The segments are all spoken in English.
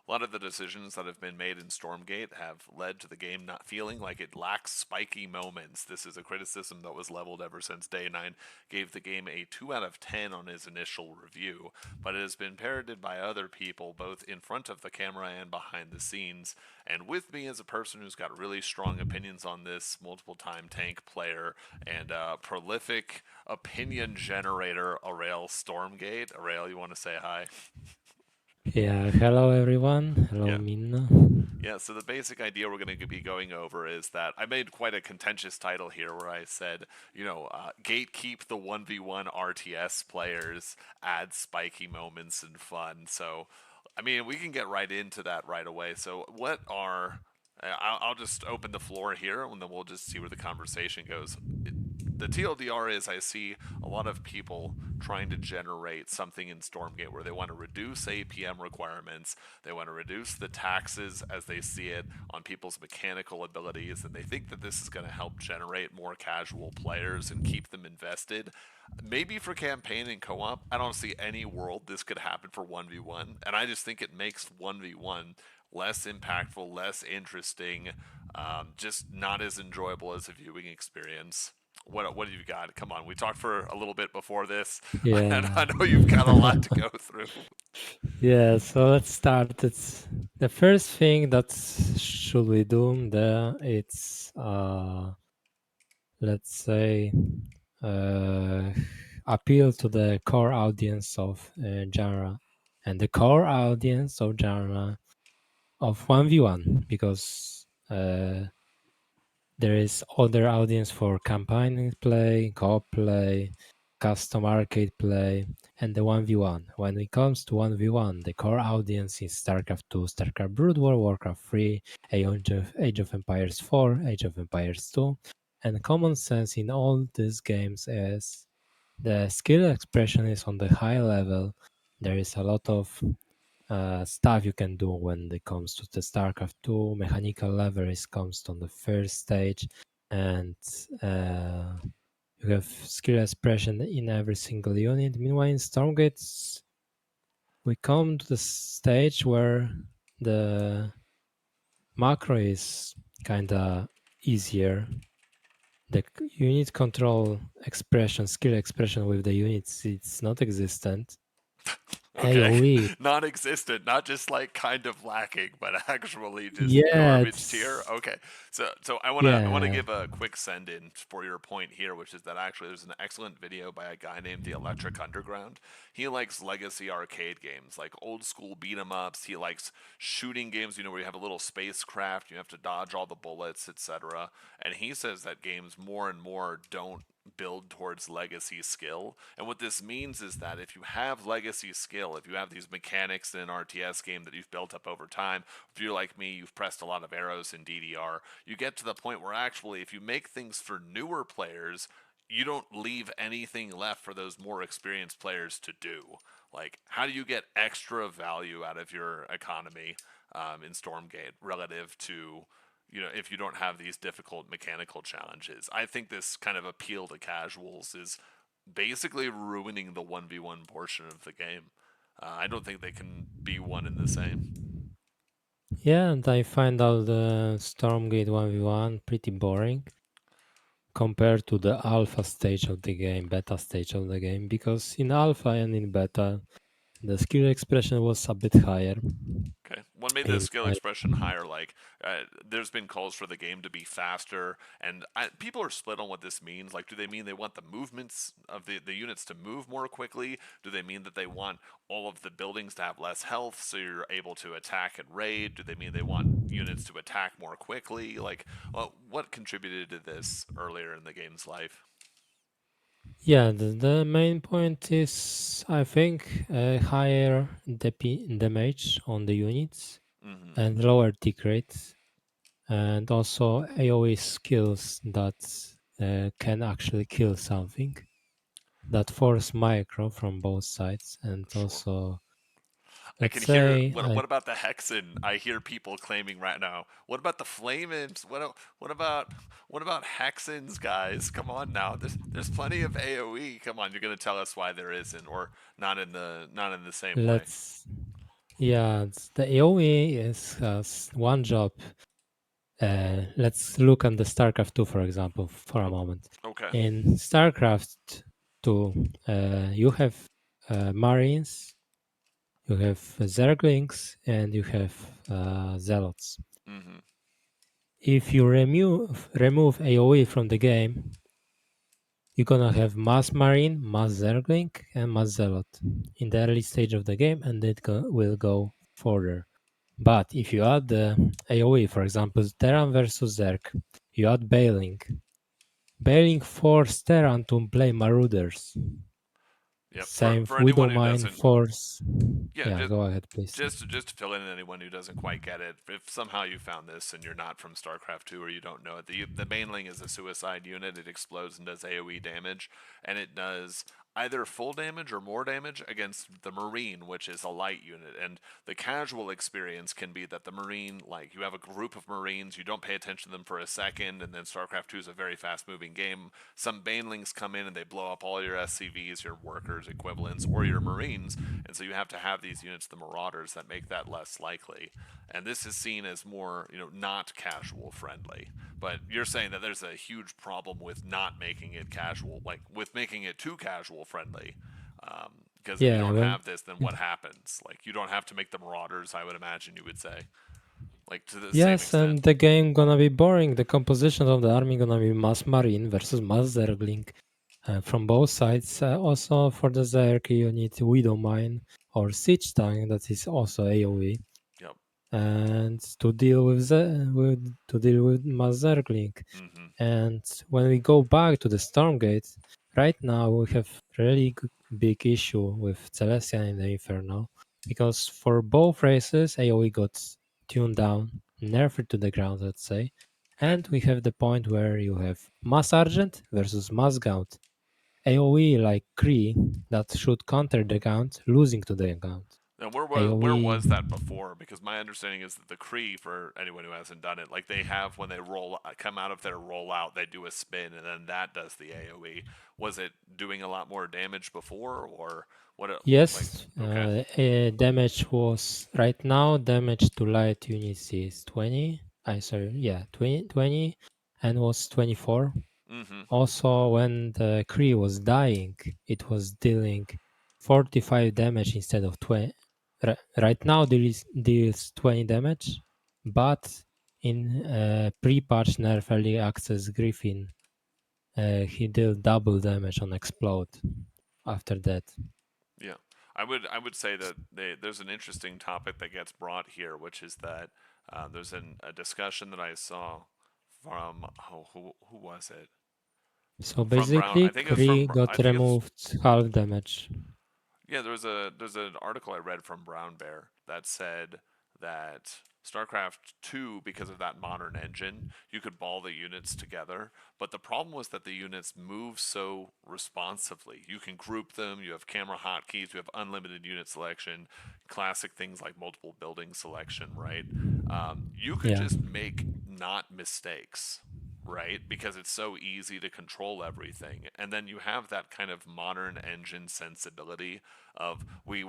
a lot of the decisions that have been made in Stormgate have led to the game not feeling like it lacks spiky moments. This is a criticism that was leveled ever since Day 9 gave the game a 2 out of 10 on his initial review, but it has been parroted by other people, both in front of the camera and behind the scenes. And with me as a person who's got really strong opinions on this, multiple time tank player, and prolific opinion generator, AureilStormgate. Aurail, you want to say hi? Yeah, hello everyone. Hello Yeah. Minna. Yeah, so the basic idea we're going to be going over is that I made quite a contentious title here where I said, gatekeep the 1v1 RTS players, add spiky moments and fun. So, I mean, we can get right into that right away. So, what are. I'll just open the floor here and then we'll just see where the conversation goes. The TLDR is I see a lot of people trying to generate something in Stormgate where they want to reduce APM requirements, they want to reduce the taxes as they see it on people's mechanical abilities, and they think that this is going to help generate more casual players and keep them invested. Maybe for campaign and co-op, I don't see any world this could happen for 1v1, and I just think it makes 1v1 less impactful, less interesting, just not as enjoyable as a viewing experience. What have you got? Come on, we talked for a little bit before this. Yeah. I know you've got a lot to go through. Yeah, so let's start. It's the first thing that should we do there, it's let's say uh appeal to the core audience of genre, and the core audience of genre of 1v1, because there is other audience for campaign play, co-op play, custom arcade play, and the 1v1. When it comes to 1v1, the core audience is StarCraft 2, StarCraft Brood War, WarCraft 3, Age of Empires 4, Age of Empires 2. And common sense in all these games is the skill expression is on the high level. There is a lot of stuff you can do when it comes to the StarCraft 2. Mechanical leverage comes on the first stage, and you have skill expression in every single unit. Meanwhile, in Stormgate, we come to the stage where the macro is kinda easier. The unit control expression, skill expression with the units, it's not existent. Okay, AoE, non-existent, not just like kind of lacking, but actually just yeah, garbage tier. it's Okay, so I want to yeah. give a quick send-in for your point here, which is that actually there's an excellent video by a guy named the Electric Underground. He likes legacy arcade games, like old school beat 'em ups. He likes shooting games, where you have a little spacecraft, you have to dodge all the bullets, etc. And he says that games more and more don't build towards legacy skill. And what this means is that if you have legacy skill, if you have these mechanics in an RTS game that you've built up over time, if you're like me, you've pressed a lot of arrows in DDR, you get to the point where actually, if you make things for newer players, you don't leave anything left for those more experienced players to do. Like, how do you get extra value out of your economy in Stormgate relative to if you don't have these difficult mechanical challenges? I think this kind of appeal to casuals is basically ruining the 1v1 portion of the game. I don't think they can be one and the same. Yeah, and I find out the Stormgate 1v1 pretty boring compared to the alpha stage of the game, beta stage of the game, because in alpha and in beta, the skill expression was a bit higher. Okay. What made the In skill my, expression higher? Like, there's been calls for the game to be faster, and people are split on what this means. Like, do they mean they want the movements of the units to move more quickly? Do they mean that they want all of the buildings to have less health so you're able to attack and raid? Do they mean they want units to attack more quickly? Like, what contributed to this earlier in the game's life? yeah, the main point is, I think, higher damage on the units Mm-hmm. and lower tick rates, and also AoE skills that can actually kill something, that force micro from both sides, and Sure. also, I let's can hear. say, What about the Hexen? I hear people claiming right now. What about the Flamens? What about Hexens, guys? Come on now. There's plenty of AOE. Come on, you're gonna tell us why there isn't, or not in the same way. let's Yeah, the AoE has one job. Let's look at the StarCraft 2, for example, for a moment. Okay. In StarCraft 2, you have Marines, you have Zerglings, and you have Zealots. Mm-hmm. If you remove AoE from the game, you're gonna have Mass Marine, Mass Zergling, and Mass Zealot in the early stage of the game, and it will go further. But if you add the AoE, for example, Terran versus Zerg, you add Bailing. Bailing force Terran to play Marauders. Yep. For Same for anyone who Widowmine doesn't, force. yeah, Yeah, go ahead, please. just to fill in anyone who doesn't quite get it, if somehow you found this and you're not from StarCraft 2 or you don't know it, the Baneling is a suicide unit. It explodes and does AoE damage, and it does either full damage or more damage against the Marine, which is a light unit. And the casual experience can be that the Marine, like you have a group of Marines, you don't pay attention to them for a second, and then StarCraft 2 is a very fast moving game. Some Banelings come in and they blow up all your SCVs, your workers, equivalents, or your Marines, and so you have to have these units, the Marauders, that make that less likely. And this is seen as more, not casual friendly. But you're saying that there's a huge problem with not making it casual, like with making it too casual friendly. Because if you Yeah, don't when have this, then what happens? Like, you don't have to make the Marauders, I would imagine you would say. Like, to the same yes, extent. and the game gonna be boring. The composition of the army gonna be Mass Marine versus Mass Zergling from both sides. Also for the Zerg, you need Widowmine or Siege Tank that is also AoE, Yep. and to deal with Mass Zergling. Mm-hmm. And when we go back to the Stormgate, right now we have really big issue with Celestial and the Infernal, because for both races AoE got tuned down, nerfed to the ground, let's say, Okay. and we have the point where you have Mass Argent versus Mass Gaunt. AoE like Kree that should counter the Gaunt, losing to the Gaunt. Now, where was AoE, that before? Because my understanding is that the Kree, for anyone who hasn't done it, like they have when they come out of their rollout, they do a spin, and then that does the AOE. Was it doing a lot more damage before, or what? Like, yes, okay, damage was right now. Damage to light units is 20. I sorry, yeah, 20, and was 24. mm-hmm, Also, when the Kree was dying, it was dealing 45 damage instead of 20. Right now, deals 20 damage, but in pre-patch nerf early access Griffin, he dealt double damage on explode after that. yeah. I would say that there's an interesting topic that gets brought here, which is that there's a discussion that I saw from who was it? So From Brown. I basically, think it was from Kree got I think it's removed half damage. Yeah, there's an article I read from Brown Bear that said that StarCraft 2, because of that modern engine, you could ball the units together, but the problem was that the units move so responsively. You can group them, you have camera hotkeys, you have unlimited unit selection, classic things like multiple building selection, right? You could Yeah. just make not mistakes, right? Because it's so easy to control everything. And then you have that kind of modern engine sensibility of we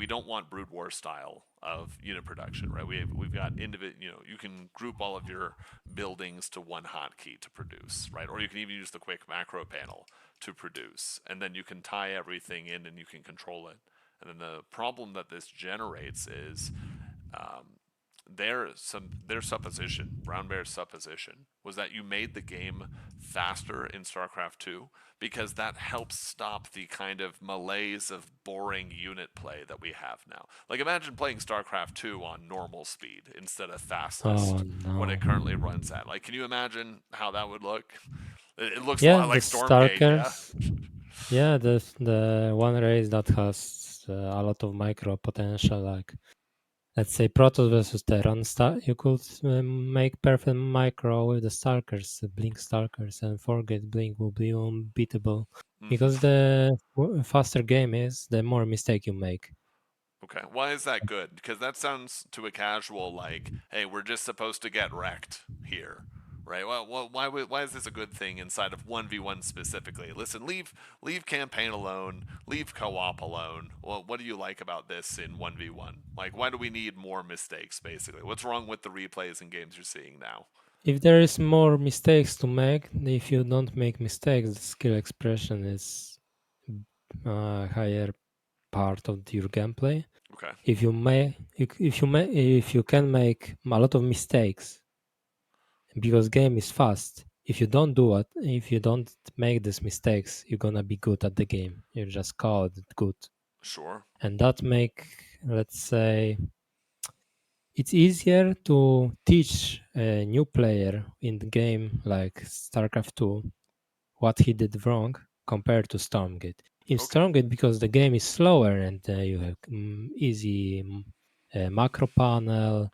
don't want brood war style of unit production, right? We've got you can group all of your buildings to one hotkey to produce, right? Or you can even use the quick macro panel to produce, and then you can tie everything in and you can control it. And then the problem that this generates is their supposition, Brown Bear's supposition, was that you made the game faster in StarCraft 2 because that helps stop the kind of malaise of boring unit play that we have now. Like, imagine playing StarCraft 2 on normal speed instead of Oh fastest, what no. it currently runs at. Like, can you imagine how that would look? It looks a Yeah, lot the like Stormgate, yeah? Starkers. Yeah, the one race that has a lot of micro potential, like let's say Protoss versus Terran. You could make perfect micro with the Starkers, the Blink Starkers, and forget Blink will be unbeatable because Mm-hmm. the faster game is, the more mistake you make. Okay. Why is that good? Because that sounds to a casual like, hey, we're just supposed to get wrecked here, right? Well, why is this a good thing inside of 1v1 specifically? Listen, leave campaign alone, leave co-op alone. Well, what do you like about this in 1v1? Like, why do we need more mistakes? Basically, what's wrong with the replays and games you're seeing now? If there is more mistakes to make, if you don't make mistakes, the skill expression is a higher part of your gameplay. Okay, If you can make a lot of mistakes because game is fast, if you don't make these mistakes, you're gonna be good at the game. You just call it good, sure. and that make, let's say, it's easier to teach a new player in the game like StarCraft 2 what he did wrong compared to Stormgate. In Okay, Stormgate, because the game is slower and you have easy macro panel,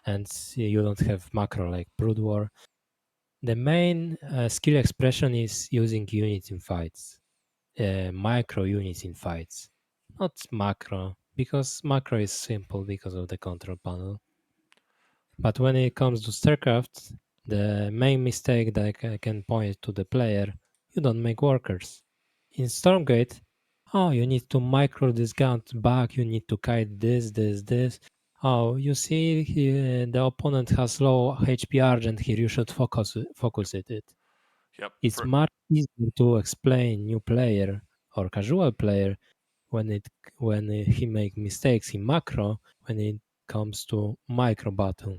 and you don't have macro like Brood War. The main skill expression is using units in fights, micro units in fights, not macro, because macro is simple because of the control panel. But when it comes to StarCraft, the main mistake that I can point to the player, you don't make workers. In Stormgate, oh, you need to micro this gun back, you need to kite this. Oh, you see, the opponent has low HP Argent here, you should yep, focus it. yep. It's For much easier to explain new player or casual player when it when he make mistakes in macro when it comes to micro battle.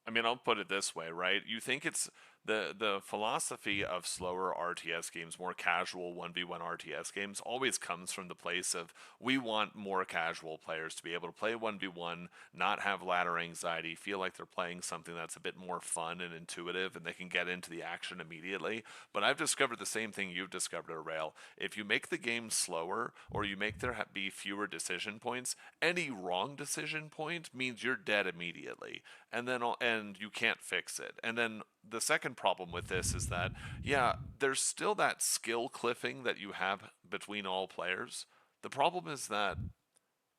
I mean, I'll put it this way, right? You think it's the philosophy of slower RTS games, more casual 1v1 RTS games always comes from the place of we want more casual players to be able to play 1v1, not have ladder anxiety, feel like they're playing something that's a bit more fun and intuitive and they can get into the action immediately. But I've discovered the same thing you've discovered, Rail. If you make the game slower or you make there be fewer decision points, any wrong decision point means you're dead immediately, and you can't fix it. And then the second problem with this is that, yeah, there's still that skill cliffing that you have between all players. The problem is that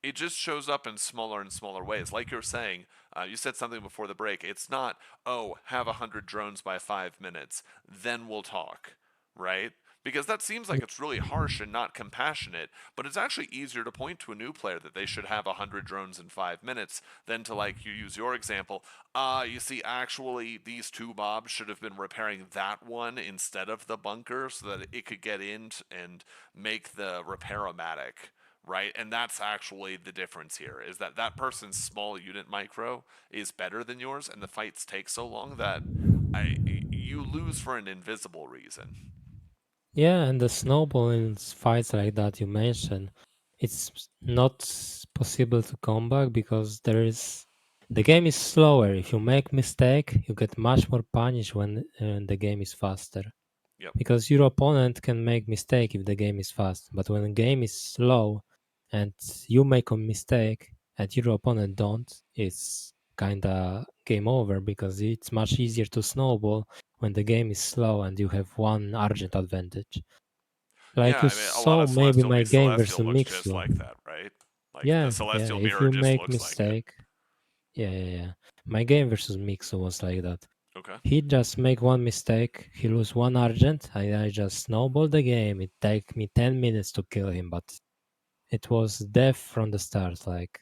it just shows up in smaller and smaller ways. Like you're saying, you said something before the break. It's not, oh, have 100 drones by 5 minutes, then we'll talk, right? Because that seems like it's really harsh and not compassionate, but it's actually easier to point to a new player that they should have 100 drones in 5 minutes than to, like, you use your example. You see, actually, these two mobs should have been repairing that one instead of the bunker so that it could get in and make the repair-o-matic, right? And that's actually the difference here, is that that person's small unit micro is better than yours, and the fights take so long that you lose for an invisible reason. Yeah, and the snowball in fights like that you mentioned, it's not possible to come back because the game is slower. If you make mistake, you get much more punished when the game is faster. Yep. Because your opponent can make mistake if the game is fast, but when the game is slow and you make a mistake and your opponent don't, it's kinda game over because it's much easier to snowball when the game is slow and you have one argent advantage. Like Yeah, you I mean, a lot saw of maybe Celestial my game Celestial versus looks just Mixu. like that, right? Like the Yeah, Celestial if Mirror you just make looks like it. mistake, yeah. My game versus Mixu was like that. Okay. He just make one mistake, he lose one argent, I just snowball the game. It take me 10 minutes to kill him, but it was death from the start. Like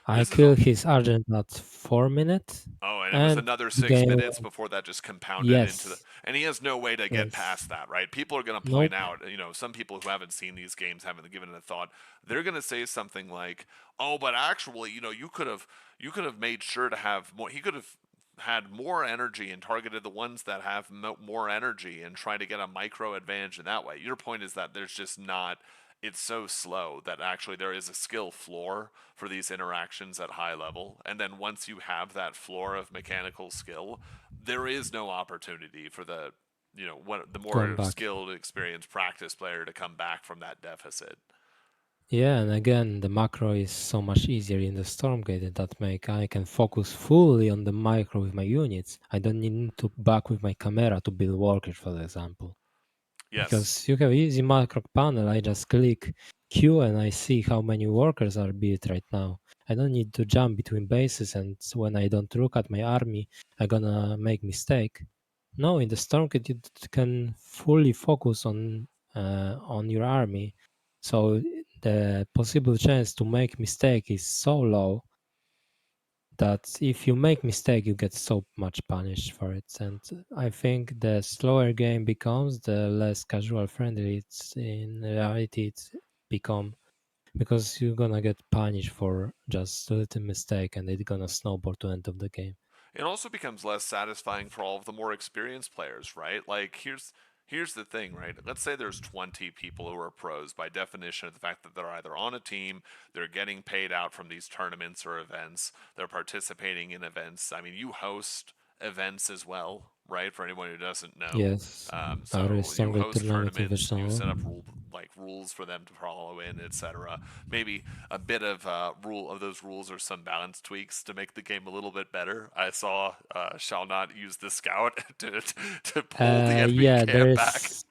I This is a killed his argent at 4 minutes, Oh, and it was and another the six game minutes went. before that just compounded into the. Yes, And he has no way to get yes, past that, right? People are going to point nope. out, some people who haven't seen these games, haven't given it a thought. They're going to say something like, "Oh, but actually, you could have made sure to have more. He could have had more energy and targeted the ones that have more energy and try to get a micro advantage in that way." Your point is that there's just not, it's so slow that actually there is a skill floor for these interactions at high level. And then once you have that floor of mechanical skill, there is no opportunity for the Come more back. skilled, experienced practice player to come back from that deficit. Yeah, and again, the macro is so much easier in the Stormgate that make I can focus fully on the micro with my units. I don't need to back with my camera to build workers, for example. Yes. Because you have easy macro panel, I just click Q and I see how many workers are built right now. I don't need to jump between bases, and when I don't look at my army, I'm gonna make mistake. No, in the Stormgate you can fully focus on your army, so the possible chance to make mistake is so low that if you make mistake, you get so much punished for it. And I think the slower game becomes, the less casual friendly it's in reality it's become, because you're gonna get punished for just a little mistake, and it's gonna snowball to end of the game. It also becomes less satisfying for all of the more experienced players, right? Like here's the thing, right? Let's say there's 20 people who are pros by definition of the fact that they're either on a team, they're getting paid out from these tournaments or events, they're participating in events. I mean, you host events as well, right? For anyone who doesn't know. Yes, So you AureilStormgate host tournament tournaments, you set up invitational. rules for them to follow in, etc. Maybe a bit of rule of those rules or some balance tweaks to make the game a little bit better. I saw shall not use the scout to pull the enemy Yeah, there camp back. is.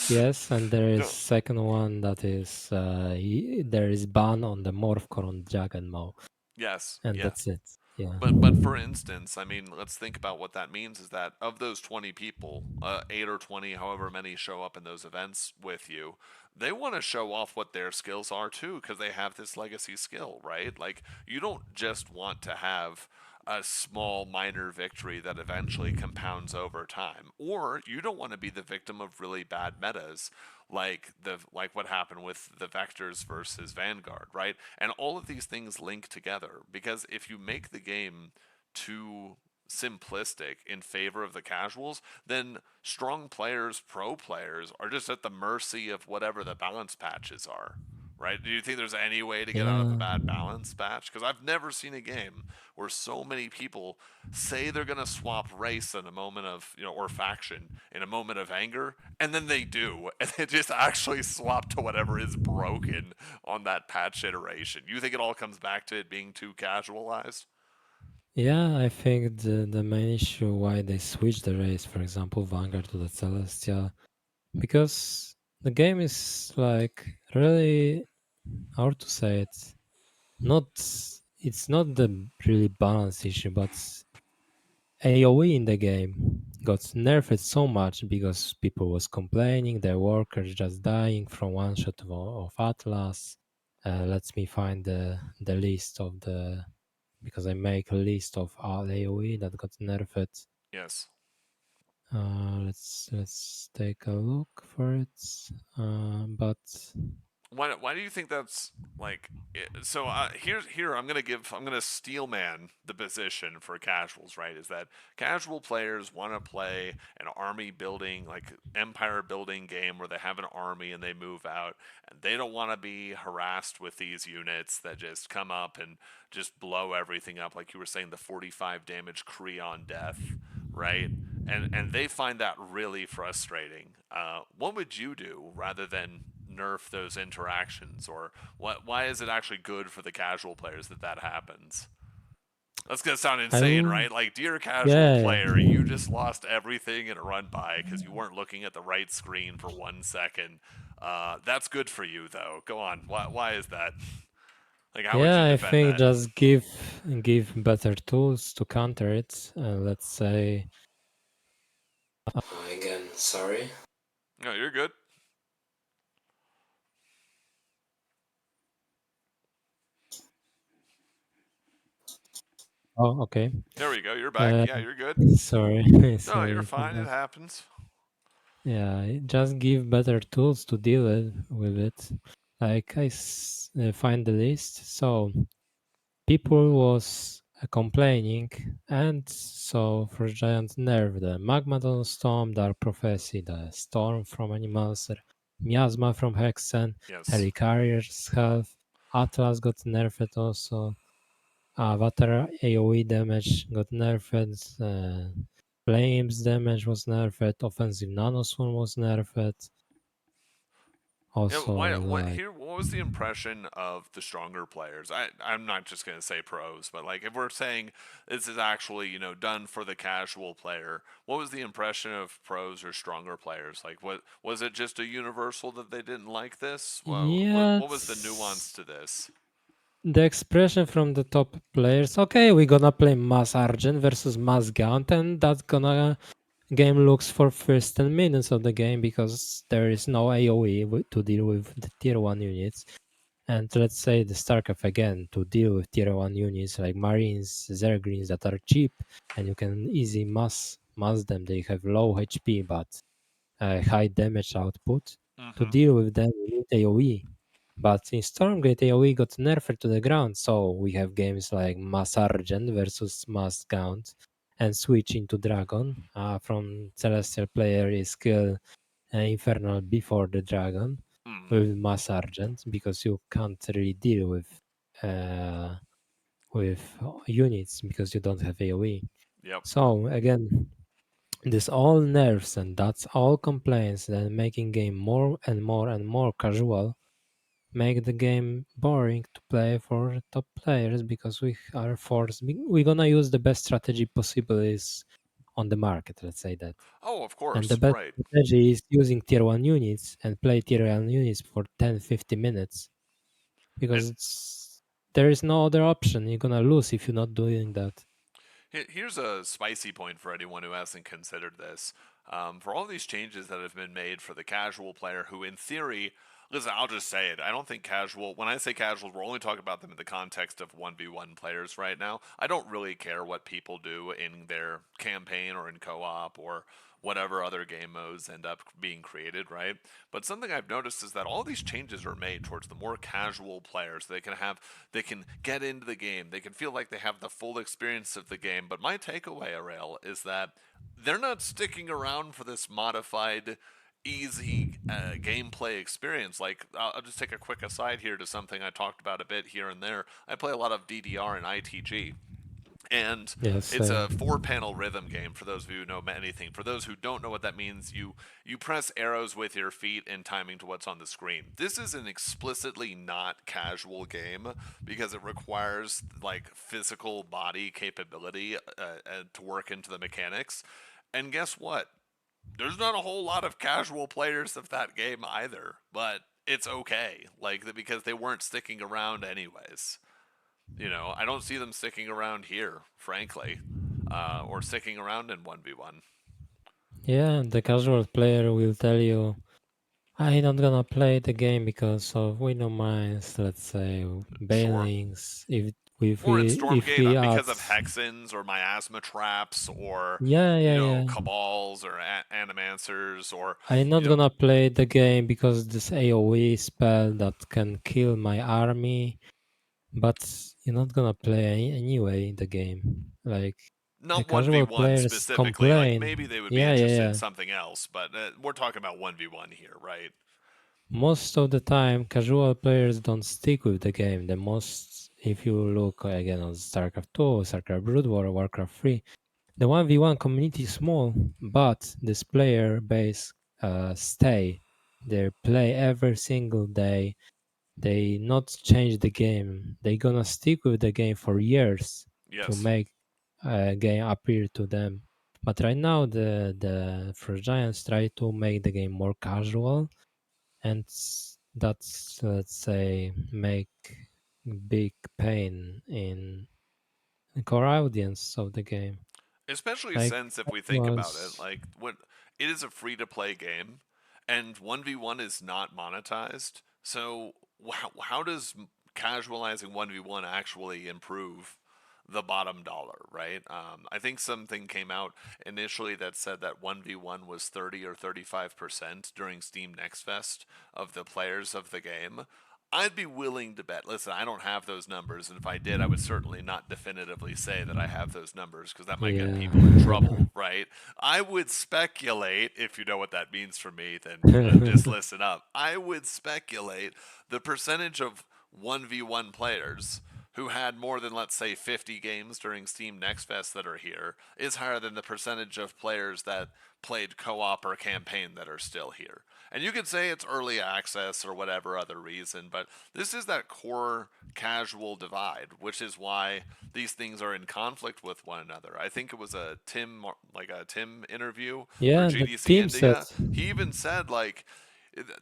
Yes, and there is No. second one that is there is ban on the morph core on Jag and Mo, Yes, and yeah. that's it. Yeah. But for instance, I mean, let's think about what that means is that of those 20 people, 8 or 20, however many show up in those events with you, they want to show off what their skills are too because they have this legacy skill, right? Like you don't just want to have a small minor victory that eventually compounds over time, or you don't want to be the victim of really bad metas like what happened with the Vectors versus Vanguard, right? And all of these things link together because if you make the game too simplistic in favor of the casuals, then strong players, pro players, are just at the mercy of whatever the balance patches are. Right? Do you think there's any way to get out of a Yeah. bad balance patch? Because I've never seen a game where so many people say they're going to swap race in a moment of, or faction in a moment of anger, and then they do, and they just actually swap to whatever is broken on that patch iteration. You think it all comes back to it being too casualized? Yeah, I think the main issue why they switched the race, for example, Vanguard to the Celestial, because the game is like really, how to say it, not, it's not the really balance issue, but AoE in the game got nerfed so much because people was complaining their workers just dying from one shot of Atlas. Let me find the list of the, because I make a list of all AoE that got nerfed. Yes. Let's take a look for it. But Why do you think that's like? So here I'm gonna steel man the position for casuals. Right, is that casual players want to play an army building, like empire building game where they have an army and they move out, and they don't want to be harassed with these units that just come up and just blow everything up, like you were saying, the 45 damage Creon death, right? And they find that really frustrating. What would you do rather than nerf those interactions, or why is it actually good for the casual players that that happens? That's gonna sound I insane, will, right? Like, dear casual yeah, player, you just lost everything in a run by because you weren't looking at the right screen for 1 second. That's good for you, though. Go on. Why is that? Like, how would you yeah. I defend think that? just give better tools to counter it. Let's say again. Sorry. No, you're good. Oh, okay. There we go. You're back. Uh, Yeah, you're good. sorry, No, you're sorry for fine. It that. happens. Yeah, just give better tools to deal with it. Like find the list. So people was complaining, and so for Giant Nerve, the Magmadon Storm, Dark Prophecy, the Storm from Animals, Miasma from Hexen, Yes. Helicarrier's Health, Atlas got nerfed also, Avatar AoE damage got nerfed, Flames damage was nerfed, Offensive Nanoswarm was nerfed, Yeah, also what like, here? What was the impression of the stronger players? I'm not just gonna say pros, but like if we're saying this is actually done for the casual player, what was the impression of pros or stronger players? Like, what was it? Just a universal that they didn't like this? yeah, What was the nuance to this? the expression from the top players, okay, we're gonna play Mass Argent versus Mass Gaunt, and that's gonna game looks for first 10 minutes of the game because there is no AoE to deal with the tier 1 units. And let's say the StarCraft again, to deal with tier 1 units like Marines, Zerglings that are cheap and you can easily mass them. They have low HP but high damage output. To Mm-hmm. deal with them, you need AoE. But in Stormgate, AoE got nerfed to the ground, so we have games like Mass Argent versus Mass Gaunt and switch into Dragon. From Celestial player is kill Infernal before the Dragon Mm. with Mass Argent because you can't really deal uh, with units because you don't have AoE. Yep. So again, this all nerfs and that's all complaints that making game more and more and more casual make the game boring to play for top players because we are forced. We're gonna use the best strategy possible is on the market. Let's say that, Oh, of and the course. best Right. strategy is using tier 1 units and play tier 1 units for 10-50 minutes because And there is no other option. You're gonna lose if you're not doing that. here's a spicy point for anyone who hasn't considered this. For all these changes that have been made for the casual player, who in theory, listen, I'll just say it. I don't think casual, when I say casual, we're only talking about them in the context of 1v1 players right now. I don't really care what people do in their campaign or in co op or whatever other game modes end up being created, right? But something I've noticed is that all these changes are made towards the more casual players. They can get into the game, they can feel like they have the full experience of the game. But my takeaway, Aurel, is that they're not sticking around for this modified easy gameplay experience. Like, I'll just take a quick aside here to something I talked about a bit here and there. I play a lot of DDR and ITG, and Yes, it's a four-panel rhythm game. For those of you who know anything, for those who don't know what that means, you press arrows with your feet in timing to what's on the screen. This is an explicitly not casual game because it requires like physical body capability to work into the mechanics. And guess what? There's not a whole lot of casual players of that game either, but it's okay, like because they weren't sticking around anyways. I don't see them sticking around here, frankly, or sticking around in 1v1. yeah. The casual player will tell you, "I'm not gonna play the game because of window mines, let's say Sure. bailings. If Or in we Stormgate, add, because of Hexens or miasma traps or, yeah, yeah, yeah. Cabals or Animancers or, I'm not gonna play the game because this AoE spell that can kill my army, but you're not gonna play anyway the game. Like the not casual 1v1 players specifically. Like, complain. maybe they would be Yeah, yeah, interested in yeah. something else, but we're talking about 1v1 here, right? Most of the time, casual players don't stick with the game. The most, if you look again on StarCraft 2, StarCraft Brood War, Warcraft 3, the 1v1 community is small, but this player base stay. They play every single day. They not change the game. They gonna stick with the game for years to Yes. make a game appeal to them. But right now, the Frost Giants try to make the game more casual, and that's, let's say, make big pain in the core audience of the game. Especially Like since if we think about it, was like what it is a free to play game, and 1v1 is not monetized. So how does casualizing 1v1 actually improve the bottom dollar, right? I think something came out initially that said that 1v1 was 30 or 35% during Steam Next Fest of the players of the game. I'd be willing to bet. Listen, I don't have those numbers, and if I did, I would certainly not definitively say that I have those numbers because that might get yeah. people in trouble, right? I would speculate, if you know what that means for me, then just listen up. I would speculate the percentage of 1v1 players who had more than, let's say, 50 games during Steam Next Fest that are here is higher than the percentage of players that played co-op or campaign that are still here. And you could say it's early access or whatever other reason, but this is that core casual divide, which is why these things are in conflict with one another. I think it was a Tim interview for Yeah, the GDC team set. India. He even said like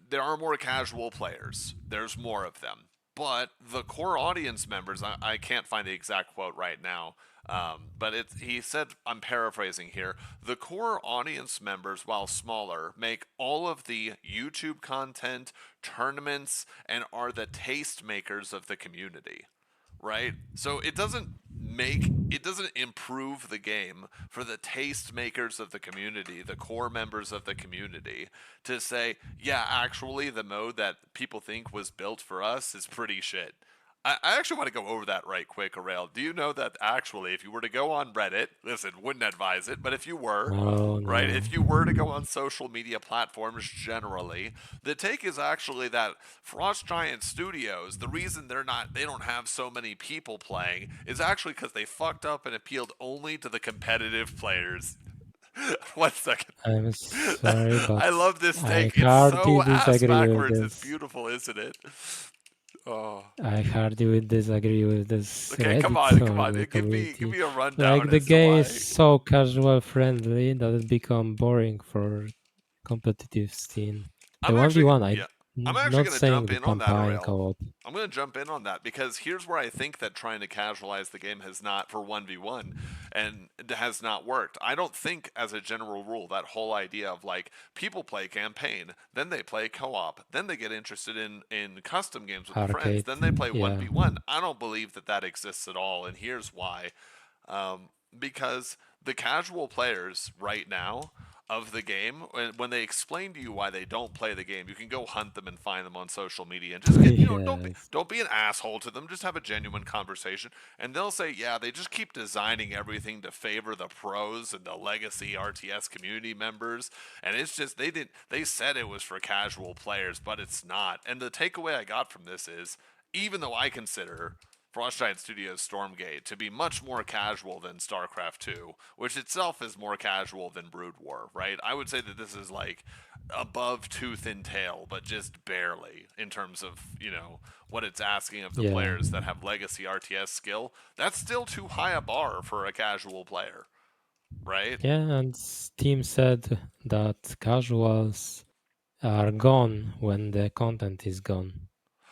there are more casual players. There's more of them. but the core audience members, I can't find the exact quote right now, but he said, I'm paraphrasing here, the core audience members, while smaller, make all of the YouTube content, tournaments, and are the tastemakers of the community, right? So it doesn't improve the game for the tastemakers of the community, the core members of the community, to say, yeah, actually, the mode that people think was built for us is pretty shit. I actually want to go over that right quick, Aurel. Do you know that actually, if you were to go on Reddit, listen, wouldn't advise it, but if you were, Oh right, no. if you were to go on social media platforms generally, the take is actually that Frost Giant Studios, the reason they don't have so many people playing is actually because they fucked up and appealed only to the competitive players. 1 second. I'm sorry, but I love this I take. It's hardly so ass disagree with backwards. It's this. beautiful, isn't it? Oh. I hardly disagree with this Okay, come Reddit on, come or on. the Give community. me a rundown Like the as to game is why. so casual friendly that it become boring for competitive scene. The I'm actually 1v1, yeah. I'm actually not going to saying jump the in on that, campaign Aurel. co-op. I'm going to jump in on that because here's where I think that trying to casualize the game has not for 1v1 and it has not worked. I don't think as a general rule that whole idea of like people play campaign, then they play co-op, then they get interested in custom games with friends, Arcade, then they play yeah. 1v1. I don't believe that that exists at all, and here's why. Because the casual players right now of the game, when they explain to you why they don't play the game, you can go hunt them and find them on social media and just get, Yes. don't be an asshole to them. Just have a genuine conversation, and they'll say, yeah, they just keep designing everything to favor the pros and the legacy RTS community members, and it's just they said it was for casual players, but it's not. And the takeaway I got from this is, even though I consider Frostbite Studios' Stormgate to be much more casual than StarCraft 2, which itself is more casual than Brood War, right? I would say that this is like above tooth and tail, but just barely in terms of, what it's asking of the Yeah. players that have legacy RTS skill. That's still too high a bar for a casual player, right? Yeah, and Steam said that casuals are gone when the content is gone.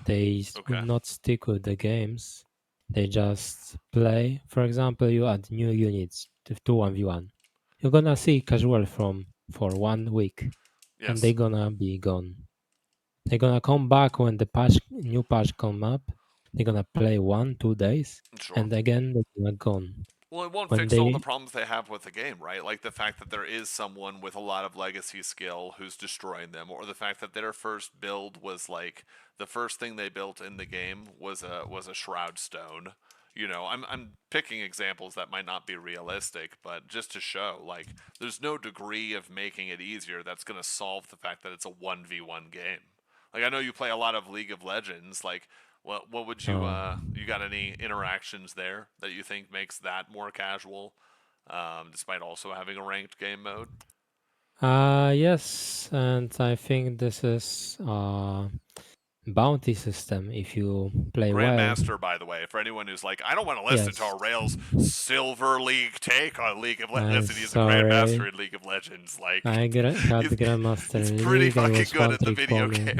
They will Okay. not stick with the games. They just play. For example, you add new units to 1v1. You're gonna see casual from for 1 week and they're Yes. gonna be gone. They're gonna come back when the new patch come up. They're gonna play 1, 2 days Sure. and again they're gonna gone. Well, it won't When fix all the they problems they have with the game, right? Like the fact that there is someone with a lot of legacy skill who's destroying them, or the fact that their first build was like the first thing they built in the game was a shroud stone. I'm picking examples that might not be realistic, but just to show, like, there's no degree of making it easier that's going to solve the fact that it's a 1v1 game. Like, I know you play a lot of League of Legends. Like, what would you uh, you got any interactions there that you think makes that more casual, despite also having a ranked game mode? yes, and I think this is bounty system. If you play well, Grandmaster, by the way, for anyone who's like, I don't want to listen to yes. a Rails Silver League take on League of Legends. I'm Listen, he's a Grandmaster sorry. in League of Legends. Like, I had he's Grandmaster he's in pretty League. I fucking was good one at the trick video pony. game.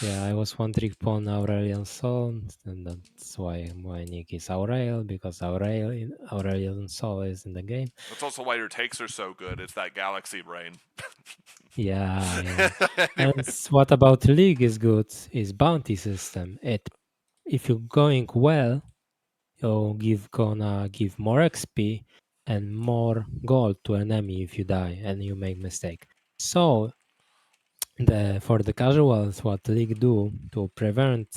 Yeah, I was one trick pawn Aurelian Sol, and that's why my nick is Aurel, because Aurelian Sol is in the game. That's also why your takes are so good. It's that galaxy brain. Yeah, yeah. And Anyway, what about League is good is bounty system. If you're going well, gonna give more XP and more gold to enemy if you die and you make mistake. So for the casuals, what League do to prevent,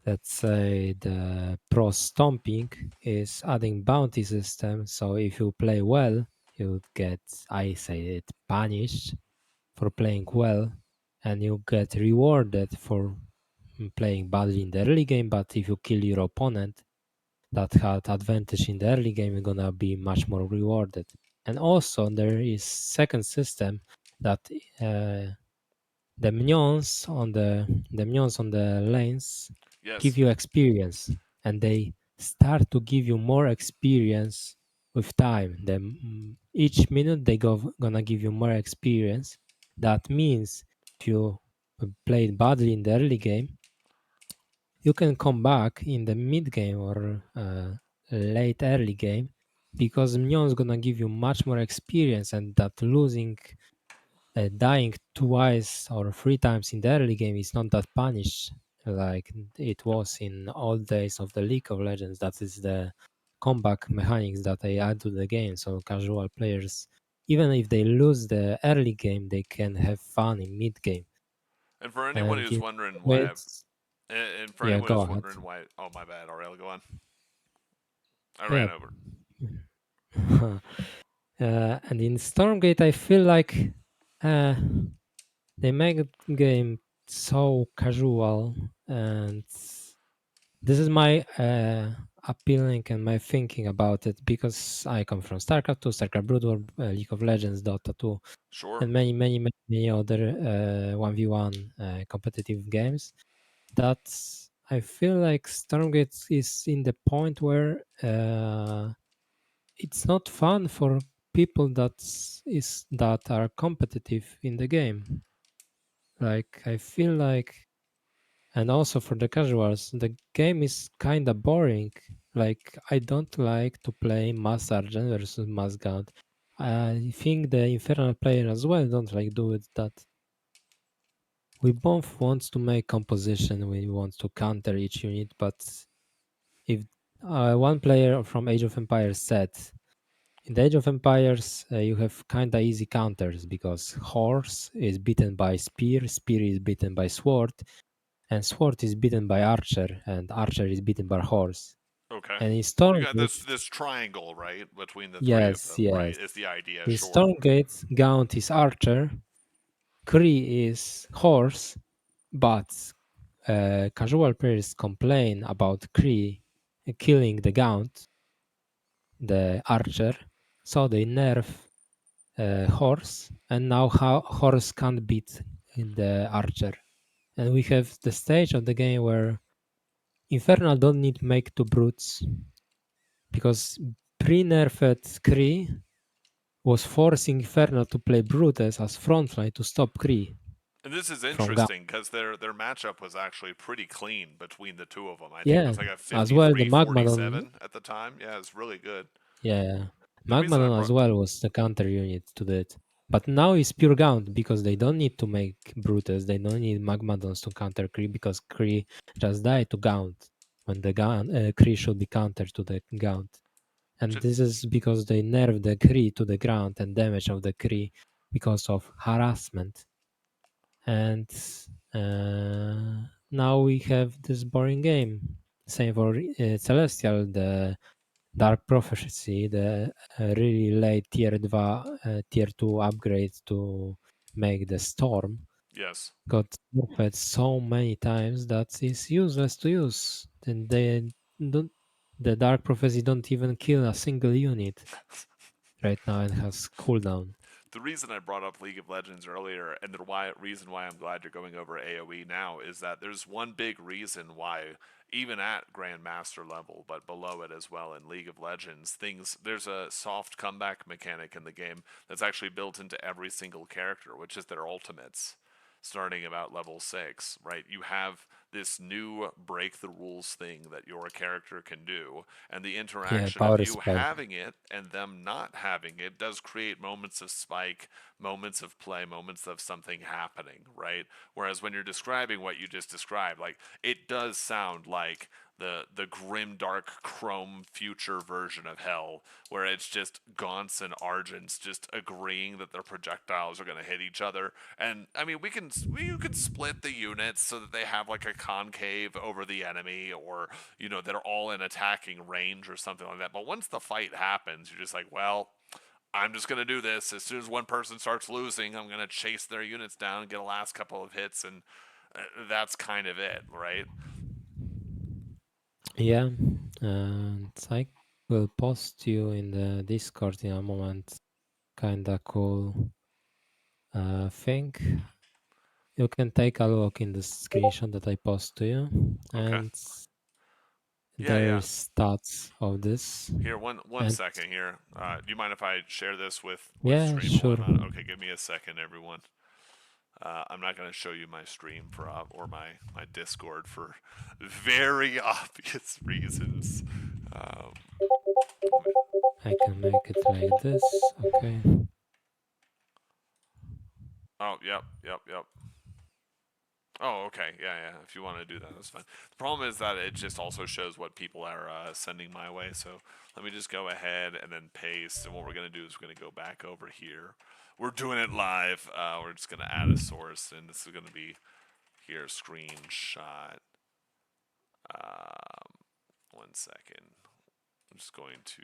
let's say, the pro stomping is adding bounty system. So if you play well, you get, I say it, punished for playing well, and you get rewarded for playing badly in the early game. But if you kill your opponent that had advantage in the early game, you're gonna be much more rewarded. And also there is second system that uh, the minions on the lanes give yes. you experience, and they start to give you more experience with time. Each minute they gonna give you more experience. That means if you played badly in the early game, you can come back in the mid game or late early game, because Mion's gonna give you much more experience, and that losing, dying twice or three times in the early game is not that punished like it was in old days of the League of Legends. That is the comeback mechanics that they add to the game, so casual players, even if they lose the early game, they can have fun in mid game. And for anyone And who's in wondering why I've, with and for yeah, anyone go who's ahead. wondering why, oh my bad, Aurel, go on. I Yeah. ran over. And in Stormgate, I feel like they make the game so casual, and this is my appealing and my thinking about it, because I come from StarCraft 2, StarCraft Brood War, League of Legends, Dota 2, Sure. and many other 1v1 competitive games. That I feel like Stormgate is in the point where it's not fun for people that are competitive in the game. Like I feel like, and also for the casuals, the game is kind of boring. Like I don't like to play Mass Sergeant versus Mass Guard. I think the Infernal player as well don't like do it that. We both want to make composition. We want to counter each unit, but if one player from Age of Empires said, in the Age of Empires, you have kinda easy counters because horse is beaten by spear, spear is beaten by sword, and sword is beaten by archer, and archer is beaten by horse. Okay. And in You got this Stormgate, this triangle, right, between the three of yes, them, right? yes. Is the idea, In sure. Stormgate, Gaunt is archer, Kree is horse, but casual players complain about Kree killing the Gaunt, the archer, so they nerf horse, and now horse can't beat the archer. And we have the stage of the game where Infernal don't need to make two brutes, because pre-nerfed Kree was forcing Infernal to play Brutes as frontline to stop Kree And this is from Gaunt. interesting because their matchup was actually pretty clean between the two of them. I think it Yeah, was like a as well the 53 Magmadon. 47 at the time. Yeah, it's really good. Yeah, The reason I Magmadon as brought well was the counter unit to that. But now it's pure Gaunt because they don't need to make Brutus. They don't need Magmadons to counter Kree, because Kree just die to Gaunt when the Kree should be countered to the Gaunt. And ju- this is because they nerf the Kree to the ground and damage of the Kree because of harassment. And now we have this boring game. Same for Celestial, the Dark Prophecy, the really late tier 2 upgrade to make the Storm, yes. got nerfed so many times that it's useless to use. And they don't, the Dark Prophecy don't even kill a single unit right now and has cooldown. The reason I brought up League of Legends earlier, and reason why I'm glad you're going over AoE now, is that there's one big reason why, even at Grandmaster level, but below it as well in League of Legends, there's a soft comeback mechanic in the game that's actually built into every single character, which is their ultimates. Starting about level 6, right? You have this new break the rules thing that your character can do, and the Yeah, interaction of power you spike. having it and them not having it does create moments of spike, moments of play, moments of something happening, right? Whereas when you're describing what you just described, like it does sound like the grim dark chrome future version of hell, where it's just Gaunts and Argents just agreeing that their projectiles are going to hit each other. And I mean, you can split the units so that they have like a concave over the enemy, or they're all in attacking range or something like that. But once the fight happens, you're just like, well, I'm just going to do this. As soon as one person starts losing, I'm going to chase their units down, get a last couple of hits, and that's kind of it, right? Yeah, and I will post you in the Discord in a moment. Kinda cool thing. You can take a look in the screenshot that I post to you, Okay. and Yeah, yeah. there's stats of this. Here, one And second here. Do you mind if I share this with yeah, stream and sure. whatnot? Okay, give me a second, everyone. I'm not going to show you my stream for or my Discord for very obvious reasons. Um, I can make it like this. Okay. oh, yep, yep, yep. Oh, okay. Yeah, yeah. If you want to do that, that's fine. The problem is that it just also shows what people are sending my way. So let me just go ahead and then paste. And what we're going to do is we're going to go back over here. We're doing it live. We're just going to add a source, and this is going to be here screenshot. 1 second. I'm just going to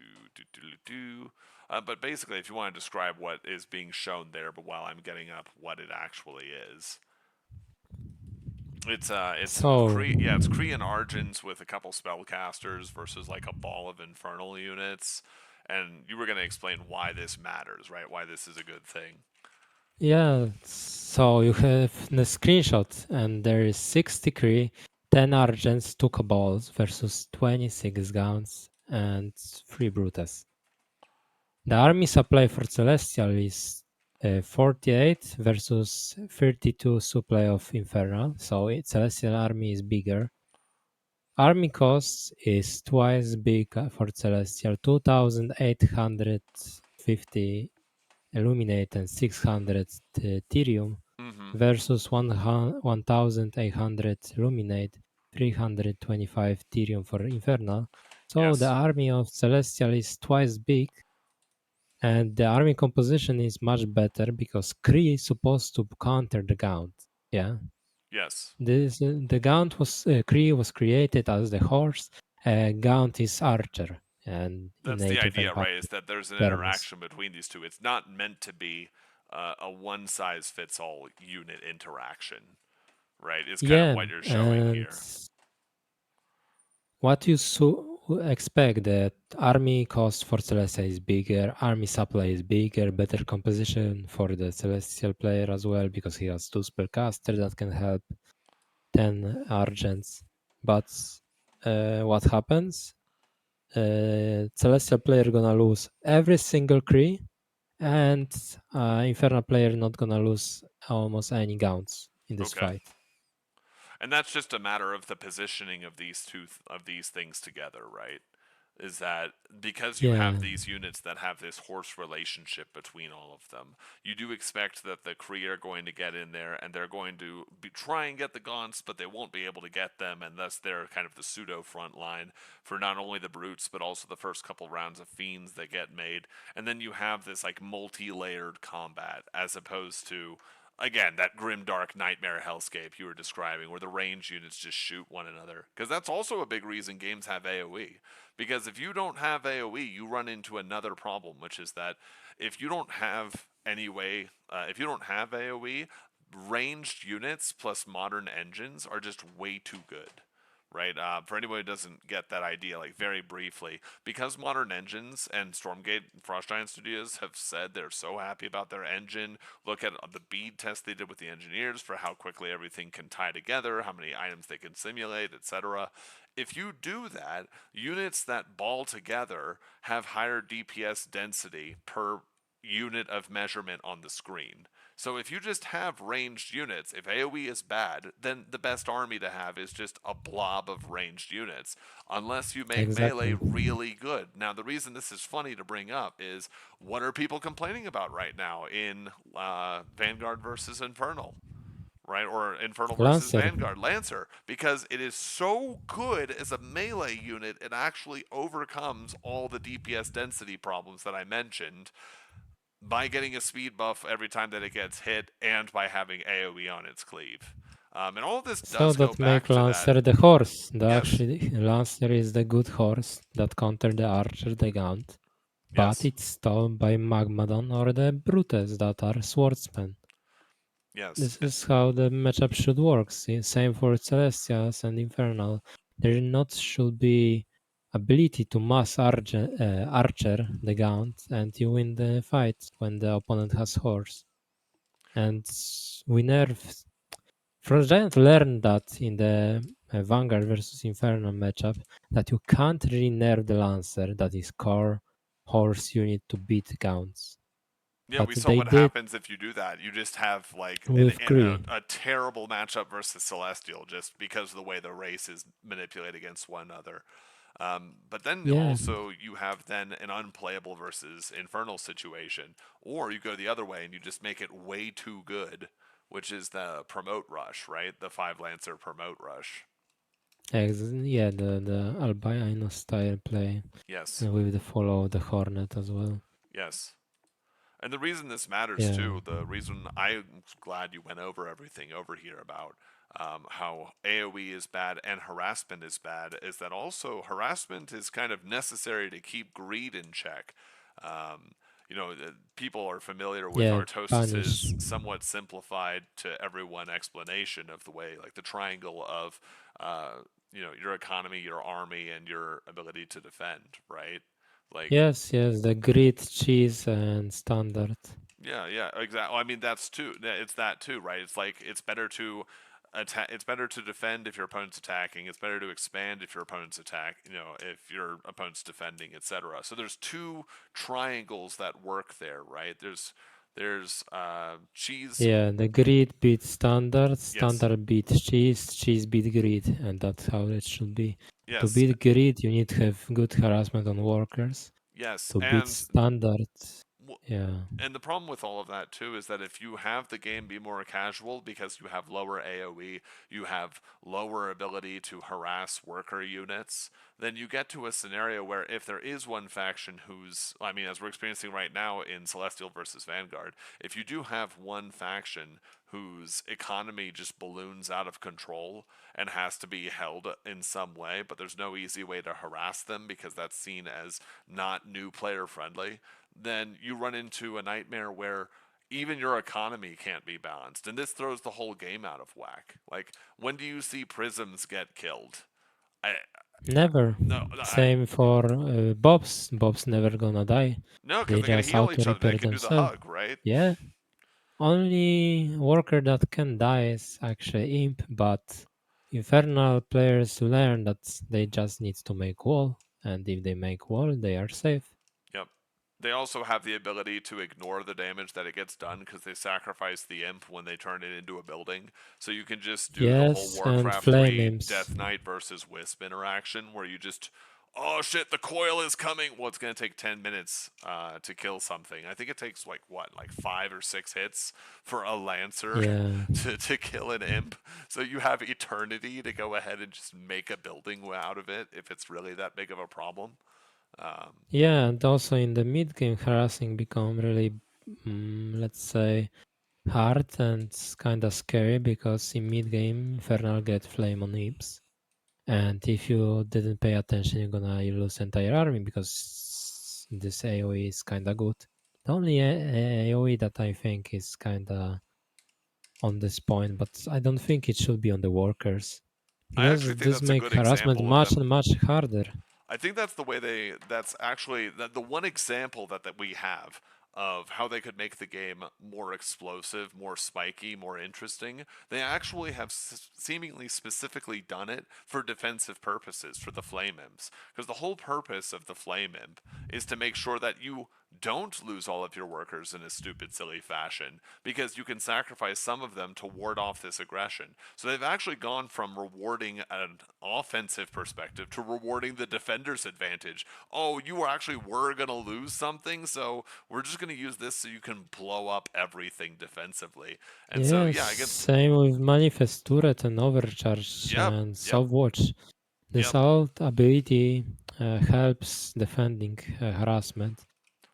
do. But basically, if you want to describe what is being shown there, but while I'm getting up what it actually is. It's So, it's Kree and Argents with a couple spellcasters versus like a ball of infernal units, and you were going to explain why this matters, right? Why this is a good thing. yeah, so you have the screenshot, and there is 60 10 Argents, 2 Cabals versus 26 Guns and 3 Brutes. The army supply for Celestial is 48 versus 32 supply of Infernal, so Celestial army is bigger. Army cost is twice big for Celestial, 2,850 Illuminate and 600 Therium Mm-hmm. versus 1,800 Illuminate, 325 Therium for Infernal. So the Yes. army of Celestial is twice big, and the army composition is much better because Kree is supposed to counter the Gaunt. Yeah. Yes. The Gaunt was Kree was created as the horse. Gaunt is archer, and in That's the Age of idea, right? Empire, Is that there's an Vermis. interaction between these two. It's not meant to be a one-size-fits-all unit interaction, right? It's kind of Yeah, what you're showing and here. what you expect that army cost for Celestia is bigger, army supply is bigger, better composition for the Celestial player as well because he has 2 spellcaster that can help 10 Argents. But what happens? Celestial player gonna lose every single Kree, and Infernal player not gonna lose almost any Gaunts in this Okay. fight. And that's just a matter of the positioning of these things together, right? Is that because you Yeah, have these units that have this horse relationship between all of them, you do expect that the Kree are going to get in there and they're going to try and get the Gaunts, but they won't be able to get them, and thus they're kind of the pseudo front line for not only the Brutes but also the first couple rounds of Fiends that get made. And then you have this like multi-layered combat as opposed to again, that grim dark nightmare hellscape you were describing where the range units just shoot one another. Because that's also a big reason games have AoE. Because if you don't have AoE, you run into another problem, which is that if you don't have any way, if you don't have AoE, ranged units plus modern engines are just way too good, right? For anyone who doesn't get that idea, like very briefly, because modern engines and Stormgate and Frost Giant Studios have said they're so happy about their engine. Look at the bead test they did with the engineers for how quickly everything can tie together, how many items they can simulate, etc. If you do that, units that ball together have higher DPS density per unit of measurement on the screen. So if you just have ranged units, if AoE is bad, then the best army to have is just a blob of ranged units, unless you make melee exactly. really good. Now, the reason this is funny to bring up is what are people complaining about right now in Vanguard versus Infernal? Right, or Infernal versus Lancer. Vanguard Lancer, because it is so good as a melee unit, it actually overcomes all the DPS density problems that I mentioned by getting a speed buff every time that it gets hit and by having AoE on its cleave. And all of this So does go that make back to that. Lancer the horse. The Yes, actually Lancer is the good horse that counter the archer, the Gaunt. But yes, it's stolen by Magmadon or the Brutes that are swordsmen. yes. This is how the matchup should work. Same for Celestials and Infernal. There not should be ability to mass archer the Gaunt, and you win the fight when the opponent has horse. And we nerfed. Frost Giant learned that in the Vanguard versus Infernal matchup that you can't really nerf the Lancer, that is core horse unit, to beat Gaunts. Yeah, but we saw they what did happens if you do that. You just have like with Kree. a terrible matchup versus Celestial just because of the way the race is manipulated against one another. But then Yeah, also you have then an unplayable versus Infernal situation, or you go the other way and you just make it way too good, which is the promote rush, right? The 5 Lancer promote rush. yeah, the albino style play Yes, with the follow of the Hornet as well. yes. And the reason this matters Yeah, too, the reason I'm glad you went over everything over here about how AoE is bad and harassment is bad, is that also harassment is kind of necessary to keep greed in check. Um, people are familiar with yeah, punish. Artosis's somewhat simplified to everyone explanation of the way, like the triangle of, your economy, your army, and your ability to defend, right? Like Yes, yes, the grid, cheese, and standard. yeah, yeah, exactly. I mean, that's too. It's that too, right? It's like it's better to attack. It's better to defend if your opponent's attacking. It's better to expand if your opponent's attack. If your opponent's defending, etc. So there's two triangles that work there, right? There's cheese. Yeah, the grid beats standard, Yes, standard beats cheese, cheese beat grid, and that's how it should be. To yes, beat grid, you need to have good harassment on workers. yes, To beat and standard, yeah, And the problem with all of that too is that if you have the game be more casual because you have lower AoE, you have lower ability to harass worker units, then you get to a scenario where if there is one faction who's, I mean, as we're experiencing right now in Celestial versus Vanguard, if you do have one faction whose economy just balloons out of control and has to be held in some way, but there's no easy way to harass them because that's seen as not new player friendly, then you run into a nightmare where even your economy can't be balanced. And this throws the whole game out of whack. Like, when do you see prisms get killed? I never. no, I Same for Bobs. Bobs never gonna die. no, because They they can just heal auto each other. They repair can do the themselves. hug, right? Yeah, only worker that can die is actually Imp, but Infernal players learn that they just need to make wall, and if they make wall, they are safe. Yep. They also have the ability to ignore the damage that it gets done because they sacrifice the imp when they turn it into a building. So you can just do the whole Yes, and Warcraft Flame 3 Imps. Death Knight versus Wisp interaction where you just, oh shit, the coil is coming. Well, it's going to take 10 minutes to kill something. I think it takes like what, like 5 or 6 hits for a Lancer Yeah. to kill an imp. So you have eternity to go ahead and just make a building out of it if it's really that big of a problem. Um, Yeah, and also in the mid game, harassing become really, let's say, hard and kind of scary because in mid game, Infernal get Flame on Imps. And if you didn't pay attention, you lose entire army because this AoE is kinda good. The only AoE that I think is kinda on this point, but I don't think it should be on the workers I actually because think this that's a make good harassment example of much them. and much harder. I think that's the way that's actually the one example that we have of how they could make the game more explosive, more spiky, more interesting. They actually have seemingly specifically done it for defensive purposes for the Flame Imps. Because the whole purpose of the Flame Imp is to make sure that you don't lose all of your workers in a stupid, silly fashion because you can sacrifice some of them to ward off this aggression. So they've actually gone from rewarding an offensive perspective to rewarding the defender's advantage. Oh, you were going to lose something, so we're just going to use this so you can blow up everything defensively. And so, Yes, yeah, against. same with Manifest Turret and Overcharge Yep, and yep, Softwatch. This yep. alt ability helps defending harassment,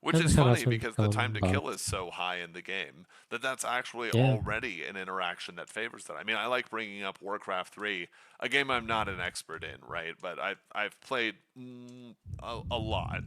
Which and is funny harassment because the time become to bad. kill is so high in the game that that's actually Yeah, already an interaction that favors that. I mean, I like bringing up Warcraft 3, a game I'm not an expert in, right? But I've played a lot.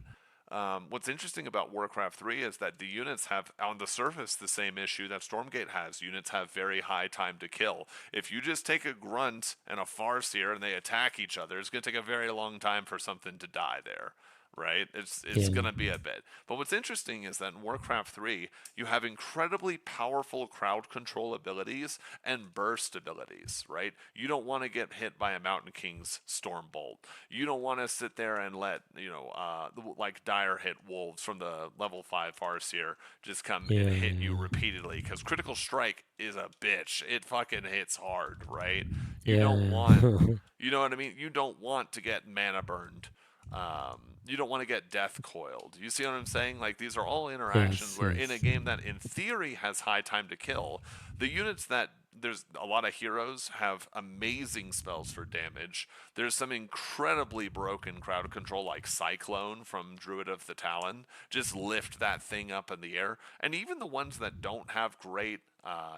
What's interesting about Warcraft 3 is that the units have, on the surface, the same issue that Stormgate has. Units have very high time to kill. If you just take a Grunt and a Farseer and they attack each other, it's going to take a very long time for something to die there, right? It's Yeah. going to be a bit. But what's interesting is that in Warcraft 3, you have incredibly powerful crowd control abilities and burst abilities, right? You don't want to get hit by a Mountain King's Stormbolt. You don't want to sit there and let, like dire hit wolves from the level 5 Farseer just come and hit you Yeah. repeatedly, because critical strike is a bitch. It fucking hits hard, right? You don't Yeah. want, you know what I mean? You don't want to get mana burned. You don't want to get death coiled. You see what I'm saying? Like, these are all interactions Yes, where in a yes. game that in theory has high time to kill, the units that there's a lot of heroes have amazing spells for damage. There's some incredibly broken crowd control like Cyclone from Druid of the Talon. Just lift that thing up in the air. And even the ones that don't have great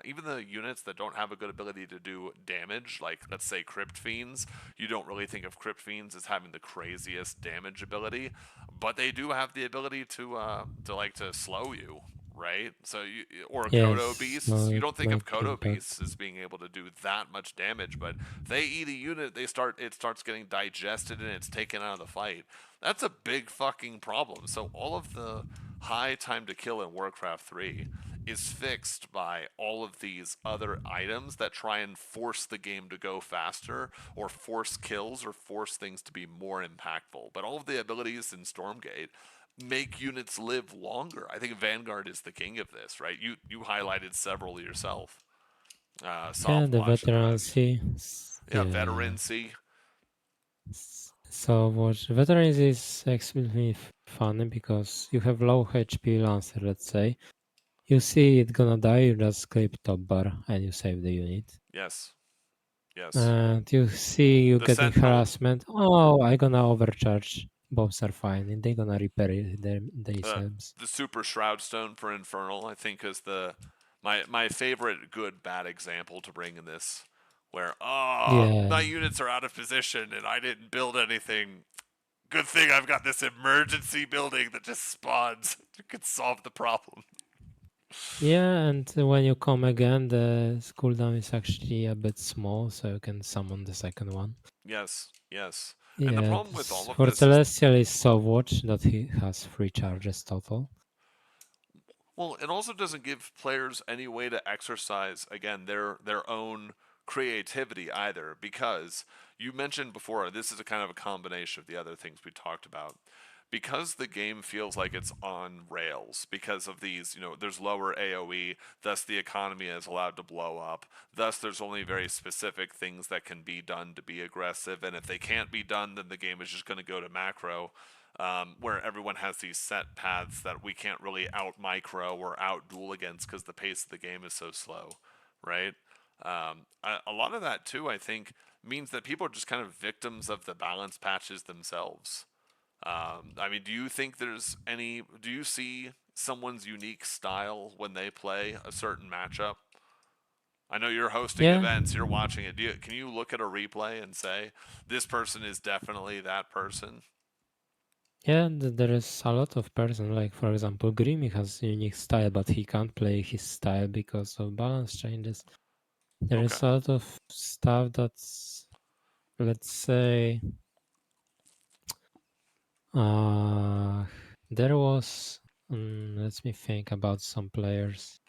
even the units that don't have a good ability to do damage, like let's say Crypt Fiends, you don't really think of Crypt Fiends as having the craziest damage ability, but they do have the ability to slow you, right? So or Kodo Yes, Beasts, you no, don't think of no Kodo impact. Beasts as being able to do that much damage, but if they eat a unit, it starts getting digested and it's taken out of the fight. That's a big fucking problem. So all of the high time to kill in Warcraft 3 is fixed by all of these other items that try and force the game to go faster, or force kills, or force things to be more impactful. But all of the abilities in Stormgate make units live longer. I think Vanguard is the king of this, right? You highlighted several yourself. Yeah, Soft the watch and the rest. veterancy. Yeah, Yeah. veterancy. So what veterans is extremely funny because you have low HP lancer, let's say. You see it gonna die, you just clip top bar and you save the unit. Yes, yes. And you see you The getting Sentinel, harassment. Oh, I gonna overcharge. Bombs are fine and they gonna repair it themselves. the Super Shroud Stone for Infernal, I think, is the my favorite good bad example to bring in this, where Yeah. my units are out of position and I didn't build anything. Good thing I've got this emergency building that just spawns. It could solve the problem. Yeah, and when you come again, the cooldown is actually a bit small, so you can summon the second one. Yes, yes. And the Yeah, problem with all of for this is, Celestial is so watch that he has 3 charges total. well, it also doesn't give players any way to exercise again their own creativity either, because you mentioned before this is a kind of a combination of the other things we talked about. Because the game feels like it's on rails because of these, there's lower AoE, thus the economy is allowed to blow up. Thus there's only very specific things that can be done to be aggressive, and if they can't be done, then the game is just going to go to macro, where everyone has these set paths that we can't really out micro or out duel against because the pace of the game is so slow, right? A lot of that too, I think, means that people are just kind of victims of the balance patches themselves. I mean, do you think there's any? Do you see someone's unique style when they play a certain matchup? I know you're hosting Yeah, events, you're watching it. Can you look at a replay and say this person is definitely that person? yeah, there is a lot of person, like for example, Grimmy has unique style, but he can't play his style because of balance changes. There Okay. is a lot of stuff that's, let's say, uh, there was, let me think about some players.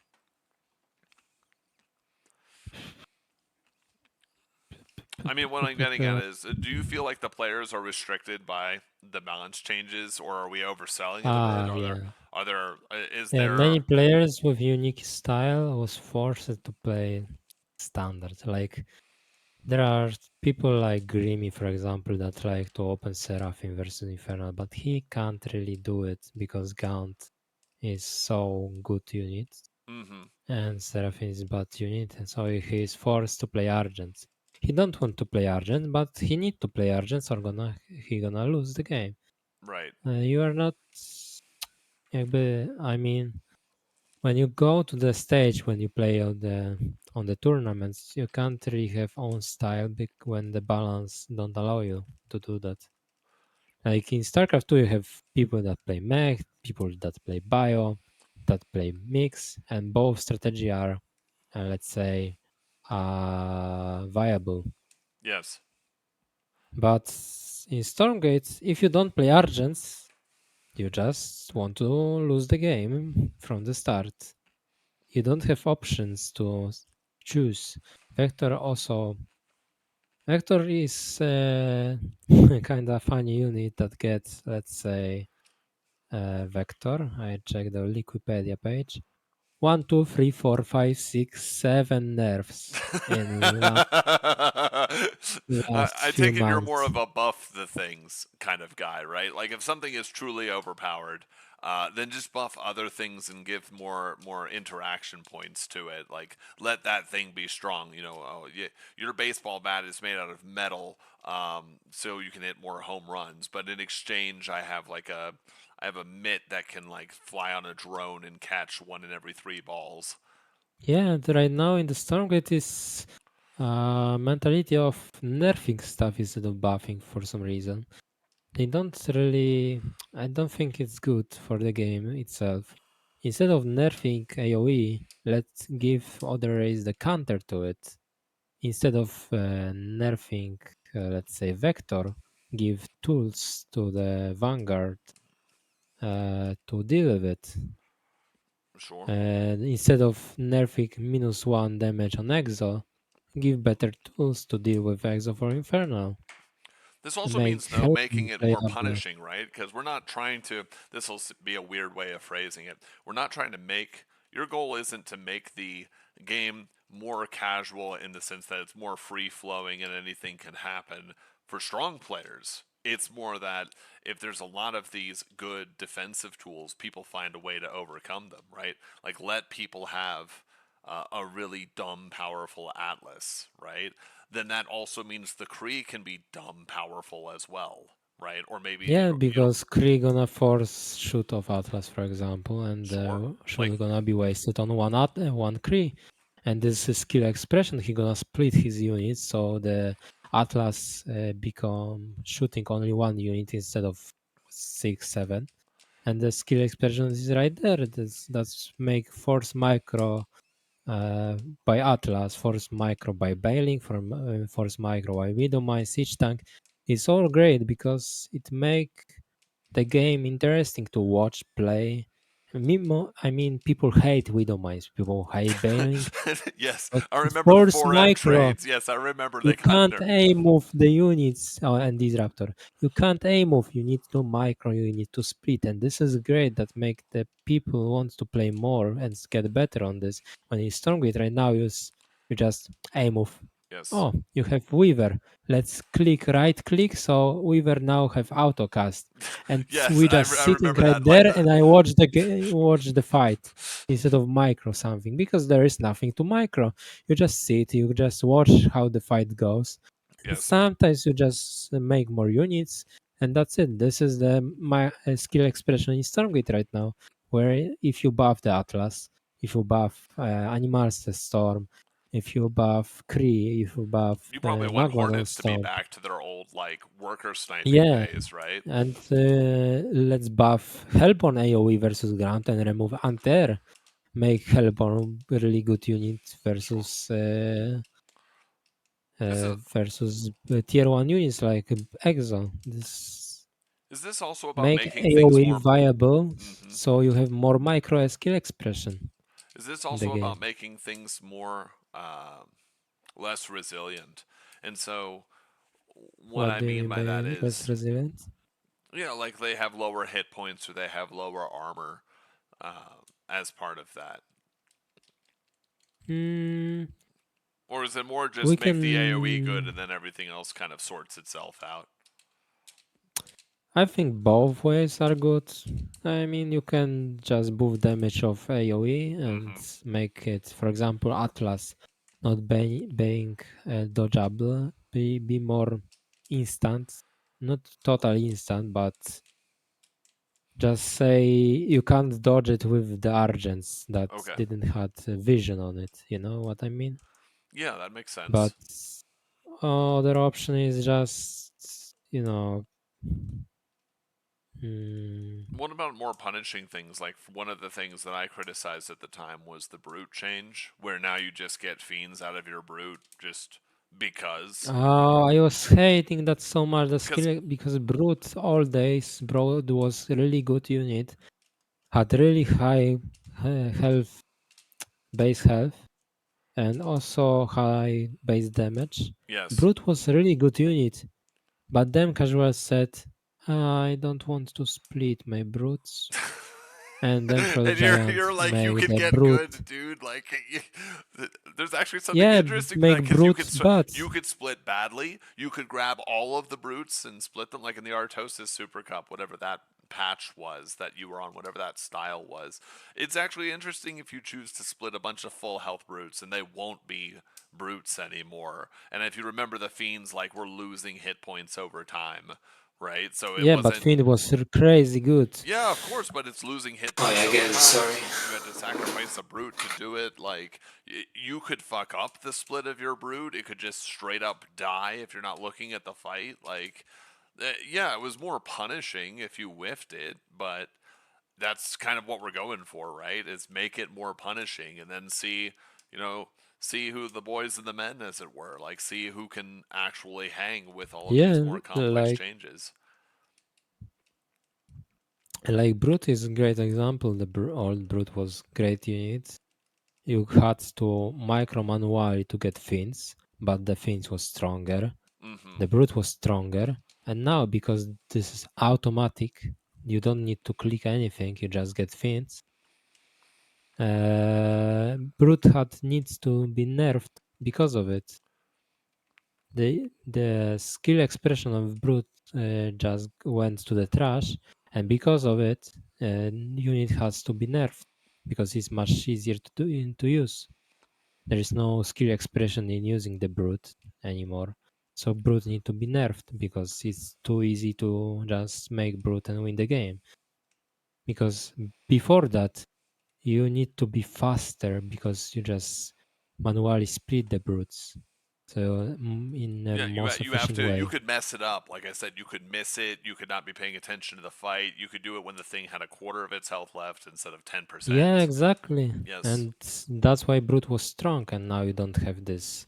I mean, what I'm getting at is, do you feel like the players are restricted by the balance changes, or are we overselling it a bit? Yeah. Is Yeah, many there? players with unique style was forced to play standard. Like there are people like Grimy, for example, that like to open Seraphim versus Infernal, but he can't really do it because Gaunt is so good unit Mm-hmm. and Seraphim is bad unit, and so he is forced to play Argent. He don't want to play Argent, but he need to play Argent or he gonna lose the game. Right. You are not, I mean, when you go to the stage when you play on the tournaments, you can't really have own style when the balance don't allow you to do that. Like in StarCraft 2, you have people that play mech, people that play bio, that play mix, and both strategy are, let's say, viable. Yes. But in Stormgate, if you don't play Argents, You just want to lose the game from the start. You don't have options to choose. Vector also. Vector is kind of funny unit that gets, let's say, Vector. I check the Wikipedia page. 1, 2, 3, 4, 5, 6, 7 nerfs in last I few take it you're more months. of a buff the things kind of guy, right? Like if something is truly overpowered, then just buff other things and give more interaction points to it. Like let that thing be strong. You know, your baseball bat is made out of metal, so you can hit more home runs. But in exchange, I have a mitt that can like fly on a drone and catch one in every three balls. Yeah, and right now in the Stormgate is mentality of nerfing stuff instead of buffing for some reason. They don't really. I don't think it's good for the game itself. Instead of nerfing AoE, let's give other race the counter to it. Instead of nerfing, let's say, Vector, give tools to the Vanguard to deal with it. Sure. And instead of nerfing -1 damage on Exo, give better tools to deal with Exo for Infernal. This also Make means, though, making Hellbourne it more playable. punishing, right? Because we're not trying to, this will be a weird way of phrasing it. We're not trying to make, your goal isn't to make the game more casual in the sense that it's more free flowing and anything can happen for strong players. It's more that if there's a lot of these good defensive tools, people find a way to overcome them, right? Like let people have a really dumb, powerful Atlas, right? Then that also means the Kree can be dumb, powerful as well, right? Or maybe, Yeah, you know, because Kree gonna force shoot of Atlas, for example, and sure. Like, shoot gonna be wasted on one Kree. And this is skill expression. He gonna split his units, so the Atlas become shooting only one unit instead of 6, 7. And the skill expression is right there. That's make force micro by Atlas, Force Micro by Bailing, Force Micro by Widowmine, Siege Tank. It's all great because it make the game interesting to watch, play. I mean, people hate Widowmines, people hate Bailing, yes, but I remember the Force 4M Micro, trades. Yes, I remember you they got can't nerfed. aim move the units and Disruptor. You can't aim move. You need to micro. You need to split, and this is great. That make the people want to play more and get better on this. When you Stormgate right now, you just aim move. Yes. Oh, you have Weaver. Let's click right click. So Weaver now have Autocast, and Yes, we just I sitting remember right that. Like there, the, and I watch the fight instead of micro something because there is nothing to micro. You just sit, you just watch how the fight goes, and yes. sometimes you just make more units, and that's it. This is the my skill expression in Stormgate right now, where if you buff the Atlas, if you buff Animals the Storm, if you buff Kree, if you buff You probably want Magma Hornets to be non-stop, back to their old, like, worker sniping yeah, days, right? and let's buff Hellborn AoE versus Ground and remove Anter. Make Hellborn really good unit Sure. This versus tier 1 units like Exo. This is this also about make making things AoE more. viable Hmm. so you have more micro skill expression Is this in the also about game. making things more less resilient? And so, what What I do you mean mean by that by less is, resilient? like they have lower hit points or they have lower armor as part of that. Hmm, Or is it more we just make the AoE good can. and then everything else kind of sorts itself out? I think both ways are good. I mean, you can just buff damage of AoE and Hmm. make it, for example, Atlas not being dodgeable, be more instant. Not total instant, but just say you can't dodge it with the Argents that Okay. didn't had vision on it. You know what I mean? Yeah, that makes But sense. other option is just, mm, What about more punishing things? Like one of the things that I criticized at the time was the brute change, where now you just get fiends out of your brute just because Oh, I was hating that so much. The because skill because Brute all days, Broad was really good unit. Had really high health, base health, and also high base damage. yes. Brute was a really good unit, but then casual said, I don't want to split my brutes. And then Frost And you're Giant like, you made can a get brute. good, dude. Like, there's actually something Yeah, interesting to that make because brutes, but you could split badly. You could grab all of the brutes and split them, like in the Artosis Super Cup, whatever that patch was that you were on, whatever that style was. It's actually interesting if you choose to split a bunch of full health brutes, and they won't be brutes anymore. And if you remember, the fiends like were losing hit points over time, right? So it yeah, but wasn't. Fiend was crazy good. Yeah, of course, but it's losing hit Oh points yeah, over again, time. sorry. You had to sacrifice a brute to do it. Like, you could fuck up the split of your brute. It could just straight up die if you're not looking at the fight. Like, yeah, it was more punishing if you whiffed it, but that's kind of what we're going for, right? Is make it more punishing and then see, you know, see who the boys and the men, as it were. Like, see who can actually hang with all of these Yeah, more complex like changes. Brute is a great example. The old Brute was great unit. You had to micro manually to get Fiends, but the Fiends was stronger. Mm-hmm. The Brute was stronger, and now because this is automatic, you don't need to click anything. You just get Fiends. Brute had needs to be nerfed because of it. The skill expression of Brute just went to the trash, and because of it, unit has to be nerfed because it's much easier to use. There is no skill expression in using the Brute anymore. So Brute need to be nerfed because it's too easy to just make Brute and win the game. Because before that, you need to be faster because you just manually split the brutes. So in a Yeah, most you have efficient to. You way. could mess it up. Like I said, you could miss it. You could not be paying attention to the fight. You could do it when the thing had a quarter of its health left instead of Yeah, 10%. exactly. Yes. And that's why brute was strong, and now you don't have this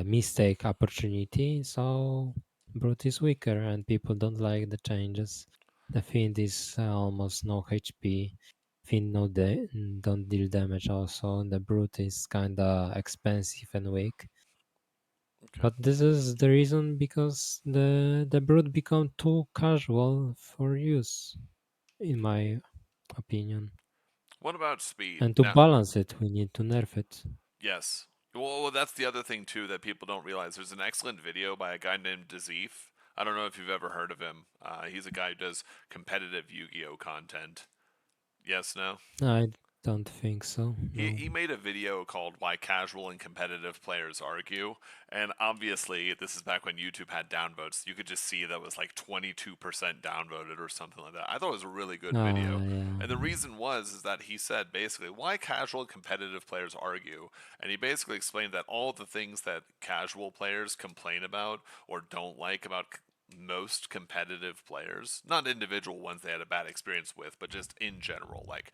mistake opportunity. So brute is weaker, and people don't like the changes. The fiend is almost no HP. Fiend don't deal damage. Also, the brute is kinda expensive and weak. Okay. But this is the reason because the brute become too casual for use, in my opinion. What about speed? And to Now, balance it, we need to nerf it. yes. Well, that's the other thing too that people don't realize. There's an excellent video by a guy named Dazif. I don't know if you've ever heard of him. He's a guy who does competitive Yu-Gi-Oh content. Yes, no. I don't think so. He No. he made a video called "Why Casual and Competitive Players Argue," and obviously this is back when YouTube had downvotes. You could just see that was like 22% downvoted or something like that. I thought it was a really good video, Yeah. and the reason was is that he said basically why casual and competitive players argue, and he basically explained that all the things that casual players complain about or don't like about most competitive players, not individual ones they had a bad experience with, but just in general, like,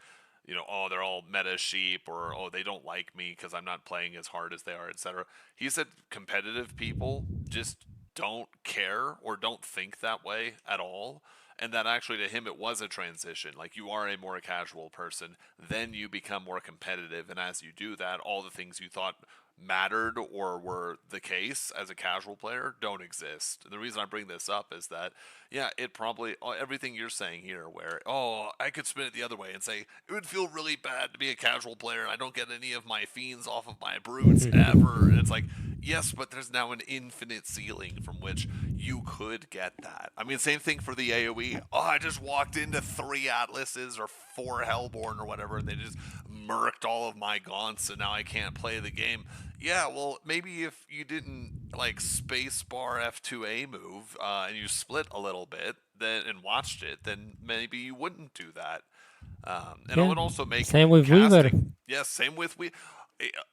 oh, they're all meta sheep, or oh, they don't like me because I'm not playing as hard as they are, etc. He said competitive people just don't care or don't think that way at all. And that actually to him it was a transition. Like, you are a more casual person, then you become more competitive, and as you do that, all the things you thought mattered or were the case as a casual player don't exist. And the reason I bring this up is that, yeah, it probably, everything you're saying here, where, oh, I could spin it the other way and say, it would feel really bad to be a casual player and I don't get any of my fiends off of my brutes ever. And it's like, yes, but there's now an infinite ceiling from which you could get that. I mean, same thing for the AoE. Oh, I just walked into 3 Atlases or 4 Hellborn or whatever, and they just murked all of my gaunts, and now I can't play the game. Yeah, well, maybe if you didn't like spacebar F2A move and you split a little bit then and watched it, then maybe you wouldn't do that. And it Yeah. would also make Same with Weaver. casting. Yes, same with we.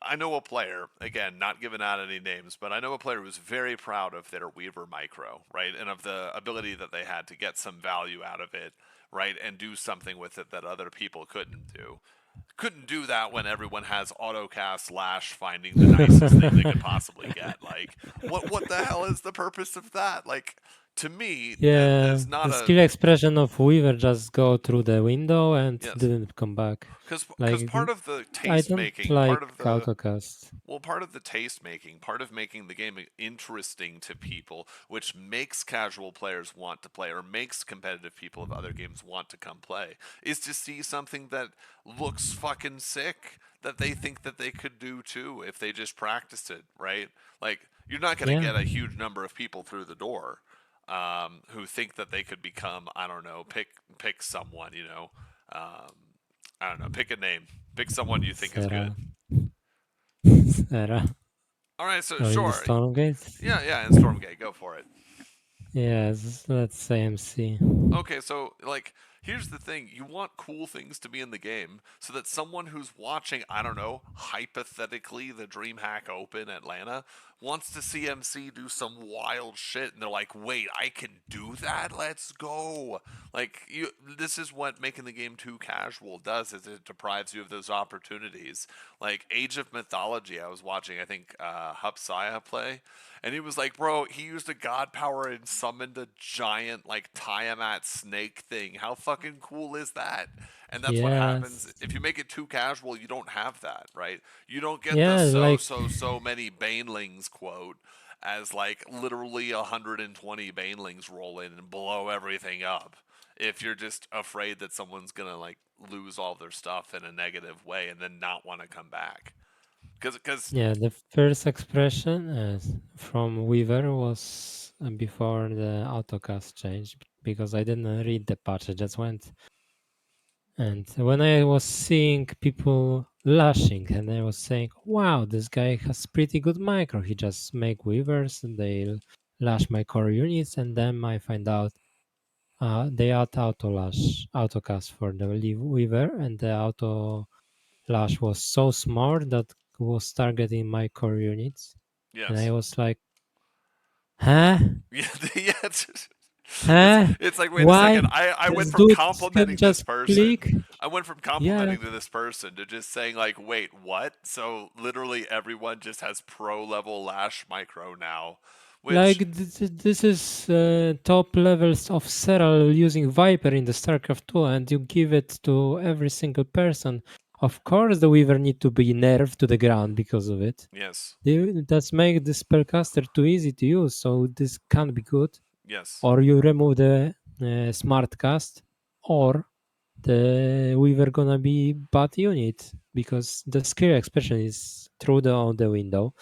I know a player, again, not giving out any names, but I know a player who's very proud of their Weaver micro, right? And of the ability that they had to get some value out of it, right? And do something with it that other people couldn't do. couldn't do that when everyone has Autocast Lash finding the nicest thing they could possibly get. Like, what the hell is the purpose of that? Like, to me, Yeah, there's not the a skill expression of Weaver just go through the window and yes, didn't come back. because Like part of the I taste don't making, like Autocast. part of the taste making, part of making the game interesting to people, which makes casual players want to play or makes competitive people of other games want to come play, is to see something that looks fucking sick that they think that they could do too if they just practiced it, right? Like, you're not going to Yeah, get a huge number of people through the door who think that they could become, I don't know, pick someone, um, I don't know, pick a name, pick someone you think is good. Sarah. Sarah. All right, so Oh, in the sure, Stormgate? yeah, in Stormgate, go for it. Yes, let's say MC. Okay, so like here's the thing, you want cool things to be in the game so that someone who's watching, I don't know, hypothetically the DreamHack Open Atlanta wants to see MC do some wild shit and they're like, "Wait, I can do that? Let's go." Like this is what making the game too casual does, is it deprives you of those opportunities. Like Age of Mythology, I was watching, I think Hupsaiya play, and he was like, bro, he used a god power and summoned a giant like Tiamat snake thing. How fucking cool is that? And that's what happens Yes. if you make it too casual. You don't have that, right? You don't get the Yeah, like so many banelings quote as like literally 120 banelings roll in and blow everything up. If you're just afraid that someone's gonna like lose all their stuff in a negative way and then not want to come back, because yeah, the first expression from Weaver was before the autocast change because I didn't read the patch. I just went. And when I was seeing people lashing and I was saying, wow, this guy has pretty good micro. He just make weavers and they lash my core units, and then I find out they add auto lash, autocast for the weaver, and the auto lash was so smart that was targeting my core units. And I yes. was like, huh? Yeah, yeah. Huh? It's like, wait a Why? second. I went This from dude can complimenting this just person. click? I went from Yeah. complimenting to this person to just saying like, wait, what? So literally everyone just has pro level lash micro now, Like which this is top levels of Serral using Viper in the StarCraft 2, and you give it to every single person. Of course, the Weaver need to be nerfed to the ground because of it. yes, That's make the spellcaster too easy to use, so this can't be good. yes, Or you remove the smart cast, or the Weaver gonna be bad unit because the skill expression is through on the window.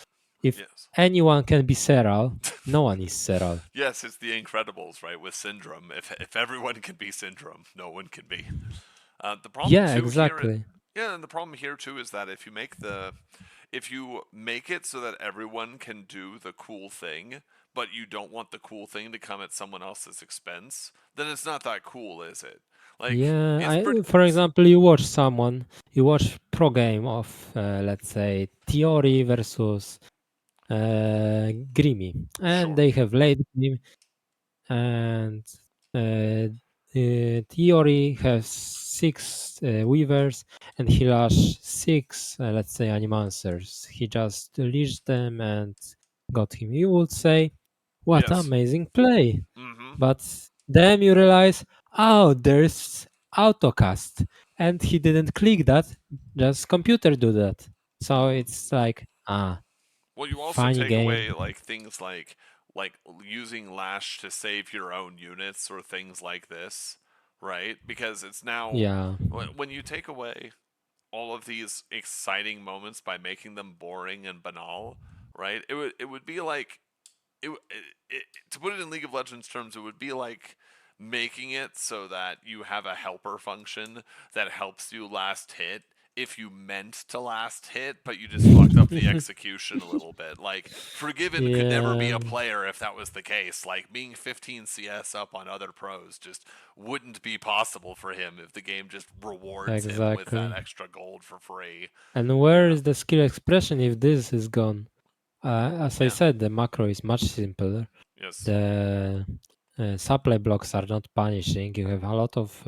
If yes. anyone can be Serral, no one is Serral. Yes, it's the Incredibles, right? With Syndrome. If everyone can be Syndrome, no one can be. The problem Yeah, too here, exactly. yeah, and the problem here too is that if you make it so that everyone can do the cool thing, but you don't want the cool thing to come at someone else's expense, then it's not that cool, is it? Like Yeah, it's pretty. for example, you watch pro game of, let's say, Theory versus Grimy, and Sure. they have late game, and Theory has six weavers, and he lash six, let's say, animancers. He just leashed them and got him. You would say, what Yes. amazing play! Mm-hmm. But then you realize, oh, there's autocast, and he didn't click that. Just computer do that. So Mm-hmm. it's like, Well, you also funny take game. away like things like using Lash to save your own units or things like this, right? Because it's now Yeah. when you take away all of these exciting moments by making them boring and banal, right? It would be like to put it in League of Legends terms, it would be like making it so that you have a helper function that helps you last hit if you meant to last hit, but you just fucked up the execution a little bit. Like, Forgiven could never be Yeah, a player if that was the case. Like, being 15 CS up on other pros just wouldn't be possible for him if the game just rewards him with that exactly. extra gold for free. And where Yeah. is the skill expression if this is gone? As I Yeah. said, the macro is much simpler. Yes. The supply blocks are not punishing. You have a lot of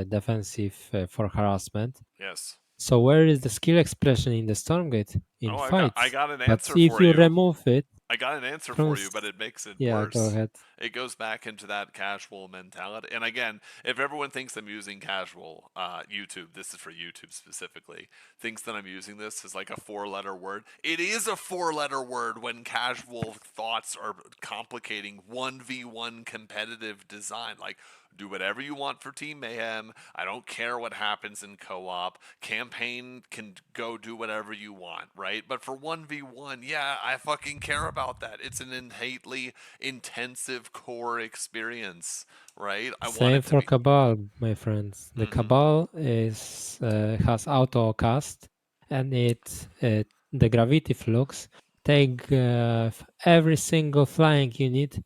defensive for harassment. Yes. So where is the skill expression in the Stormgate? In Oh, I fights. got an But answer if for you you. remove it I got an answer from for you, but it makes it yeah, go worse. ahead. It goes back into that casual mentality. And again, if everyone thinks I'm using casual, YouTube, this is for YouTube specifically, thinks that I'm using this as like a 4-letter word. It is a 4-letter word when casual thoughts are complicating 1v1 competitive design. Like, do whatever you want for Team Mayhem. I don't care what happens in co-op. Campaign can go do whatever you want, right? But for 1v1, yeah, I fucking care about that. It's an innately intensive core experience, right? I want Same it to for be. Cabal, my friends. The Mm-hmm. Cabal is has Autocast, and the gravity flux take every single flying unit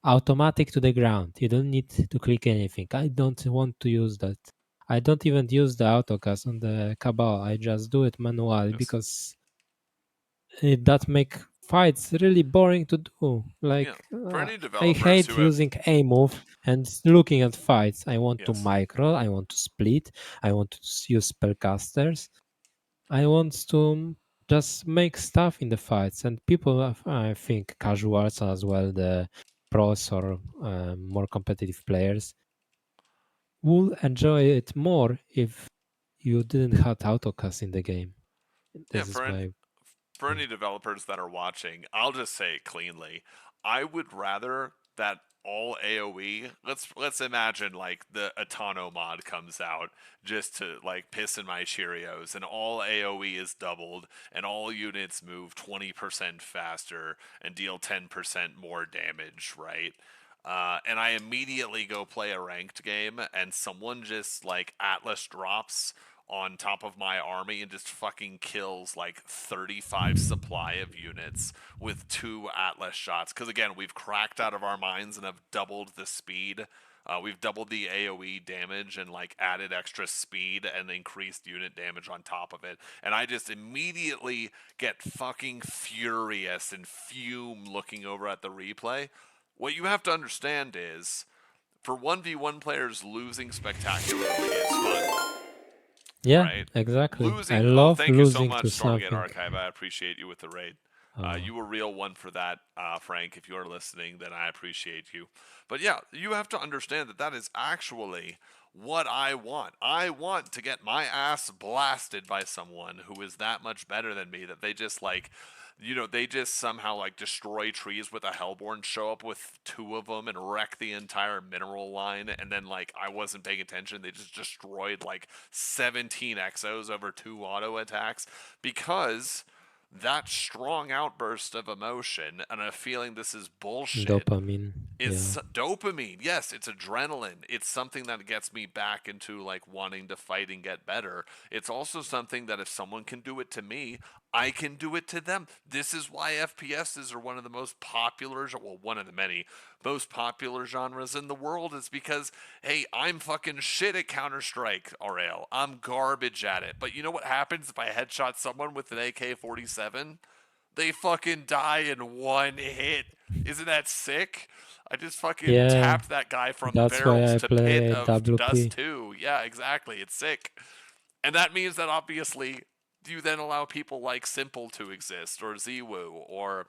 automatic to the ground. You don't need to click anything. I don't want to use that. I don't even use the Autocast on the Cabal. I just do it manually Yes. because that make fights really boring to do. Yeah. Like For any I developers hate who have. using a move and looking at fights. I want to Yes. micro. I want to split. I want to use spellcasters. I want to just make stuff in the fights. And people, I think, casuals as well, the pros or more competitive players, will enjoy it more if you didn't have autocast in the game. Yeah. This is my For point. any developers that are watching, I'll just say it cleanly. I would rather that all AoE. Let's imagine like the Atano mod comes out just to like piss in my Cheerios, and all AoE is doubled, and all units move 20% faster and deal 10% more damage, right? And I immediately go play a ranked game, and someone just like Atlas drops on top of my army and just fucking kills like 35 supply of units with 2 Atlas shots. Because again, we've cracked out of our minds and have doubled the speed. We've doubled the AoE damage and like added extra speed and increased unit damage on top of it. And I just immediately get fucking furious and fume looking over at the replay. What you have to understand is, for 1v1 players, losing spectacularly is fun, Yeah, right? exactly. I Losing. Oh, love thank you so losing to much, Stormgate something. Archive. I appreciate you with the raid. Uh, You were real one for that, Frank. If you're listening, then I appreciate you. But yeah, you have to understand that that is actually what I want. I want to get my ass blasted by someone who is that much better than me that they just like, they just somehow like destroy trees with a Hellborn, show up with 2 of them and wreck the entire mineral line, and then like I wasn't paying attention, they just destroyed like 17 exos over 2 auto attacks because that strong outburst of emotion and a feeling this is bullshit dopamine. Yeah. is dopamine. Yes, it's adrenaline. It's something that gets me back into like wanting to fight and get better. It's also something that if someone can do it to me, I can do it to them. This is why FPSs are one of the most popular, well, one of the many most popular genres in the world, is because, hey, I'm fucking shit at Counter-Strike, Aurail. I'm garbage at it. But you know what happens if I headshot someone with an AK-47? They fucking die in one hit. Isn't that sick? I just fucking Yeah, tapped that guy from that's why barrels I to pit play of dust WP. too. Yeah, exactly. It's sick. And that means that obviously you then allow people like Simple to exist, or Ziwu, or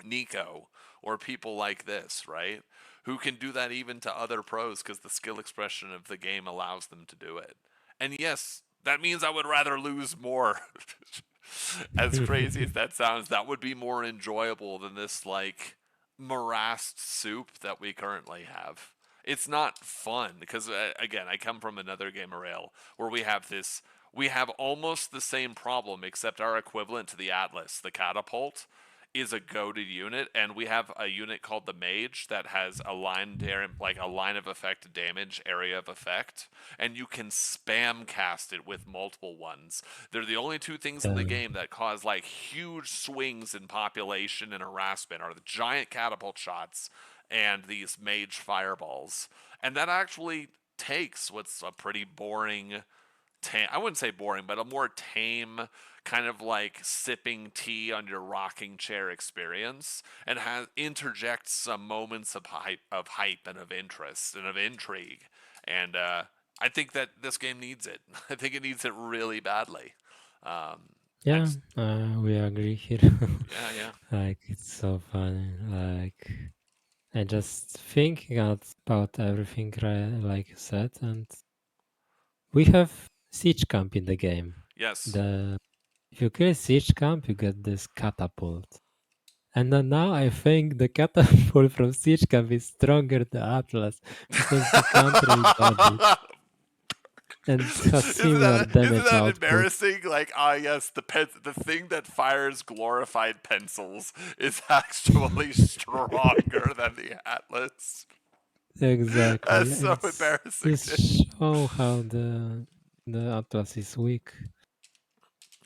Nico, or people like this, right? Who can do that even to other pros because the skill expression of the game allows them to do it. And yes, that means I would rather lose more. As crazy as that sounds, that would be more enjoyable than this like morassed soup that we currently have. It's not fun because again, I come from another game rail where we have almost the same problem except our equivalent to the Atlas, the catapult, is a goaded unit, and we have a unit called the Mage that has a like a line of effect damage area of effect, and you can spam cast it with multiple ones. They're the only 2 things in the Yeah. game that cause like huge swings in population and harassment are the giant catapult shots and these Mage fireballs, and that actually takes what's a pretty boring I wouldn't say boring, but a more tame kind of like sipping tea on your rocking chair experience, and interjects some moments of hype and of interest and of intrigue. And I think that this game needs it. I think it needs it really badly. Yeah, Next, we agree here. yeah, yeah, Like, it's so funny. Like, I just thinking about everything like you said, and we have siege camp in the game. yes. The If you kill siege camp, you get this catapult. And then now I think the catapult from siege camp is stronger than Atlas because you can't re-dodge it and has similar Isn't damage that output. embarrassing? Like, yes, the thing that fires glorified pencils is actually stronger than the Atlas. Exactly. That's so And embarrassing, this dude. show how the Atlas is weak.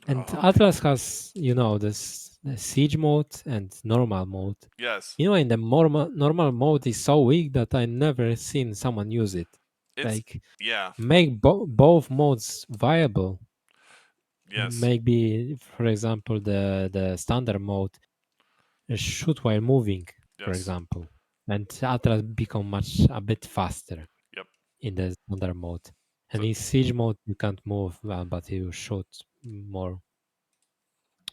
And Oh, Atlas has, this the siege mode and normal mode. yes, In the normal mode is so weak that I never seen someone use it. it's Like, yeah, make both modes viable. yes, Maybe, for example, the standard mode shoot while moving, for yes, example, and Atlas become a bit faster yep. in the standard mode. And So in siege mode, you can't move, but you shoot more.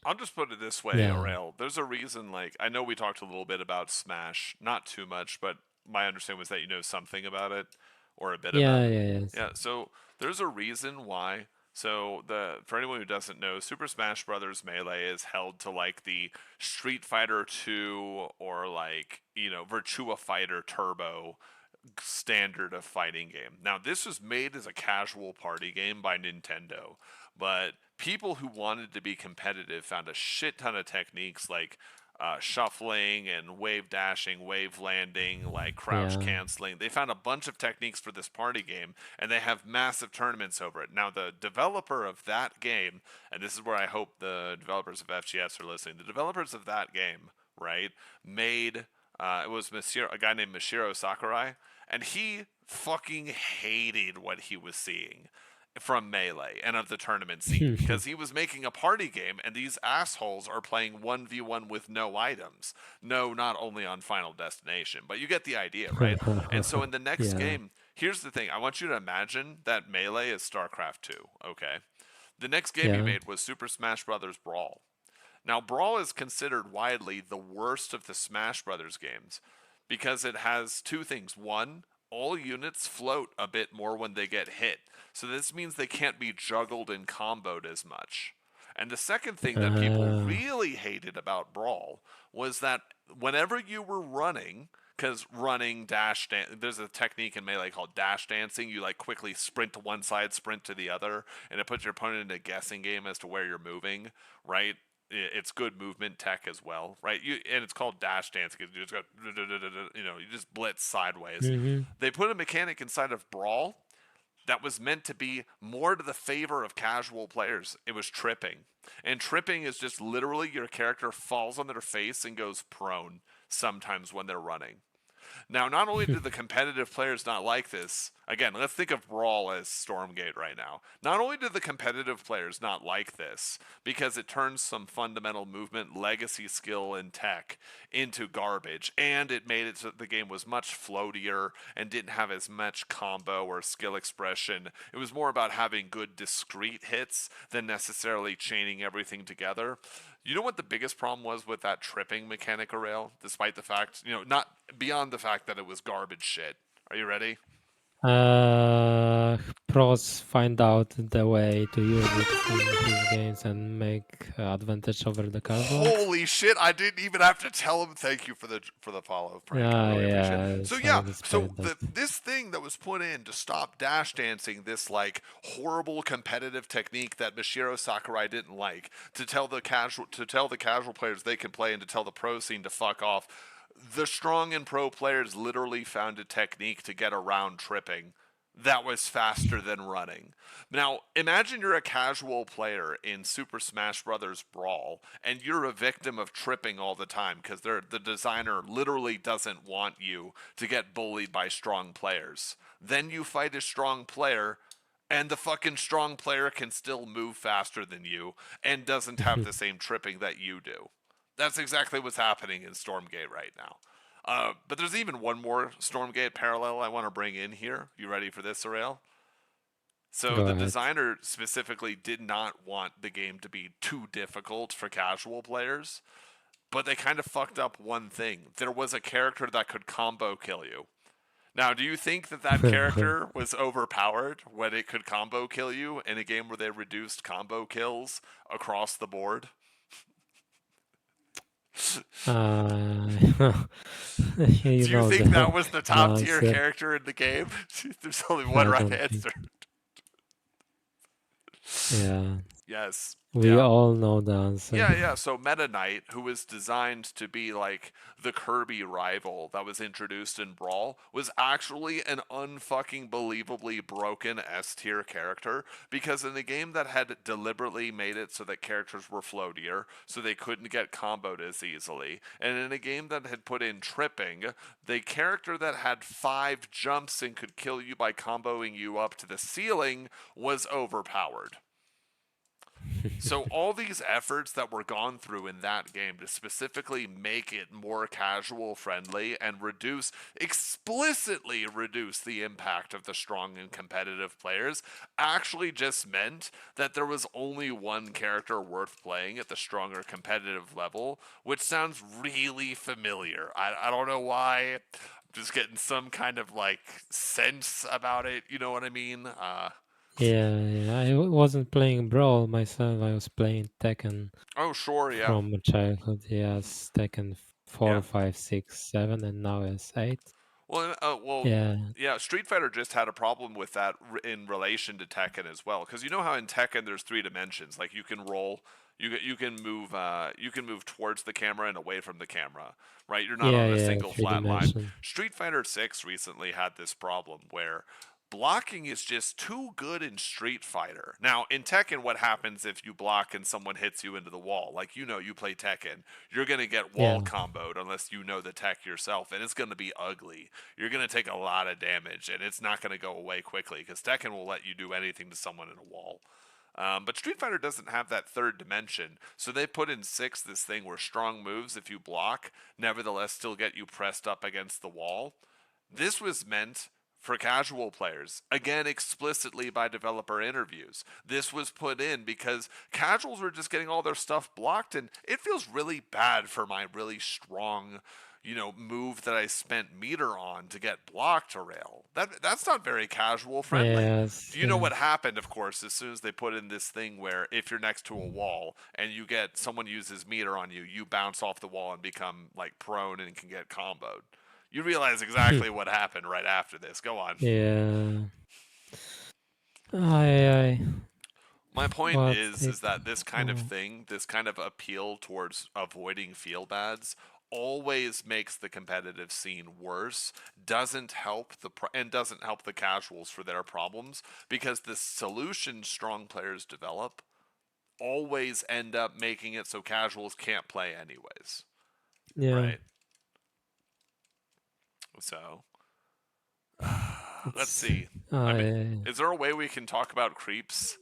I'll just put it this way, Yeah, Aurel. There's a reason, like, I know we talked a little bit about Smash, not too much, but my understanding was that you know something about it, or a bit about yeah, it. yeah, yes. Yeah, so there's a reason why. So for anyone who doesn't know, Super Smash Brothers Melee is held to like the Street Fighter 2 or like, Virtua Fighter Turbo standard of fighting game. Now, this was made as a casual party game by Nintendo, but people who wanted to be competitive found a shit ton of techniques like shuffling and wave dashing, wave landing, like crouch Yeah. canceling. They found a bunch of techniques for this party game, and they have massive tournaments over it. Now, the developer of that game, and this is where I hope the developers of FGS are listening, the developers of that game, right, made it was a guy named Masahiro Sakurai, and he fucking hated what he was seeing from Melee and of the tournament scene because he was making a party game and these assholes are playing 1v1 with no items. No, not only on Final Destination, but you get the idea, right? And so in the next Yeah. game, here's the thing. I want you to imagine that Melee is StarCraft 2, okay? The next game he Yeah. made was Super Smash Bros. Brawl. Now, Brawl is considered widely the worst of the Smash Brothers games because it has two things. One, all units float a bit more when they get hit, so this means they can't be juggled and comboed as much. And the second thing that people Uh, really hated about Brawl was that whenever you were running, because running there's a technique in Melee called dash dancing. You like quickly sprint to one side, sprint to the other, and it puts your opponent in a guessing game as to where you're moving, right? It's good movement tech as well, right? And it's called dash dancing. You just go, you just blitz sideways. mhm. They put a mechanic inside of Brawl that was meant to be more to the favor of casual players. It was tripping. And tripping is just literally your character falls on their face and goes prone sometimes when they're running. Now, not only did the competitive players not like this, again, let's think of Brawl as Stormgate right now. Not only did the competitive players not like this, because it turns some fundamental movement, legacy skill, and tech into garbage, and it made it so that the game was much floatier and didn't have as much combo or skill expression. It was more about having good discrete hits than necessarily chaining everything together. You know what the biggest problem was with that tripping mechanic, Rail? Despite the fact, not beyond the fact that it was garbage shit. Are you ready? Uh, Pros find out the way to use it in his games and make advantage over the casuals. Holy shit! I didn't even have to tell him. Thank you for the follow, Frank. I really appreciate it. So Yes, I yeah, so expect that. this thing that was put in to stop dash dancing, this like horrible competitive technique that Mashiro Sakurai didn't like, to tell the casual players they can play and to tell the pro scene to fuck off. The strong and pro players literally found a technique to get around tripping that was faster than running. Now, imagine you're a casual player in Super Smash Bros. Brawl, and you're a victim of tripping all the time because the designer literally doesn't want you to get bullied by strong players. Then you fight a strong player, and the fucking strong player can still move faster than you and doesn't have the same tripping that you do. That's exactly what's happening in Stormgate right now. But there's even one more Stormgate parallel I want to bring in here. You ready for this, Aurel? So Go the ahead. designer specifically did not want the game to be too difficult for casual players, but they kind of fucked up one thing. There was a character that could combo kill you. Now, do you think that that character was overpowered when it could combo kill you in a game where they reduced combo kills across the board? You Do you know think the that was the the top tier answer. character in the game? There's only one I right don't think. answer. Yeah, Yes. we Yeah. all know the answer. Yeah. So Meta Knight, who was designed to be like the Kirby rival that was introduced in Brawl, was actually an unfucking believably broken S tier character because in the game that had deliberately made it so that characters were floatier, so they couldn't get comboed as easily, and in a game that had put in tripping, the character that had 5 jumps and could kill you by comboing you up to the ceiling was overpowered. So all these efforts that were gone through in that game to specifically make it more casual friendly and explicitly reduce the impact of the strong and competitive players actually just meant that there was only one character worth playing at the stronger competitive level, which sounds really familiar. I don't know why. I'm just getting some kind of like sense about it, you know what I mean? Yeah. I wasn't playing Brawl myself. I was playing Tekken Oh, sure, yeah. from childhood. Yes, Tekken Yeah. 4, 5, 6, 7, and now it's 8. Well, Yeah, yeah. Street Fighter just had a problem with that in relation to Tekken as well, because you know how in Tekken there's 3 dimensions. Like you can roll, you can move towards the camera and away from the camera, right? You're not on a yeah, single three flat line. dimension. Street Fighter 6 recently had this problem where blocking is just too good in Street Fighter. Now, in Tekken, what happens if you block and someone hits you into the wall? Like, you play Tekken, you're going to get wall Yeah, comboed unless you know the tech yourself, and it's going to be ugly. You're going to take a lot of damage, and it's not going to go away quickly because Tekken will let you do anything to someone in a wall. But Street Fighter doesn't have that third dimension, so they put in 6 this thing where strong moves, if you block, nevertheless still get you pressed up against the wall. This was meant for casual players, again, explicitly by developer interviews. This was put in because casuals were just getting all their stuff blocked, and it feels really bad for my really strong, move that I spent meter on to get blocked, Aurail. That's not very casual friendly. yes, Do you know yeah. what happened, of course, as soon as they put in this thing where if you're next to a wall and you get someone uses meter on you, you bounce off the wall and become like prone and can get comboed. You realize exactly what happened right after this. Go on. Yeah. I My point what is it that this kind of oh, thing, this kind of appeal towards avoiding feel bads always makes the competitive scene worse, doesn't help and doesn't help the casuals for their problems because the solutions strong players develop always end up making it so casuals can't play anyways. yeah, Right? So, let's it's see. I mean, I is there a way we can talk about creeps?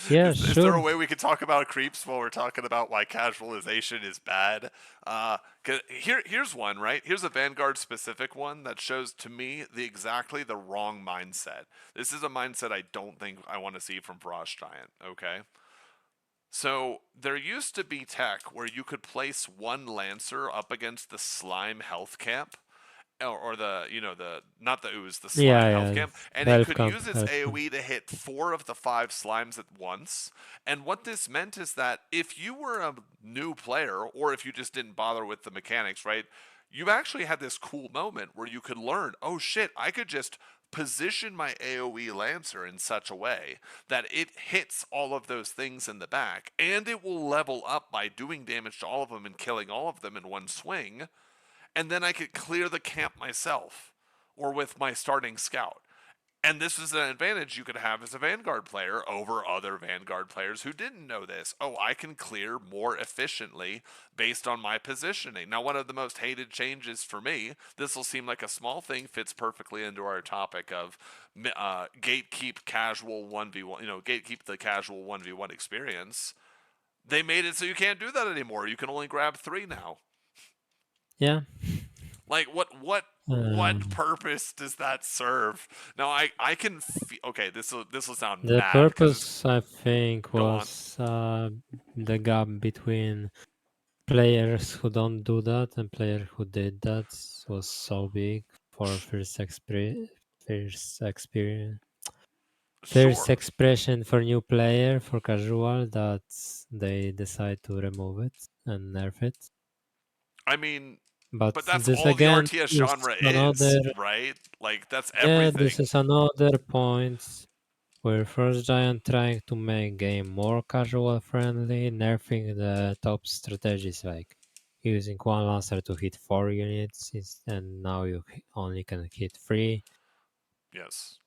yeah, Is there a sure. way we can talk about creeps while we're talking about why casualization is bad? 'Cause here's one, right? Here's a Vanguard specific one that shows to me exactly the wrong mindset. This is a mindset I don't think I want to see from Frost Giant, okay? So there used to be tech where you could place one Lancer up against the slime health camp, or the not the ooze, the slime health Yeah, camp, and it health could camp, use its health camp. AoE to hit 4 of the 5 slimes at once. And what this meant is that if you were a new player, or if you just didn't bother with the mechanics, right, you actually had this cool moment where you could learn, oh shit, I could just position my AoE Lancer in such a way that it hits all of those things in the back, and it will level up by doing damage to all of them and killing all of them in one swing, and then I could clear the camp myself or with my starting scout. And this is an advantage you could have as a Vanguard player over other Vanguard players who didn't know this. Oh, I can clear more efficiently based on my positioning. Now, one of the most hated changes for me, this will seem like a small thing, fits perfectly into our topic of gatekeep casual 1v1, gatekeep the casual 1v1 experience. They made it so you can't do that anymore. You can only grab 3 now. Yeah, Like what what purpose does that serve? Now I can okay, this will sound The mad because it's purpose, I think, go on. was the gap between players who don't do that and players who did that was so big for first Sure. expression for new player for casual that they decide to remove it and nerf it. I mean, But but that's this all the again RTS is genre another is, right? Like that's this everything. is another point where First Giant trying to make game more casual friendly, nerfing the top strategies like using one lancer to hit 4 units and now you only can hit 3. Yes.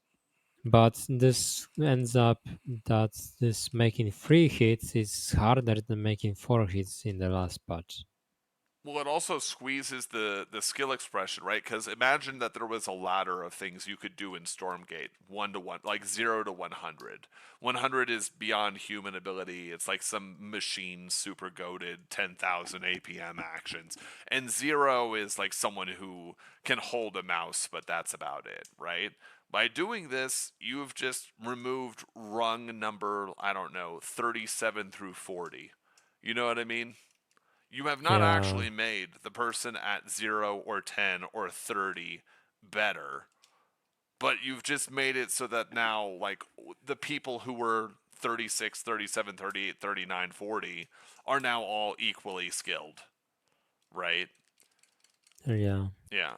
But this ends up that this making 3 hits is harder than making 4 hits in the last patch. Well, it also squeezes the skill expression, right? Because imagine that there was a ladder of things you could do in Stormgate, 1 to 1, like 0 to 100. 100 is beyond human ability. It's like some machine super goated 10,000 APM actions, and 0 is like someone who can hold a mouse, but that's about it, right? By doing this, you've just removed rung number, I don't know, 37 through 40. You know what I mean? You have not Yeah, actually made the person at 0 or 10 or 30 better, but you've just made it so that now, like, the people who were 36, 37, 38, 39, 40 are now all equally skilled, right? yeah. Yeah.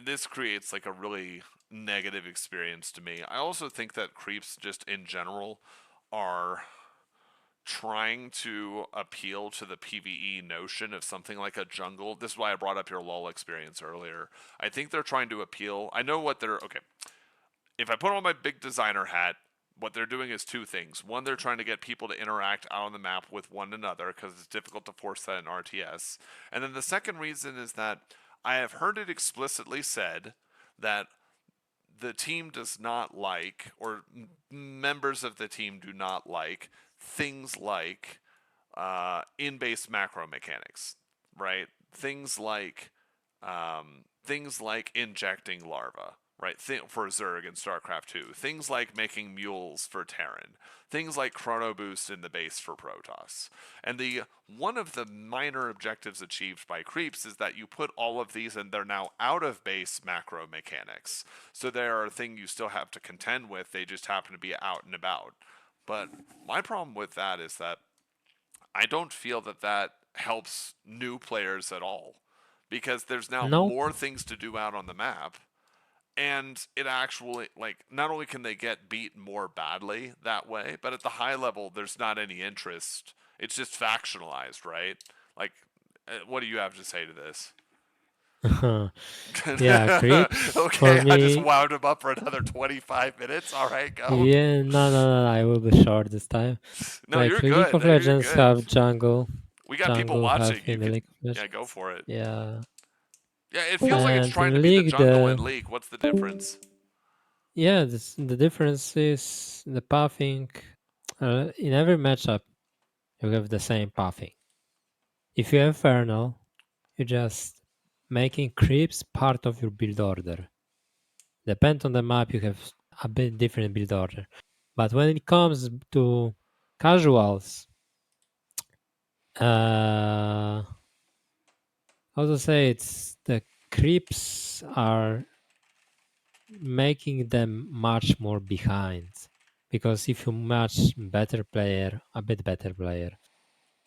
This creates, like, a really negative experience to me. I also think that creeps, just in general, are trying to appeal to the PvE notion of something like a jungle. This is why I brought up your LoL experience earlier. I think they're trying to appeal. I know what they're. Okay. If I put on my big designer hat, what they're doing is two things. One, they're trying to get people to interact out on the map with one another because it's difficult to force that in RTS. And then the second reason is that I have heard it explicitly said that the team does not like, or members of the team do not like, things like in-base macro mechanics, right? Things like injecting larva, right? For Zerg in StarCraft 2. Things like making mules for Terran. Things like chrono boost in the base for Protoss. And the one of the minor objectives achieved by creeps is that you put all of these and they're now out of base macro mechanics. So they are a thing you still have to contend with. They just happen to be out and about. But my problem with that is that I don't feel that that helps new players at all because there's now Nope. more things to do out on the map, and it actually, like, not only can they get beat more badly that way, but at the high level there's not any interest. It's just factionalized, right? Like, what do you have to say to this? Yeah, creeps for Okay, I just me. wound him up for another 25 minutes. All right, go. Yeah, no, I will be short this time. No, Like you're League good. of No, you're Legends good. have jungle, We got people jungle have watching. You in the could, League of yeah, go Legends. for it. Yeah, Yeah, it feels like it's and trying to in be the League jungle the in League. What's the difference? the difference is the pathing. In every matchup, you have the same pathing. If you have Infernal, you just making creeps part of your build order. Depend on the map, you have a bit different build order. But when it comes to casuals, how to say, it's the creeps are making them much more behind. Because if you match a bit better player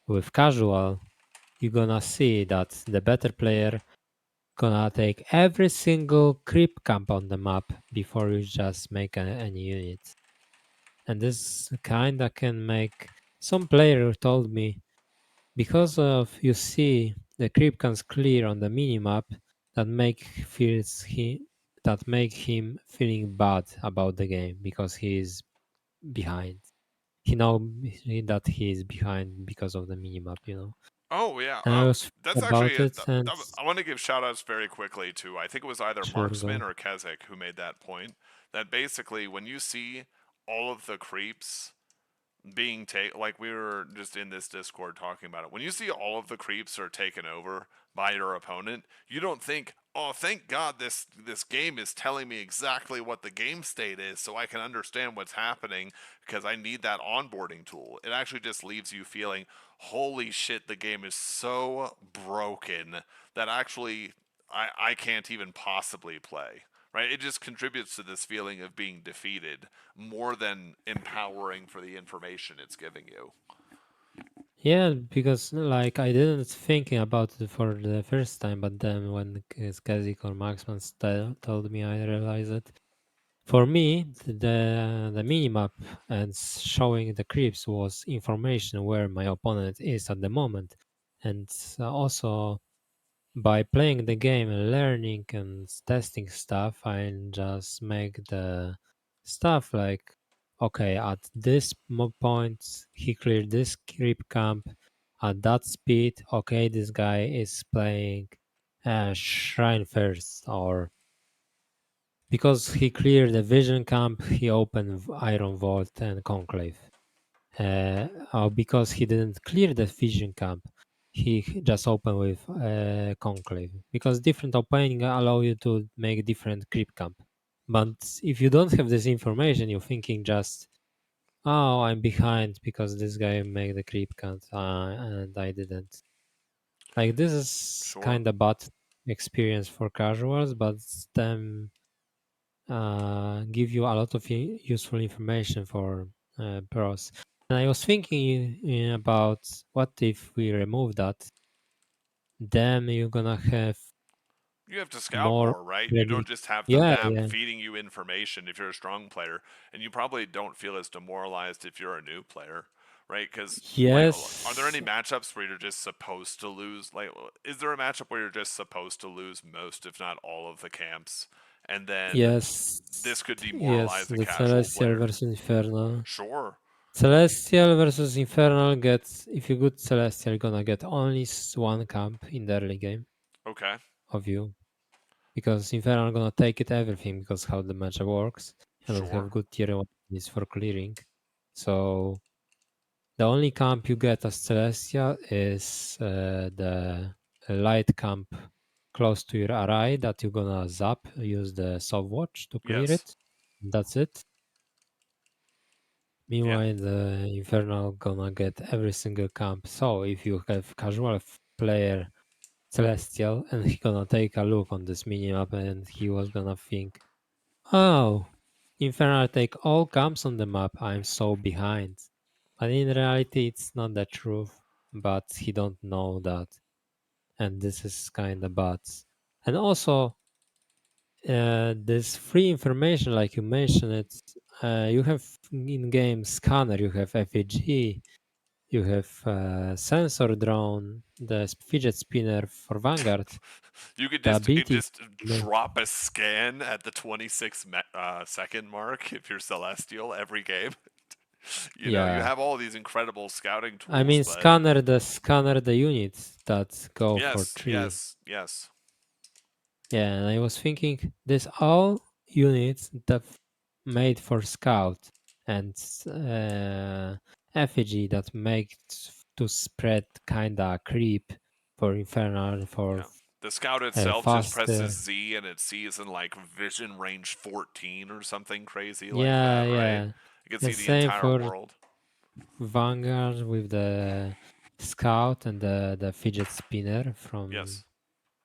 with casual, you're gonna see that the better player gonna take every single creep camp on the map before you just make any unit. And this kinda can make some player told me because of you see the creep comes clear on the minimap that make him feeling bad about the game because he is behind. He know that he is behind because of the minimap, you know. Oh yeah, And I was that's actually about it and I want to give shout outs very quickly to, I think it was either sure Marksman go. or Keswick who made that point, that basically when you see all of the creeps being like we were just in this Discord talking about it. When you see all of the creeps are taken over by your opponent, you don't think, "Oh, thank God this game is telling me exactly what the game state is so I can understand what's happening because I need that onboarding tool." It actually just leaves you feeling, "Holy shit, the game is so broken that actually I can't even possibly play." Right? It just contributes to this feeling of being defeated more than empowering for the information it's giving you. Yeah, because like I didn't thinking about it for the first time, but then when Kazik or Maxman told me, I realized it. For me, the minimap and showing the creeps was information where my opponent is at the moment, and also by playing the game and learning and testing stuff, I just make the stuff like, okay, at this point, he cleared this creep camp at that speed. Okay, this guy is playing Shrine first, or because he cleared the Vision camp, he opened Iron Vault and Conclave. Or because he didn't clear the Vision camp, he just opened with Conclave. Because different opening allow you to make different creep camp. But if you don't have this information, you're thinking just, oh, I'm behind because this guy made the creep camp and I didn't. Like this is Sure. kind of bad experience for casuals, but them give you a lot of useful information for pros. And I was thinking about what if we remove that, then you're gonna have You have to scout more more, right? You don't predict. just have the Yeah, map yeah, feeding you information if you're a strong player, and you probably don't feel as demoralized if you're a new player, right? Because like, are there any yes, matchups where you're just supposed to lose? Like, is there a matchup where you're just supposed to lose most, if not all, of the camps, and then yes, this could yes. demoralize a The casual Celestial player? versus Infernal. Sure. Celestial versus Infernal gets, if you good Celestial, you're gonna get only one camp in the early game Okay. of you. Because Infernal gonna take it everything because how the matchup works. I don't have Sure. good tier 1 is for clearing. So the only camp you get as Celestia is the light camp close to your array that you're gonna zap, use the Watch to clear Yes. it. That's it. Yeah. Meanwhile, the Infernal gonna get every single camp. So if you have casual player Celestial and he gonna take a look on this minimap and he was gonna think, oh, Infernal take all camps on the map. I'm so behind. But in reality, it's not the truth. But he don't know that, and this is kind of bad. And also, this free information, like you mentioned it, you have in-game scanner. You have FAG. You have sensor drone, the fidget spinner for Vanguard, You could the ability. just drop a scan at the 26 second mark if you're Celestial every game. You Yeah, have all these incredible scouting I tools, mean, but scanner the units that go for yes, 3. yes, yes. Yeah, and I was thinking, there's all units that made for scout and effigy that make to spread kinda creep for infernal for Yeah. The scout itself just presses faster. Z and it sees in like vision range 14 or something crazy like Yeah, that, right? yeah. You can The see the same entire for world. Vanguard with the scout and the fidget spinner from Yes.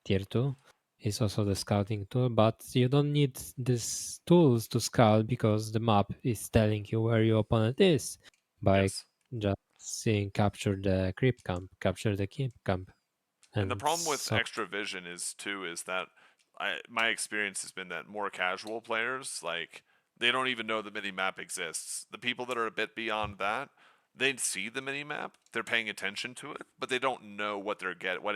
tier 2 is also the scouting tool, but you don't need these tools to scout because the map is telling you where your opponent is by Yes. just seeing capture the creep camp, capture the keep camp. And the And problem with so, extra vision is that my experience has been that more casual players like they don't even know the mini map exists. The people that are a bit beyond that, they see the mini map, they're paying attention to it, but they don't know what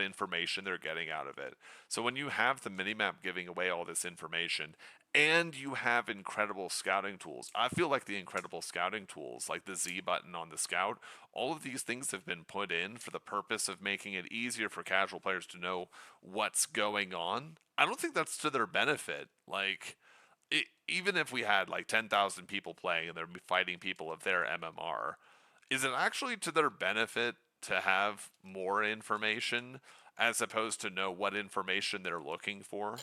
information they're getting out of it. So when you have the mini map giving away all this information and you have incredible scouting tools, I feel like the incredible scouting tools, like the Z button on the scout, all of these things have been put in for the purpose of making it easier for casual players to know what's going on. I don't think that's to their benefit. Like, even if we had like 10,000 people playing and they're fighting people of their MMR, is it actually to their benefit to have more information as opposed to know what information they're looking for?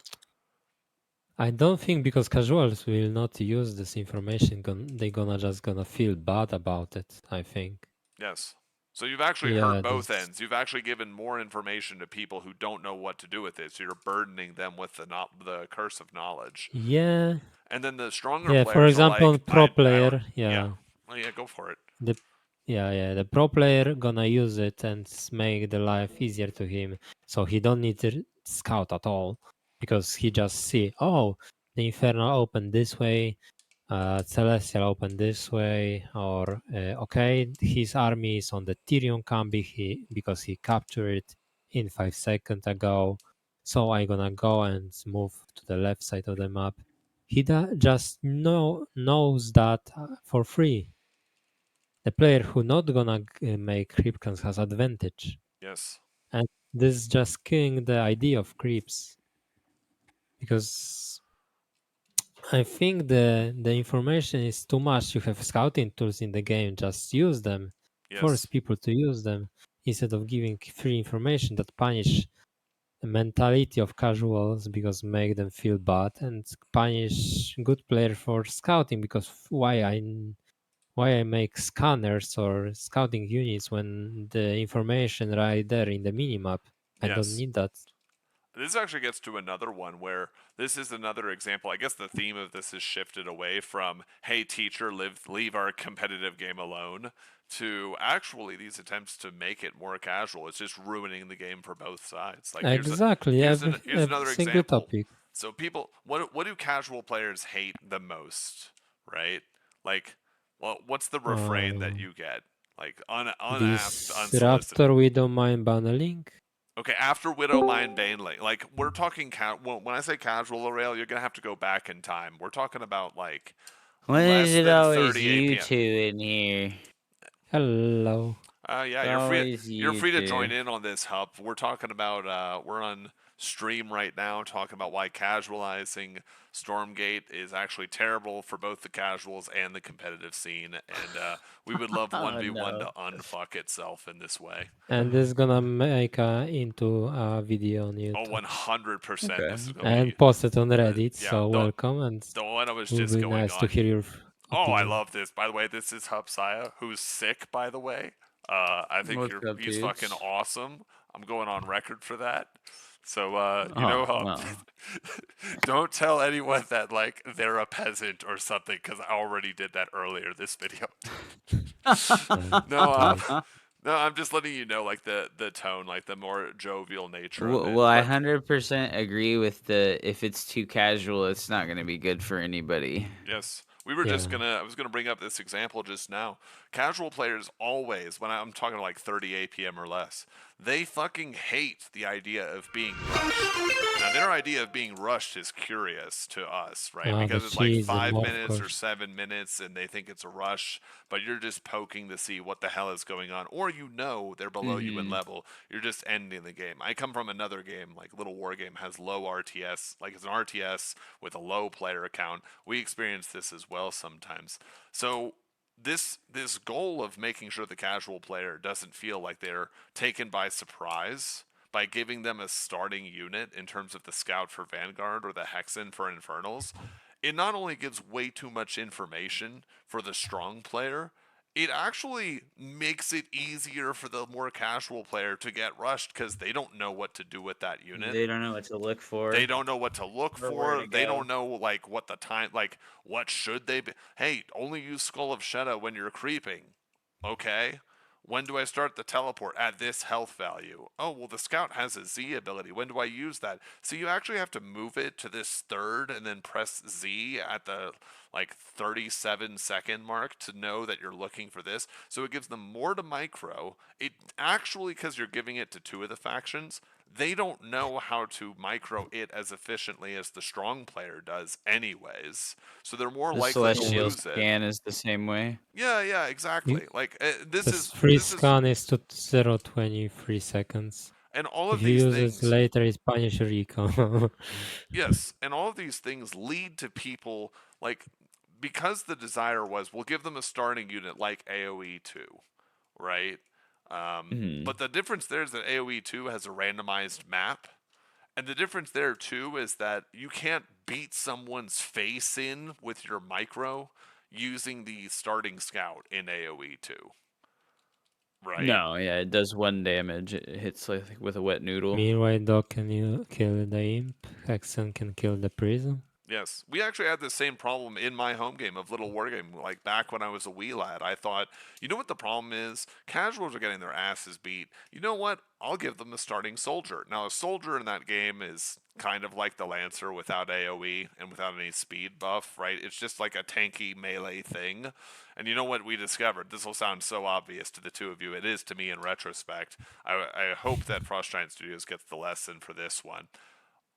I don't think because casuals will not use this information, they gonna feel bad about it. I think. Yes. So you've actually Yeah, hurt both this. ends. You've actually given more information to people who don't know what to do with it. So you're burdening them with the curse of knowledge. Yeah, And then the stronger yeah. For players are example, like, pro I don't. player. Yeah. Yeah, Oh yeah, go for it. the the pro player gonna use it and make the life easier to him, so he don't need to scout at all because he just see, oh, the Inferno open this way, Celestial open this way, or okay, his army is on the Tyrion camp because he captured it in 5 seconds ago, so I'm gonna go and move to the left side of the map. He just knows that for free. The player who not gonna make creep cons has advantage, Yes. and this is just killing the idea of creeps because I think the information is too much. You have scouting tools in the game, just use them. Force Yes. people to use them instead of giving free information that punish the mentality of casuals because make them feel bad and punish good player for scouting because why I make scanners or scouting units when the information right there in the minimap. I don't Yes. need that. This actually gets to another one where this is another example. I guess the theme of this has shifted away from, hey, teacher, leave our competitive game alone, to actually these attempts to make it more casual. It's just ruining the game for both sides. Like Exactly, here's every another single example. topic. So people, what do casual players hate the most, right? Like, well, what's the refrain that Um, you get? Like unasked, this unsolicited. Raptor we don't mind baneling. Okay, after Widowmine Baneling, like we're talking when I say casual Aurail, you're gonna have to go back in time. We're talking about like When is less it than always 30 you APM. two in here? Hello. Yeah, It's always you're you free to two. join in on this, Hup. We're talking about we're on stream right now talking about why casualizing Stormgate is actually terrible for both the casuals and the competitive scene, and we would love Oh 1v1 no. to unfuck itself in this way. And this is gonna make into a video on Oh, YouTube 100% Okay. this is gonna and be post it on Reddit. yeah, So welcome, and the one I was will just be going nice to on. hear your Oh, I opinion. love this. By the way, this is Hupsaiya, who's sick, by the way. I think What's up, he's fucking dudes? awesome. I'm going on record for that. So, Oh well. don't tell anyone that, like, they're a peasant or something, because I already did that earlier this video. No, Right. no, I'm just letting you know, like, the tone, like, the more jovial nature of it. Well, I But 100% agree with the if it's too casual, it's not going to be good for anybody. yes. We were just Yeah. I was gonna bring up this example just now. Casual players always, when I'm talking like 30 APM or less, they fucking hate the idea of being rushed. Now, their idea of being rushed is curious to us, right? The Because it's like cheese, the 5 minutes or course. 7 minutes and they think it's a rush, but you're just poking to see what the hell is going on. Or they're below you in Mm-hmm. level. You're just ending the game. I come from another game, like Little War Game has low RTS, like it's an RTS with a low player count. We experience this as well sometimes. So this goal of making sure the casual player doesn't feel like they're taken by surprise by giving them a starting unit in terms of the scout for Vanguard or the Hexen for Infernals, it not only gives way too much information for the strong player, it actually makes it easier for the more casual player to get rushed because they don't know what to do with that unit. They don't know what to look for. They don't know what to look Or where for. to They go. don't know like what the time, like what should they be. Hey, only use Skull of Shetta when you're creeping. Okay. When do I start the teleport? At this health value. Oh, well, the scout has a Z ability. When do I use that? So you actually have to move it to this third and then press Z at the like 37-second mark to know that you're looking for this. So it gives them more to micro. It actually, because you're giving it to two of the factions, they don't know how to micro it as efficiently as the strong player does anyways, so they're more The likely to celestial lose it. scan is the same way. Yeah, exactly. Like Free this is scan is to 0.23 seconds. and all If of you these use it things, later, it's punish recon. yes, and all of these things lead to people like, because the desire was we'll give them a starting unit like AoE 2. right? Mhm. But the difference there is that AoE 2 has a randomized map. And the difference there too is that you can't beat someone's face in with your micro using the starting scout in AoE 2, right? No, yeah, it does 1 damage. It hits like with a wet noodle. Meanwhile, Dog can you kill the imp, Hexen can kill the prism. Yes, we actually had the same problem in my home game of Little Wargame. Like back when I was a wee lad, I thought, you know what the problem is? Casuals are getting their asses beat. You know what? I'll give them a starting soldier. Now, a soldier in that game is kind of like the Lancer without AoE and without any speed buff, right? It's just like a tanky melee thing. And you know what we discovered? This will sound so obvious to the two of you. It is to me in retrospect. I hope that Frost Giant Studios gets the lesson for this one.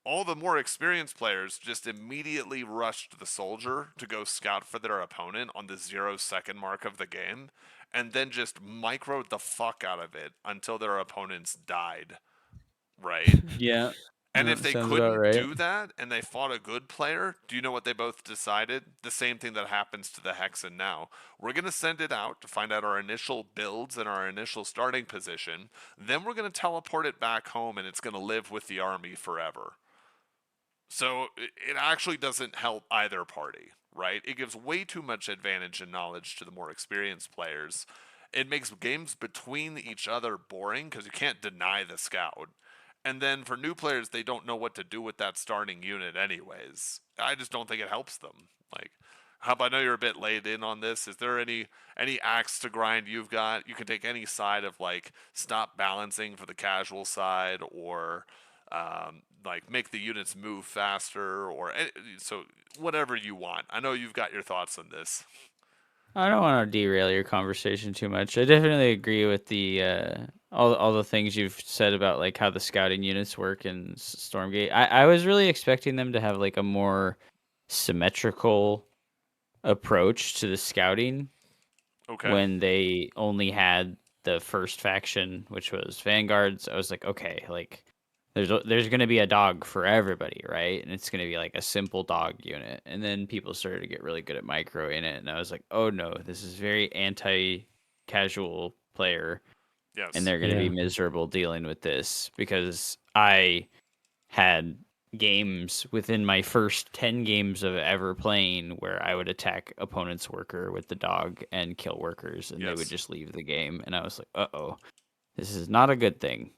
All the more experienced players just immediately rushed the soldier to go scout for their opponent on the 0 second mark of the game, and then just microed the fuck out of it until their opponents died, right? Yeah, And if they sounds about couldn't right. do that and they fought a good player, do you know what they both decided? The same thing that happens to the Hexen now. We're going to send it out to find out our initial builds and our initial starting position. Then we're going to teleport it back home and it's going to live with the army forever. So it actually doesn't help either party, right? It gives way too much advantage and knowledge to the more experienced players. It makes games between each other boring because you can't deny the scout. And then for new players, they don't know what to do with that starting unit, anyways. I just don't think it helps them. Like, Hub, I know you're a bit laid in on this. Is there any axe to grind you've got? You can take any side of like stop balancing for the casual side, or like make the units move faster, or so whatever you want. I know you've got your thoughts on this. I don't want to derail your conversation too much. I definitely agree with the all the things you've said about like how the scouting units work in Stormgate. I was really expecting them to have like a more symmetrical approach to the scouting Okay. when they only had the first faction, which was Vanguards. I was like, okay, like there's going to be a dog for everybody, right? And it's going to be like a simple dog unit. And then people started to get really good at micro in it, and I was like, oh no, this is very anti-casual player, and Yes. they're going to be Yeah. miserable dealing with this because I had games within my first 10 games of ever playing where I would attack opponent's worker with the dog and kill workers, and they would Yes. just leave the game. And I was like, uh-oh, this is not a good thing.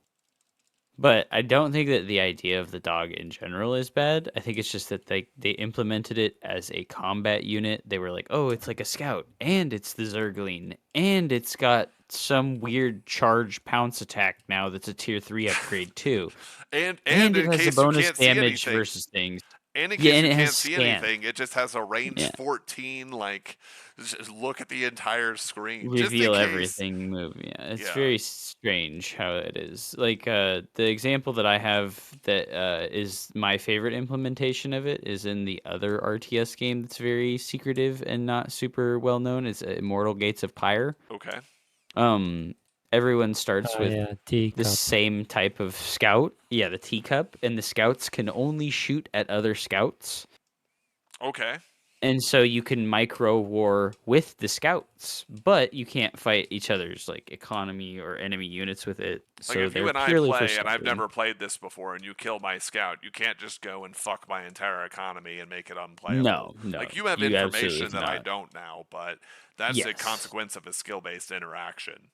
But I don't think that the idea of the dog in general is bad. I think it's just that they implemented it as a combat unit. They were like, oh, it's like a scout, and it's the Zergling, and it's got some weird charge pounce attack now that's a tier 3 upgrade too. And And it in has a case you bonus can't see damage anything, versus things. and in Yeah, case and you it has can't see scan. anything, it just has a range Yeah. 14. Like, just look at the entire screen, just in Reveal case. everything move. Yeah. It's Yeah. very strange how it is. Like the example that I have that is my favorite implementation of it is in the other RTS game that's very secretive and not super well known. It's Immortal Gates of Pyre. Okay. Um everyone starts with Yeah, the teacup. same type of scout. Yeah, the teacup, and the scouts can only shoot at other scouts. Okay. And so you can micro war with the scouts, but you can't fight each other's like economy or enemy units with it. Like So if you they're and I purely for play and I've scouting. never played this before and you kill my scout, you can't just go and fuck my entire economy and make it unplayable. No, no, Like you have you information absolutely that I cannot. don't now, but that's a Yes, consequence of a skill-based interaction,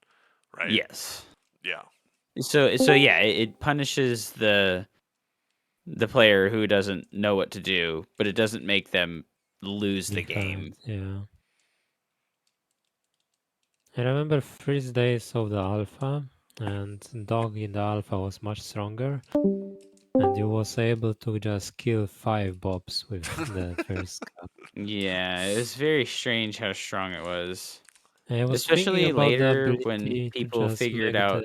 right? yes. Yeah. So yeah, it punishes the player who doesn't know what to do, but it doesn't make them lose the Defense, game. yeah. I remember first days of the alpha, and Dog in the alpha was much stronger, and you was able to just kill 5 bobs with the first cut. Yeah, it was very strange how strong it was, I was thinking especially about the later when ability to people just figured make the out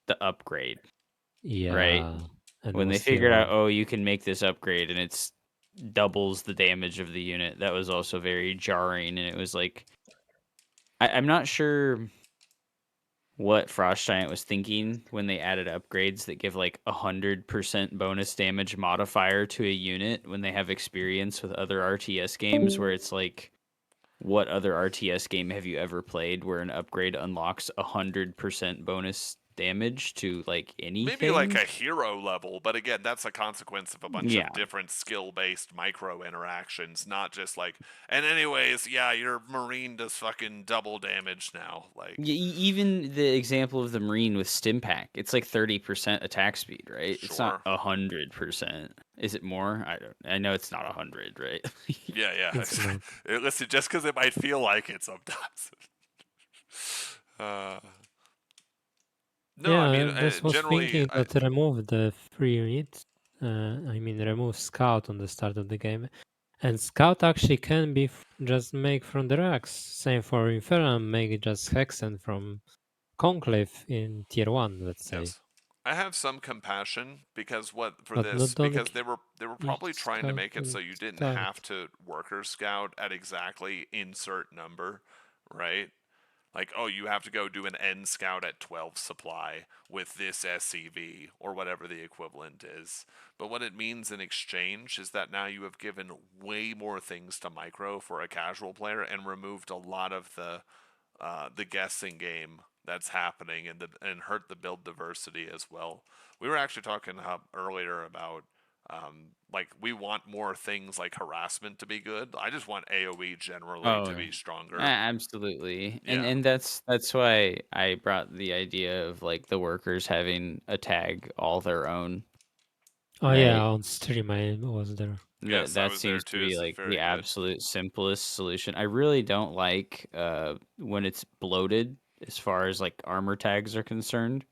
the upgrade, right? yeah, and When was they still figured out, on. oh, you can make this upgrade and it's doubles the damage of the unit, that was also very jarring. And it was like, I'm not sure what Frost Giant was thinking when they added upgrades that give like 100% bonus damage modifier to a unit when they have experience with other RTS games where it's like what other RTS game have you ever played where an upgrade unlocks 100% bonus damage to like Maybe like anything? a hero level, but again, that's a consequence of a bunch Yeah. of different skill-based micro interactions, not just like. And anyways, yeah, your marine does fucking double damage now. Like, Even the example of the Marine with Stimpak, it's like 30% attack speed, right? It's not sure, 100%. Is it more? I know it's not 100, right? yeah, It's yeah. not. Listen, just because it might feel like it sometimes. uh, no, I mean, Yeah, this was generally, thinking that remove the free unit. I mean, remove Scout on the start of the game. And Scout actually can be just make from the racks. Same for Inferno, make just Hexen from Conclave in tier 1, let's say. yes. I have some compassion because what for But this not only because they were each probably trying to Scout make it and so you didn't have start. to worker scout at exactly insert number, right? Like, oh, you have to go do an N scout at 12 supply with this SCV or whatever the equivalent is. But what it means in exchange is that now you have given way more things to micro for a casual player and removed a lot of the guessing game that's happening and hurt the build diversity as well. We were actually talking earlier about like we want more things like harassment to be good. I just want AoE generally Oh, to be stronger. absolutely. And Yeah. that's why I brought the idea of like the workers having a tag all their own, Oh yeah, right? on stream I was there. Yes, I That was there seems to too. be This is like the very good. absolute simplest solution. I really don't like when it's bloated as far as like armor tags are concerned.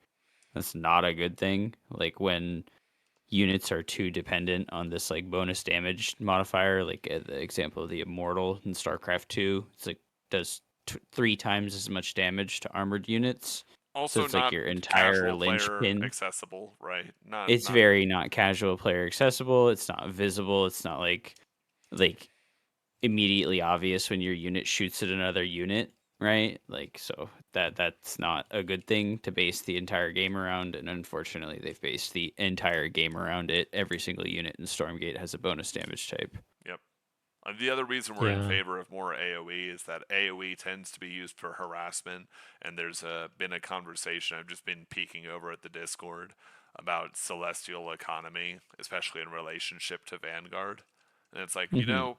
That's not a good thing. Like when units are too dependent on this like bonus damage modifier, like the example of the Immortal in StarCraft 2, it's like does 3 times as much damage to armored units. So Also, it's like not your entire casual player linchpin. accessible, right? It's Not. very not casual player accessible. It's not visible. It's not like immediately obvious when your unit shoots at another unit, right? Like so that's not a good thing to base the entire game around, and unfortunately they've based the entire game around it. Every single unit in Stormgate has a bonus damage type. Yep. The other reason we're in Yeah. favor of more AoE is that AoE tends to be used for harassment, and there's been a conversation I've just been peeking over at the Discord about celestial economy, especially in relationship to Vanguard. And it's like, Hmm.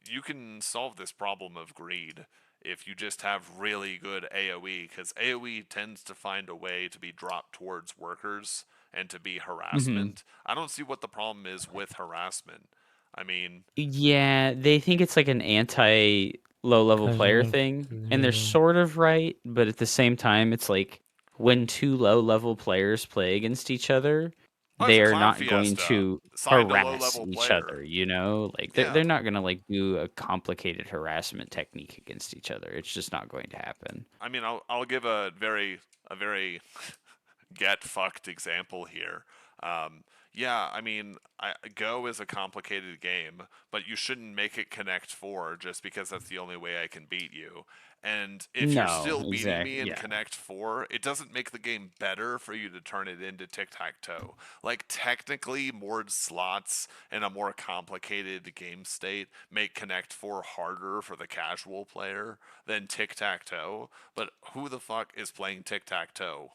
you can solve this problem of greed if you just have really good AoE, because AoE tends to find a way to be dropped towards workers and to be Hmm. harassment. I don't see what the problem is with harassment. I mean, Yeah, they think it's like an anti low level player Casual. thing, and they're Yeah. sort of right, but at the same time, it's like when two low level players play against each other, oh, it's they a are clown not going fiesta. to Signed a low harass level each player. other, you know? Like Yeah. they're not going to like do a complicated harassment technique against each other. It's just not going to happen. I mean, I'll give a very get fucked example here. Yeah, I mean, Go is a complicated game, but you shouldn't make it Connect 4 just because that's the only way I can beat you. And if you're No, still beating exactly. me in Yeah. Connect 4, it doesn't make the game better for you to turn it into tic tac toe. Like, technically, more slots and a more complicated game state make Connect 4 harder for the casual player than tic tac toe. But who the fuck is playing tic tac toe,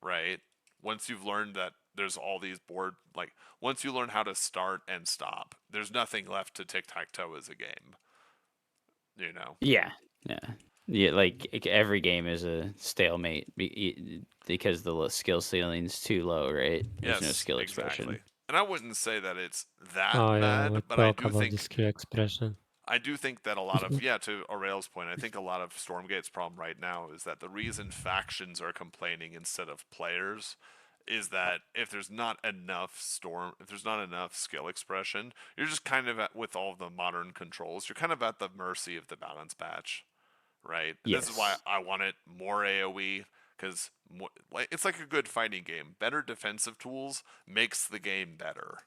right? Once you've learned that there's all these once you learn how to start and stop, there's nothing left to tic tac toe as a game, you know? Yeah. Yeah. Yeah, like every game is a stalemate because the skill ceiling's too low, right? There's no Yes, skill expression. exactly. And I wouldn't say that it's that Oh yeah, we bad, but talk about the skill expression. I do think that a lot of, yeah, to Aureil's point, I think a lot of Stormgate's problem right now is that the reason factions are complaining instead of players is that if there's not enough skill expression, you're just kind of with all the modern controls, you're kind of at the mercy of the balance patch, right? And this is why Yes. I want it more AoE, because it's like a good fighting game. Better defensive tools makes the game better,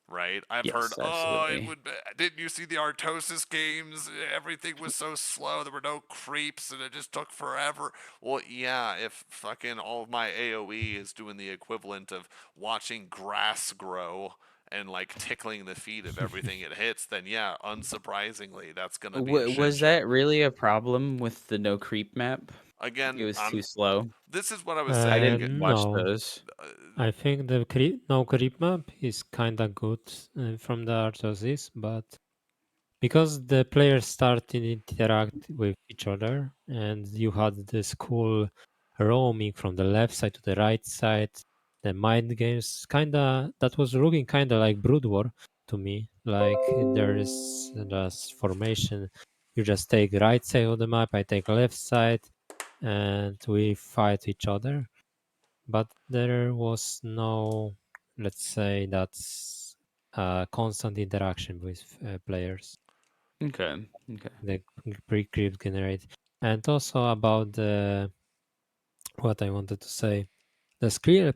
right? I've heard, Yes, oh, it absolutely. would. Didn't you see the Artosis games? Everything was so slow. There were no creeps, and it just took forever. Well, yeah, if fucking all of my AOE is doing the equivalent of watching grass grow and like tickling the feet of everything it hits, then yeah, unsurprisingly, that's gonna be a shit Was show. that really a problem with the no creep map? It Again, was too slow. this is what I was saying. I didn't watch No, those. I think the no creep map is kinda good from the Artosis, but because the players started to interact with each other, and you had this cool roaming from the left side to the right side, the mind games, kinda that was looking kinda like Brood War to me. Like there is just formation. You just take right side of the map, I take left side, and we fight each other. But there was no, let's say, that's constant interaction with players. Okay. The pre-creep generate, and also about the what I wanted to say, the skill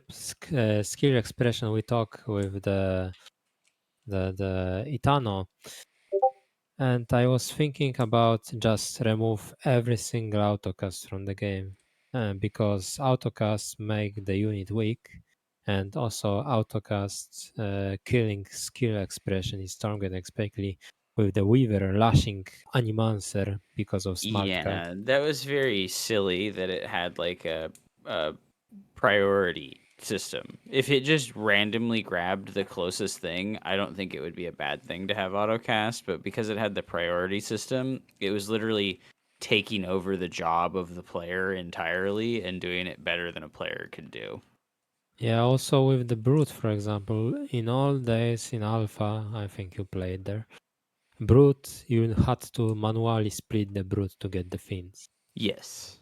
expression we talk with the Itano, and I was thinking about just remove every single autocast from the game, because autocasts make the unit weak, and also autocast killing skill expression is Stormgate, especially with the Weaver lashing Animancer because of smart card. Yeah, that was very silly that it had like a priority system. If it just randomly grabbed the closest thing, I don't think it would be a bad thing to have autocast, but because it had the priority system, it was literally taking over the job of the player entirely and doing it better than a player could do. Yeah, also with the Brute, for example, in all days in Alpha, I think you played there. Brute, you had to manually split the Brute to get the fins. Yes.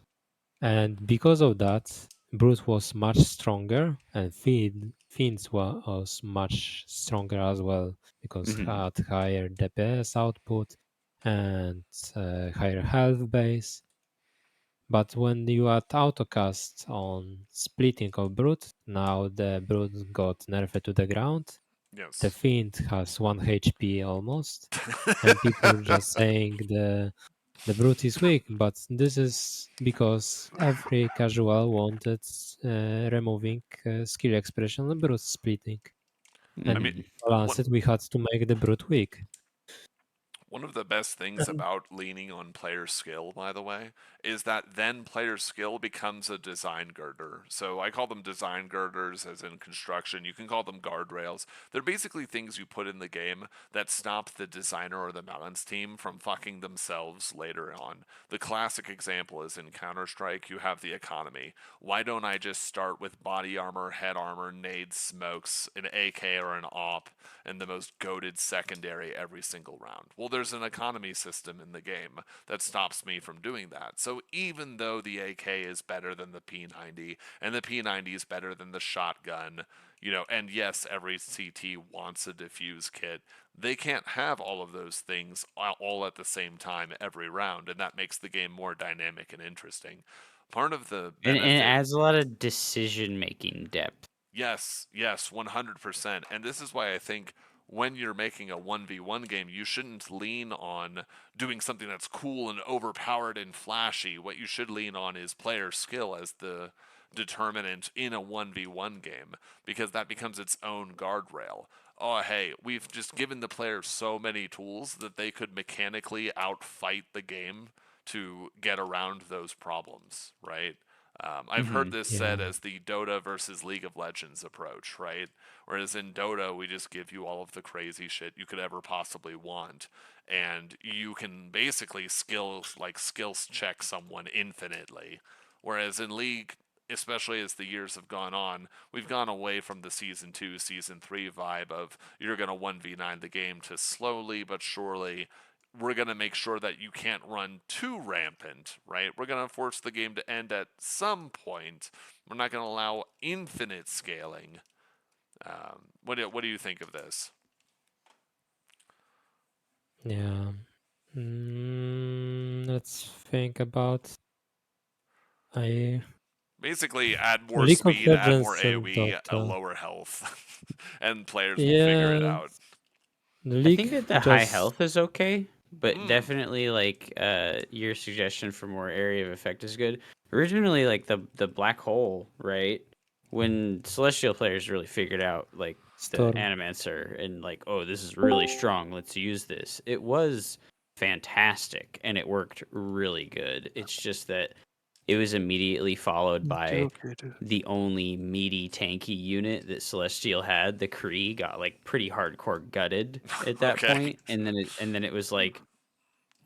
And because of that, Brute was much stronger, and Fins was much stronger as well, because Hmm. had higher DPS output and higher health base. But when you add autocast on splitting of Brute, now the Brute got nerfed to the ground. The Yes. Fiend has 1 HP almost, and people just saying the Brute is weak, but this is because every casual wanted removing skill expression and Brute splitting. I And mean, Hmm. balance one it, we had to make the Brute weak. one of the best things about leaning on player skill, by the way, is that then player skill becomes a design girder. So I call them design girders, as in construction. You can call them guardrails. They're basically things you put in the game that stop the designer or the balance team from fucking themselves later on. The classic example is in Counter-Strike, you have the economy. Why don't I just start with body armor, head armor, nades, smokes, an AK or an AWP, and the most goated secondary every single round? Well, there's an economy system in the game that stops me from doing that. So even though the AK is better than the P90 and the P90 is better than the shotgun, and yes, every CT wants a diffuse kit, they can't have all of those things all at the same time every round, and that makes the game more dynamic and interesting. Part of the And it benefit. adds a lot of decision making depth. Yes, 100%. And this is why I think when you're making a 1v1 game, you shouldn't lean on doing something that's cool and overpowered and flashy. What you should lean on is player skill as the determinant in a 1v1 game, because that becomes its own guardrail. Oh, hey, we've just given the player so many tools that they could mechanically outfight the game to get around those problems, right? I've heard Hmm. this said Yeah. as the Dota versus League of Legends approach, right? Whereas in Dota, we just give you all of the crazy shit you could ever possibly want, and you can basically skills check someone infinitely. Whereas in League, especially as the years have gone on, we've gone away from the Season 2, Season 3 vibe of you're going to 1v9 the game to slowly but surely we're going to make sure that you can't run too rampant, right? We're going to force the game to end at some point. We're not going to allow infinite scaling. What do you think of this? Yeah. Let's think about. I Basically, add more League of speed, add more Legends and AoE, a Dota. lower health, and players will figure it Yeah, out. the I League think that the high just health is okay, but Mm, definitely like your suggestion for more area of effect is good. Originally, like the black hole, right? When Celestial players really figured out like Storm. Animancer and like, oh, this is really strong. Let's use this. It was fantastic and it worked really good. It's just that it was immediately followed by Okay, dude. the only meaty tanky unit that Celestial had. The Kree got like pretty hardcore gutted at that Okay. point, and then it was like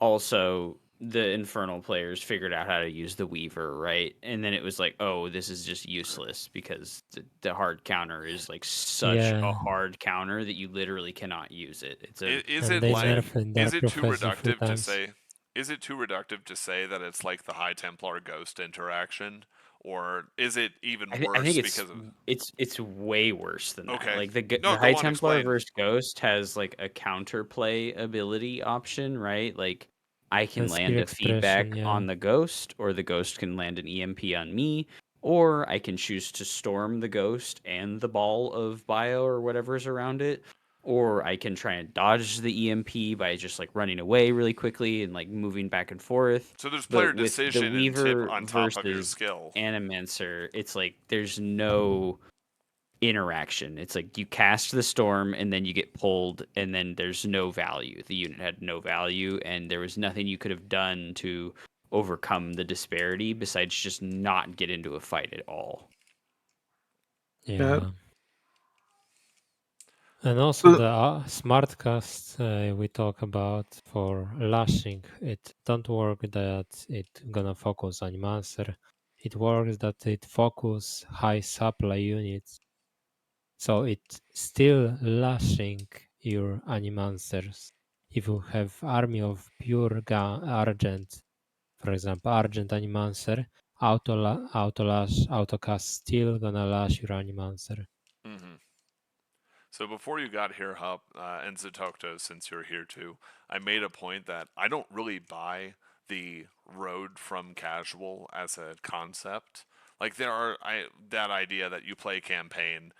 also the Infernal players figured out how to use the Weaver, right? And then it was like, oh, this is just useless because the hard counter is like such a Yeah. hard counter that you literally cannot use it. It's a Is And it they like nerfed their is it too prophecy 3 reductive to times. say? Is it too reductive to say that it's like the High Templar Ghost interaction, or is it even I worse think it's because of? it's way worse than that. Okay. Like the No, High go on, Templar explain. versus Ghost has like a counterplay ability option, right? Like I can And skill land a expression, feedback yeah. on the Ghost, or the Ghost can land an EMP on me, or I can choose to storm the Ghost and the ball of bio or whatever's around it, or I can try and dodge the EMP by just like running away really quickly and like moving back and forth. So there's player But with the decision and tip Weaver on top of your versus skill. Animancer, it's like there's no interaction. It's like you cast the storm and then you get pulled, and then there's no value. The unit had no value, and there was nothing you could have done to overcome the disparity besides just not get into a fight at all. Yeah. And also Well- the smart cast we talk about for lashing, it don't work that it gonna focus Animancer. It works that it focus high supply units. So it still lashing your Animancers. If you have army of pure Argent, for example, Argent Animancer, auto-lash, autocast still gonna lash your Animancer. Mm-hmm. So before you got here, Hup, and Zatokto, since you're here too, I made a point that I don't really buy the road from casual as a concept. Like that idea that you play campaign,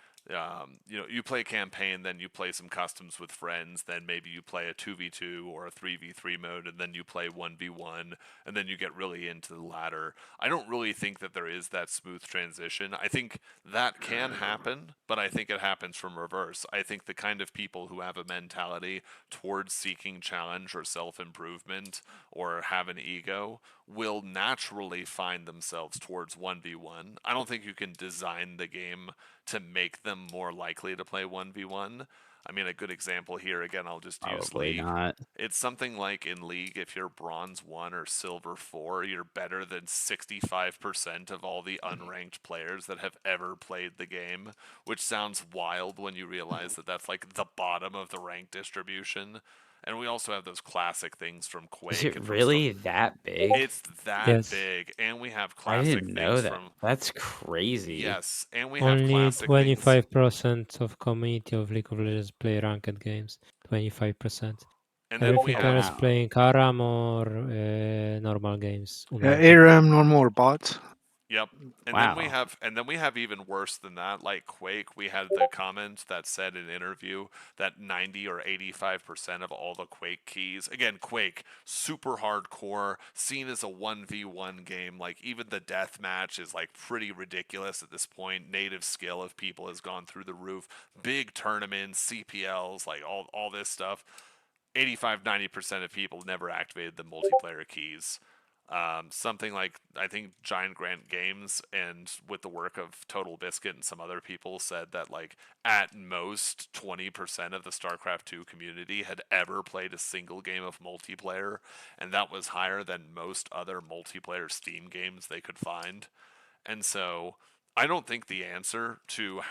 you play campaign, then you play some customs with friends, then maybe you play a 2v2 or a 3v3 mode, and then you play 1v1, and then you get really into the ladder. I don't really think that there is that smooth transition. I think that can happen, but I think it happens from reverse. I think the kind of people who have a mentality towards seeking challenge or self-improvement or have an ego will naturally find themselves towards 1v1. I don't think you can design the game to make them more likely to play 1v1. I mean, a good example here, again, I'll just use Probably League. not. It's something like in League, if you're Bronze 1 or Silver 4, you're better than 65% of all the unranked players that have ever played the game, which sounds wild when you realize that that's like the bottom of the rank distribution. And we also have those classic things from Quake. Is it and from really that big? It's that Yes. big, and we have I classic didn't know things that. from That's crazy. yes, and we have Only classic things. 25% of community of League of Legends play ranked games. 25%. And then we Everything else have playing ARAM or normal games. Yeah, Unranked. ARAM, no more bots. yep. And Wow. then we have even worse than that, like Quake. We had the comment that said in an interview that 90 or 85% of all the Quake keys, again, Quake, super hardcore, seen as a 1v1 game. Like even the death match is like pretty ridiculous at this point. Native skill of people has gone through the roof. Big tournaments, CPLs, like all this stuff. 85-90% of people never activated the multiplayer keys. Something like, I think Giant Grant Games and with the work of Total Biscuit and some other people said that like at most 20% of the StarCraft 2 community had ever played a single game of multiplayer, and that was higher than most other multiplayer Steam games they could find. And so I don't think the answer to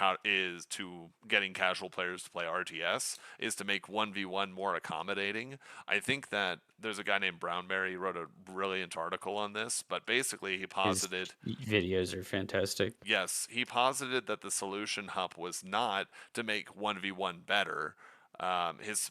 getting casual players to play RTS is to make 1v1 more accommodating. I think that there's a guy named Brownberry who wrote a brilliant article on this, but basically he posited His videos are fantastic. yes, he posited that the solution Hup was not to make 1v1 better. His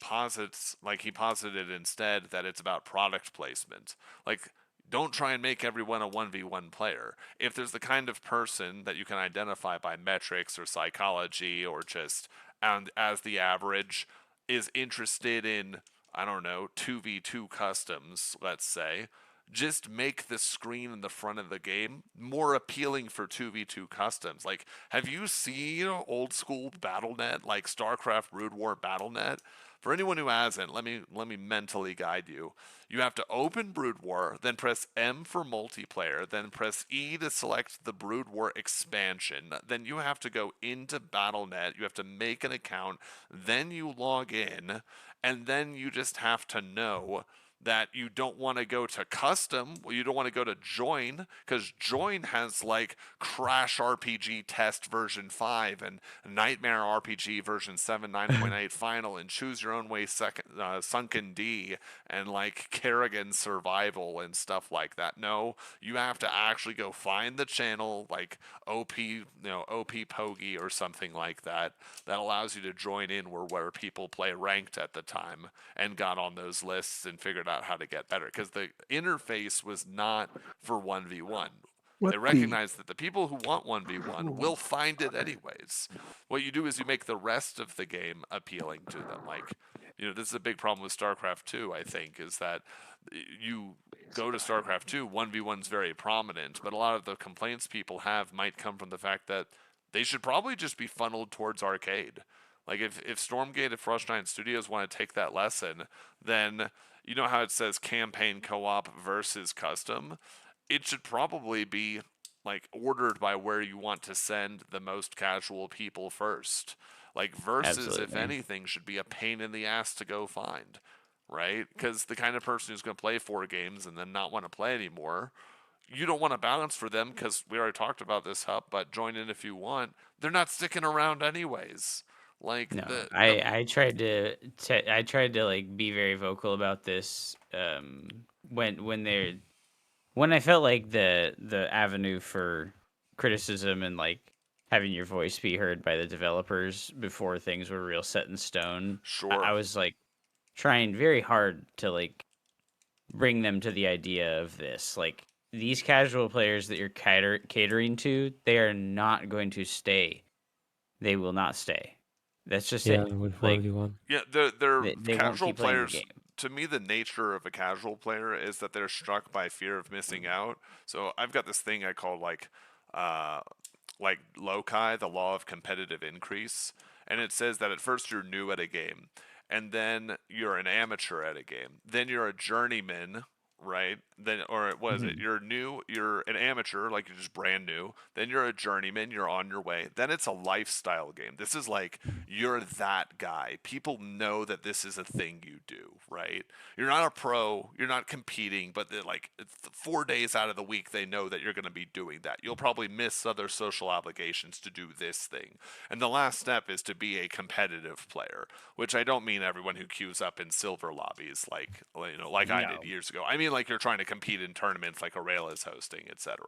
posits, like he posited instead that it's about product placement. Like don't try and make everyone a 1v1 player. If there's the kind of person that you can identify by metrics or psychology or just and as the average is interested in, I don't know, 2v2 customs, let's say, just make the screen in the front of the game more appealing for 2v2 customs. Like, have you seen old school BattleNet, like StarCraft Brood War BattleNet? For anyone who hasn't, let me mentally guide you. You have to open Brood War, then press M for multiplayer, then press E to select the Brood War expansion. Then you have to go into BattleNet, you have to make an account, then you log in, and then you just have to know that you don't want to go to custom, you don't want to go to join, because join has like Crash RPG Test version 5 and Nightmare RPG version 7 9.8 final and Choose Your Own Way Sunken D and like Kerrigan Survival and stuff like that. No, you have to actually go find the channel like OP Pogi or something like that allows you to join in where people play ranked at the time and got on those lists and figured out how to get better, because the interface was not for 1v1. They recognize that the people who want 1v1 will find it anyways. What you do is you make the rest of the game appealing to them. Like, this is a big problem with StarCraft 2, I think, is that you go to StarCraft 2, 1v1's very prominent, but a lot of the complaints people have might come from the fact that they should probably just be funneled towards arcade. Like, if Stormgate, if Rush 9 Studios want to take that lesson, then you know how it says campaign co-op versus custom? It should probably be like ordered by where you want to send the most casual people first. Like, versus, Absolutely. if anything, should be a pain in the ass to go find, right? Because the kind of person who's going to play 4 games and then not want to play anymore, you don't want to balance for them, because we already talked about this, Hup, but join in if you want. They're not sticking around anyways. Like, No, I tried to like be very vocal about this when I felt like the avenue for criticism and like having your voice be heard by the developers before things were real set in stone. Sure. I was like trying very hard to like bring them to the idea of this. Like, these casual players that you're catering to, they are not going to stay. They will not stay. That's just Yeah, it. with Like, 1v1. Yeah, they're they won't casual keep playing the players. game. To me, the nature of a casual player is that they're struck by fear of missing out. So I've got this thing I call like loci, the law of competitive increase, and it says that at first you're new at a game, and then you're an amateur at a game, then you're a journeyman, right? Then, or what is it? Mhm. You're new, you're an amateur, like you're just brand new. Then you're a journeyman, you're on your way. Then it's a lifestyle game. This is like you're that guy. People know that this is a thing you do, right? You're not a pro, you're not competing, but like 4 days out of the week they know that you're going to be doing that. You'll probably miss other social obligations to do this thing. And the last step is to be a competitive player, which I don't mean everyone who queues up in silver lobbies like I No. did years ago. I mean like you're trying to compete in tournaments like Aureil is hosting, etc.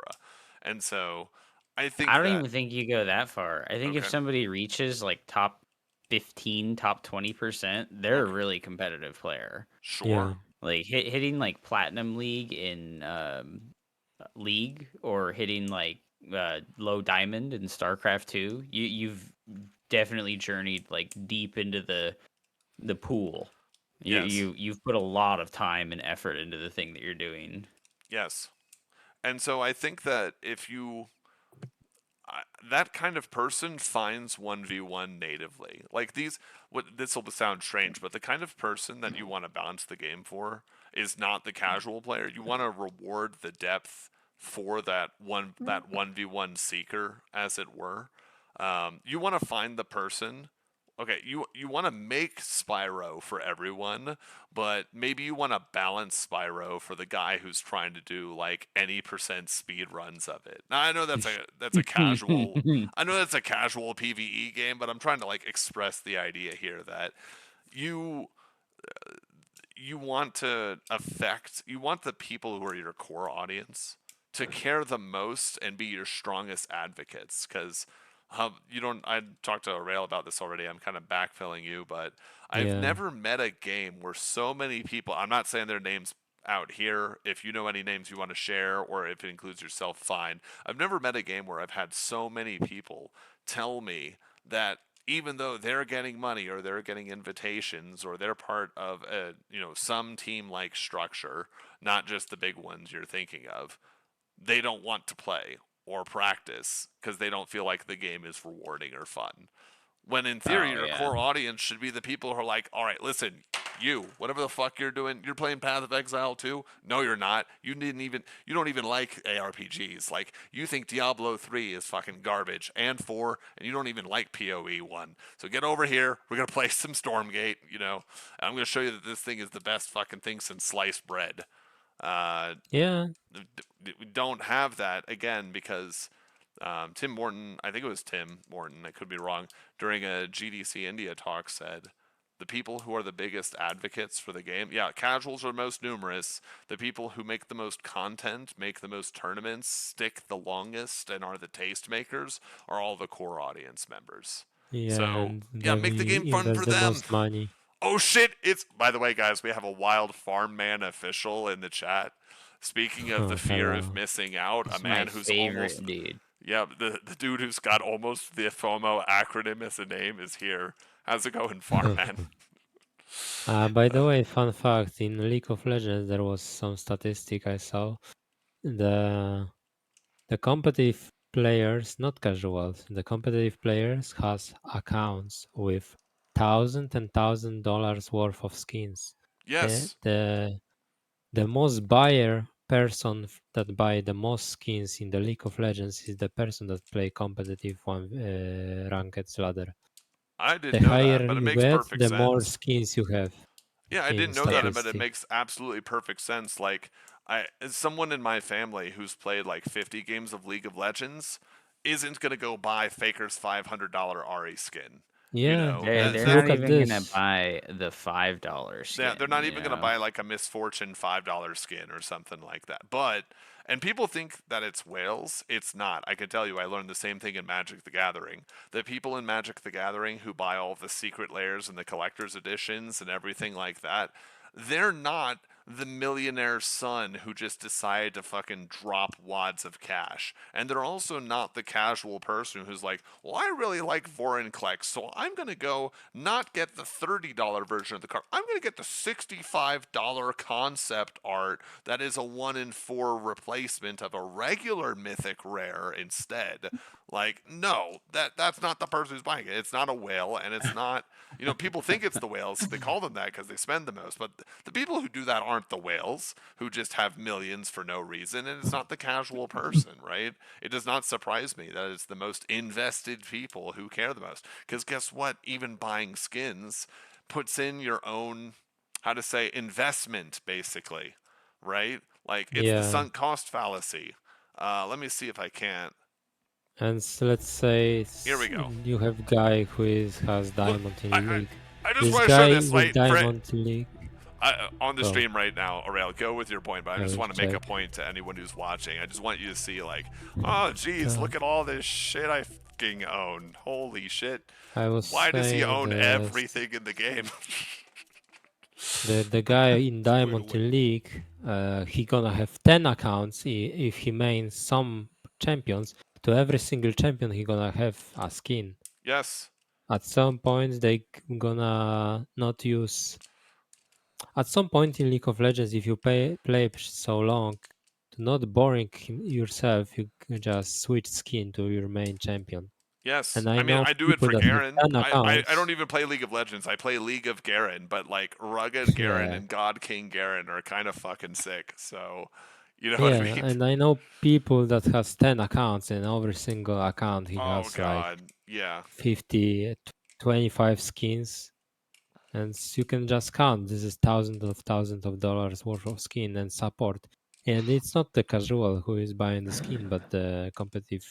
And so I think I don't that even think you go that far. I think if okay, somebody reaches like top 15, top 20%, they're a okay, really competitive player. Yeah, sure, Like hitting like platinum league in league, or hitting like low diamond in StarCraft 2, you've definitely journeyed like deep into the pool. yes, You've put a lot of time and effort into the thing that you're doing. yes. And so I think that if you that kind of person finds 1v1 natively. Like this will sound strange, but the kind of person that you want to balance the game for is not the casual player. You want to reward the depth for that 1v1 seeker, as it were. You want to find the person. Okay, you want to make Spyro for everyone, but maybe you want to balance Spyro for the guy who's trying to do like any percent speed runs of it. Now I know that's a casual I know that's a casual PvE game, but I'm trying to like express the idea here that you you want the people who are your core audience to care the most and be your strongest advocates, because you don't I talked to Aureil about this already. I'm kind of backfilling you, but I've yeah. never met a game where so many people, I'm not saying their names out here, if you know any names you want to share or if it includes yourself, fine. I've never met a game where I've had so many people tell me that even though they're getting money or they're getting invitations or they're part of a some team like structure, not just the big ones you're thinking of, they don't want to play or practice because they don't feel like the game is rewarding or fun. When in theory, Oh your yeah. core audience should be the people who are like, all right, listen, you, whatever the fuck you're doing, you're playing Path of Exile too? No, you're not. You don't even like ARPGs. Like, you think Diablo 3 is fucking garbage and 4, and you don't even like PoE 1. So get over here. We're going to play some Stormgate, and I'm going to show you that this thing is the best fucking thing since sliced bread. Yeah, We don't have that again because Tim Morton, I think it was Tim Morton, I could be wrong, during a GDC India talk said the people who are the biggest advocates for the game, yeah, casuals are most numerous. The people who make the most content, make the most tournaments, stick the longest, and are the tastemakers are all the core audience members. yeah, So, and yeah, they make the game will fun for invest the them. most money. Oh shit! It's, by the way, guys, we have a wild farm man official in the chat. Speaking of the Oh, fear of hello. missing out, a He's my man who's almost, favorite dude. yeah, the dude who's got almost the FOMO acronym as a name is here. How's it going, farm man? By the way, fun fact, in League of Legends there was some statistic I saw. The the competitive players, not casuals, the competitive players has accounts with $1,000 worth of skins. The Yes, the the most buyer person that buy the most skins in the League of Legends is the person that play competitive one ranked ladder. I The didn't know that, higher but it you makes get, perfect the more sense. skins you have Yeah, I in didn't know that, but it statistic. makes absolutely perfect sense. Like, as someone in my family who's played like 50 games of League of Legends isn't gonna go buy Faker's $500 Ari skin. Yeah, and They're That not look at even gonna this. buy the $5 they're skin, not even going to buy like a Misfortune $5 skin or something like that. And people think that it's whales. It's not. I can tell you, I learned the same thing in Magic the Gathering. The people in Magic the Gathering who buy all the secret layers and the collector's editions and everything like that, they're not the millionaire son who just decided to fucking drop wads of cash. And they're also not the casual person who's like, well, I really like Vorinclex, so I'm going to go not get the $30 version of the card. I'm going to get the $65 concept art that is a 1 in 4 replacement of a regular mythic rare instead. Like, no, that's not the person who's buying it. It's not a whale, and it's not, people think it's the whales. So they call them that because they spend the most. But the people who do that aren't the whales who just have millions for no reason, and it's not the casual person, right? It does not surprise me that it's the most invested people who care the most. Because guess what? Even buying skins puts in your own, how to say, investment, basically, right? Like, it's the Yeah, sunk cost fallacy. Let me see if I can't. and let's say Here we go. you have guy who has Look, diamond I, in I, league. I just This want to show guy this, with like, diamond in league. on the Go. stream right now, Aurel, go with your point, but I I just will want to make a check. point to anyone who's watching. I just want you to see, like, oh, geez, Uh, look at all this shit I fucking own. Holy shit. I was Why does he saying own that everything in the game? the guy in Wait, diamond wait. in league, he gonna have 10 accounts if he mains some champions. To every single champion, he gonna have a skin. Yes. At some point, they gonna not use. At some point in League of Legends, if you play so long, to not boring yourself, you can just switch skin to your main champion. Yes. And I I mean, know I do it people for that have Garen. 10 I accounts. don't even play League of Legends. I play League of Garen, but, like, Rugged Garen Yeah, and God King Garen are kind of fucking sick. So, you know what I yeah, mean? and I know people that has 10 accounts, and every single account he Oh, has like God. Yeah. 50, 25 skins, and you can just count. This is thousands of dollars worth of skin and support. And it's not the casual who is buying the skin, but the competitive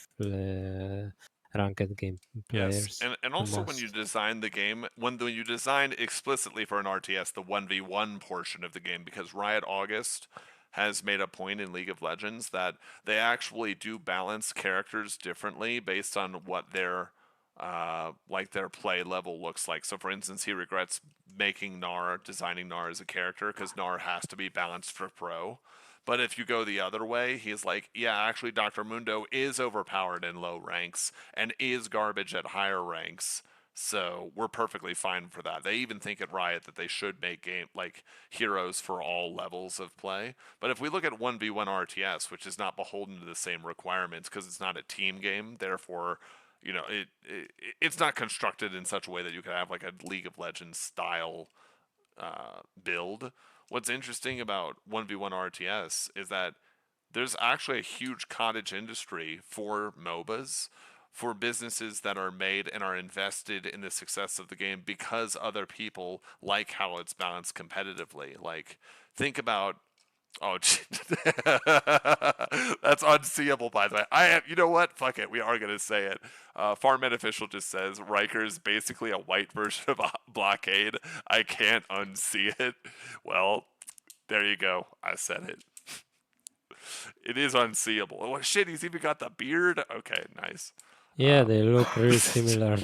ranked game Yes, players and the also when you most. design the game, when you design explicitly for an RTS the 1v1 portion of the game, because Riot August has made a point in League of Legends that they actually do balance characters differently based on what their like their play level looks like. So for instance, he regrets making Gnar, designing Gnar as a character because Gnar has to be balanced for pro. But if you go the other way, he's like, yeah, actually, Dr. Mundo is overpowered in low ranks and is garbage at higher ranks. So we're perfectly fine for that. They even think at Riot that they should make heroes for all levels of play. But if we look at 1v1 RTS, which is not beholden to the same requirements because it's not a team game, therefore, it's not constructed in such a way that you could have like a League of Legends style build. What's interesting about 1v1 RTS is that there's actually a huge cottage industry for MOBAs, for businesses that are made and are invested in the success of the game because other people like how it's balanced competitively. Like, think about. Oh, that's unseeable, by the way. You know what? Fuck it. We are going to say it. Farmhead Official just says Riker's basically a white version of Blockade. I can't unsee it. Well, there you go. I said it. It is unseeable. Oh shit, he's even got the beard. Okay, nice. Yeah, they look really similar.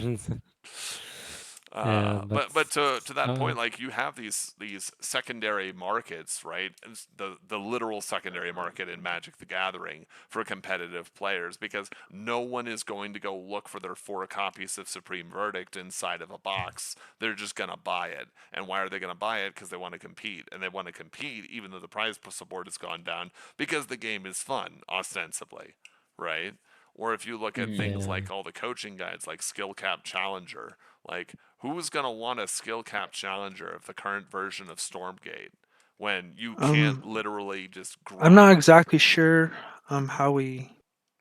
Yeah, but to that point, like you have these secondary markets, right? The literal secondary market in Magic the Gathering for competitive players, because no one is going to go look for their 4 copies of Supreme Verdict inside of a box. They're just gonna buy it. And why are they gonna buy it? Because they want to compete, and they want to compete even though the prize support has gone down because the game is fun, ostensibly, right? Or if you look at things like all the coaching guides, like Skill Cap Challenger, like who's gonna want a Skill Cap Challenger of the current version of Stormgate when you can't literally just grind? I'm not exactly sure how we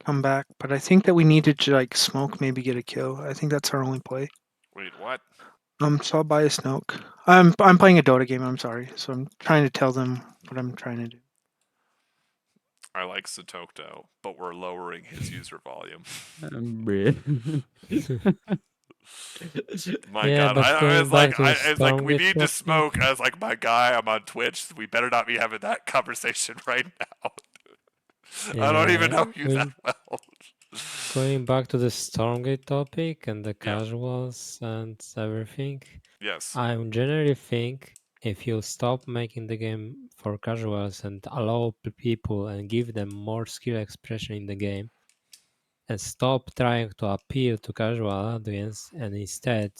come back, but I think that we needed to like smoke, maybe get a kill. I think that's our only play. Wait, what? So I'll buy a smoke. I'm playing a Dota game. I'm sorry, so I'm trying to tell them what I'm trying to do. I like Satokto, but we're lowering his user volume. My Yeah, God, but I going was like, back to the it's like we Stormgate need to topic- smoke. I was like, my guy, I'm on Twitch. We better not be having that conversation right now. I don't even know you that well. Going back to the Stormgate topic and the Yeah. casuals and everything, Yes. I generally think if you stop making the game for casuals and allow people and give them more skill expression in the game, and stop trying to appeal to casual audience and instead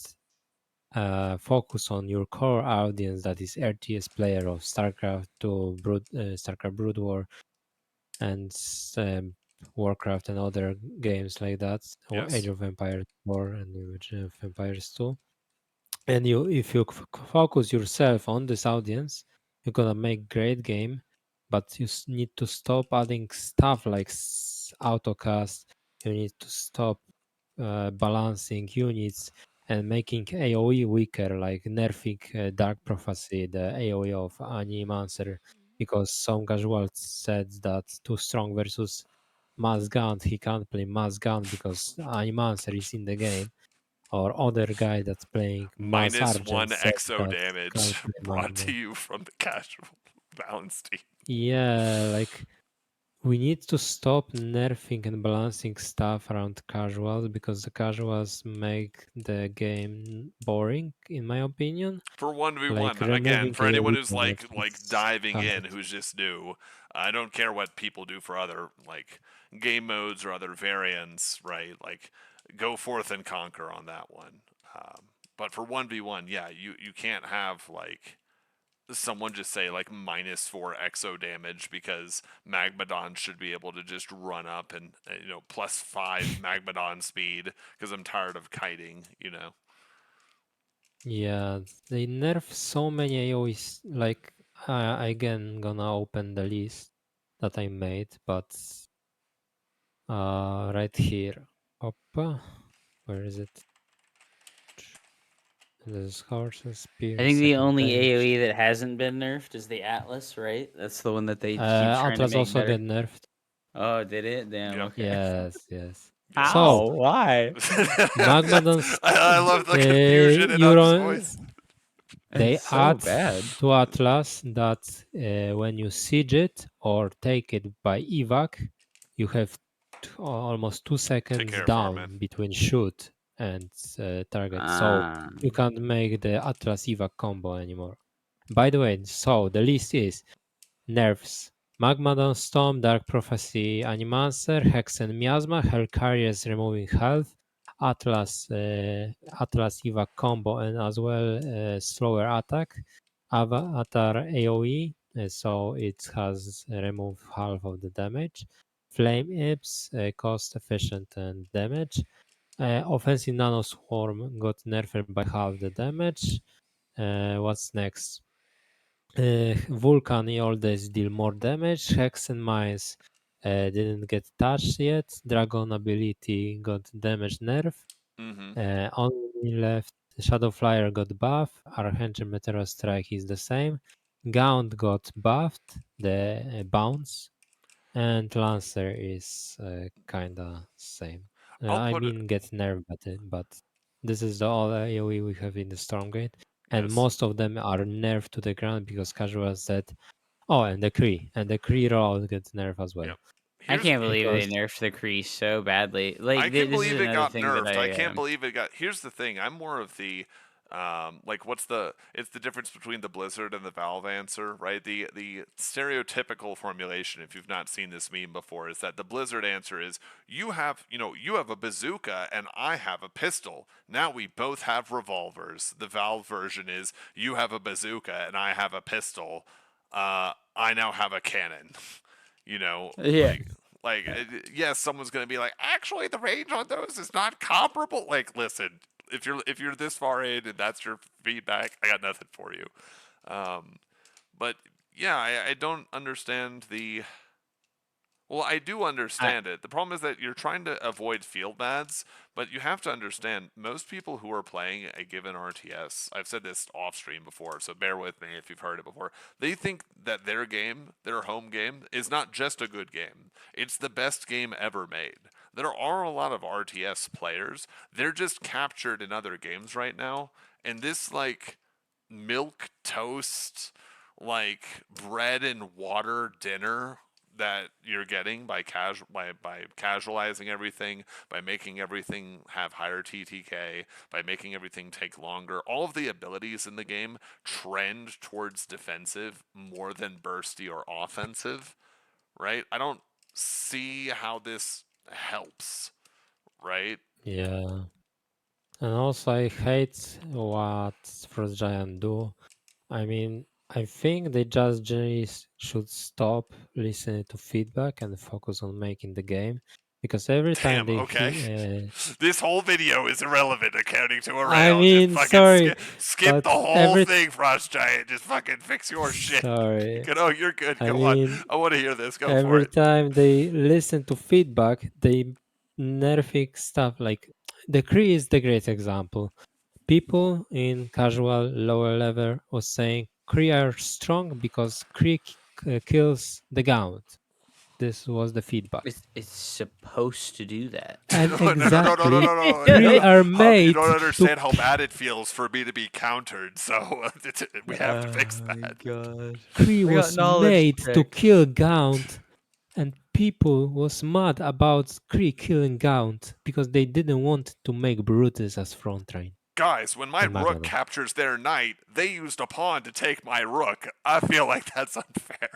focus on your core audience, that is RTS player of StarCraft 2, StarCraft Brood War, and WarCraft and other games like that, or Yes. Age of Empires 4 and Age of Empires 2. And if you focus yourself on this audience, you're gonna make great game, but you need to stop adding stuff like Autocast. You need to stop balancing units and making AoE weaker, like nerfing Dark Prophecy, the AoE of Animancer, because some casuals said that too strong versus Mass Gun, he can't play Mass Gun because Animancer is in the game. Or other guy that's playing Mass -1 Argent said exo that damage can't play brought Mass to Gun. you from the casual balance team. Yeah, like we need to stop nerfing and balancing stuff around casuals because the casuals make the game boring, in my opinion. For 1v1, Like again, removing for anyone AoE who's damage like is diving in, hard. who's just new, I don't care what people do for other like game modes or other variants, right? Like, go forth and conquer on that one. But for 1v1, yeah, you can't have like someone just say like -4 exo damage because Magmadon should be able to just run up and +5 Magmadon speed because I'm tired of kiting, Yeah, they nerf so many AoEs. Like, again, gonna open the list that I made, but right here. Oppa. Where is it? There's horses, spear, I think the second only page. AoE that hasn't been nerfed is the Atlas, right? That's the one that they keep trying to Atlas make also better. get nerfed. Oh, did it? Damn. Yep. Okay. Yes, yes. How? So, Why? Magmadon's I love the confusion in Up's voice. they It's so add bad. to Atlas that when you siege it or take it by evac, you have almost 2 seconds care, down Farman. between shoot and target. So Ah. you can't make the Atlas evac combo anymore. By the way, so the list is nerfs: Magmadon Storm, Dark Prophecy, Animancer, Hex and Miasma, Hell Carriers removing health, Atlas Eva combo, and as well slower attack. Avatar AoE, so it has removed half of the damage. Flame Imps, cost efficient and damage. Offensive Nano Swarm got nerfed by half the damage. What's next? Vulcan all days deal more damage. Hex and Mines didn't get touched yet. Dragon ability got damage nerf. Mm-hmm. Only left Shadow Flyer got buff. Archangel Meteor Strike is the same. Gaunt got buffed, the bounce, and Lancer is kinda same. I'll I put it. mean, get nerfed, but this is the all AoE we have in the Stormgate, and Yes. most of them are nerfed to the ground because casual said, "Oh, and the Kree rollout gets nerfed as well." Yep. I Here's can't believe they Because nerfed the Kree so badly. I Like can this is believe it another got thing that nerfed. I I can't believe it got. Here's the thing. I'm more of the, like, what's the? It's the difference between the Blizzard and the Valve answer, right? The stereotypical formulation, if you've not seen this meme before, is that the Blizzard answer is you have a bazooka and I have a pistol. Now we both have revolvers. The Valve version is you have a bazooka and I have a pistol. I now have a cannon. Yeah. Yes, someone's gonna be like, actually, the range on those is not comparable. Like, listen, if you're this far in and that's your feedback, I got nothing for you. But yeah, I don't understand the. Well, I do understand it. The problem is that you're trying to avoid field bads, but you have to understand most people who are playing a given RTS, I've said this off stream before, so bear with me if you've heard it before. They think that their game, their home game, is not just a good game. It's the best game ever made. There are a lot of RTS players. They're just captured in other games right now, and this like milk toast, like bread and water dinner that you're getting by casualizing everything, by making everything have higher TTK, by making everything take longer. All of the abilities in the game trend towards defensive more than bursty or offensive, right? I don't see how this helps, right? yeah, and also I hate what Frost Giant do. I mean, I think they just generally should stop listening to feedback and focus on making the game. Because every time Damn, they okay. hear, This whole video is irrelevant according to I Aureil. Just mean, fucking sorry, skip the but whole thing, Frost Giant. Just fucking fix your shit. sorry. Oh, you're good. I Go on. mean, I want to hear this. Go for every it. time they listen to feedback, they nerfing stuff. Like the Kree is the great example. People in casual lower level was saying Kree are strong because Kree kills the Gaunt. This was the feedback. it's supposed to do that. And No, no, no, no, no, no, exactly, no, Kree are You made don't to. understand how bad it feels for me to be countered, so we have to fix that. God. Kree I got was knowledge made to check. kill Gaunt, and people was mad about Kree killing Gaunt because they didn't want to make Brutus as front line Guys, when my and rook Magadon. captures their knight, they used a pawn to take my rook. I feel like that's unfair.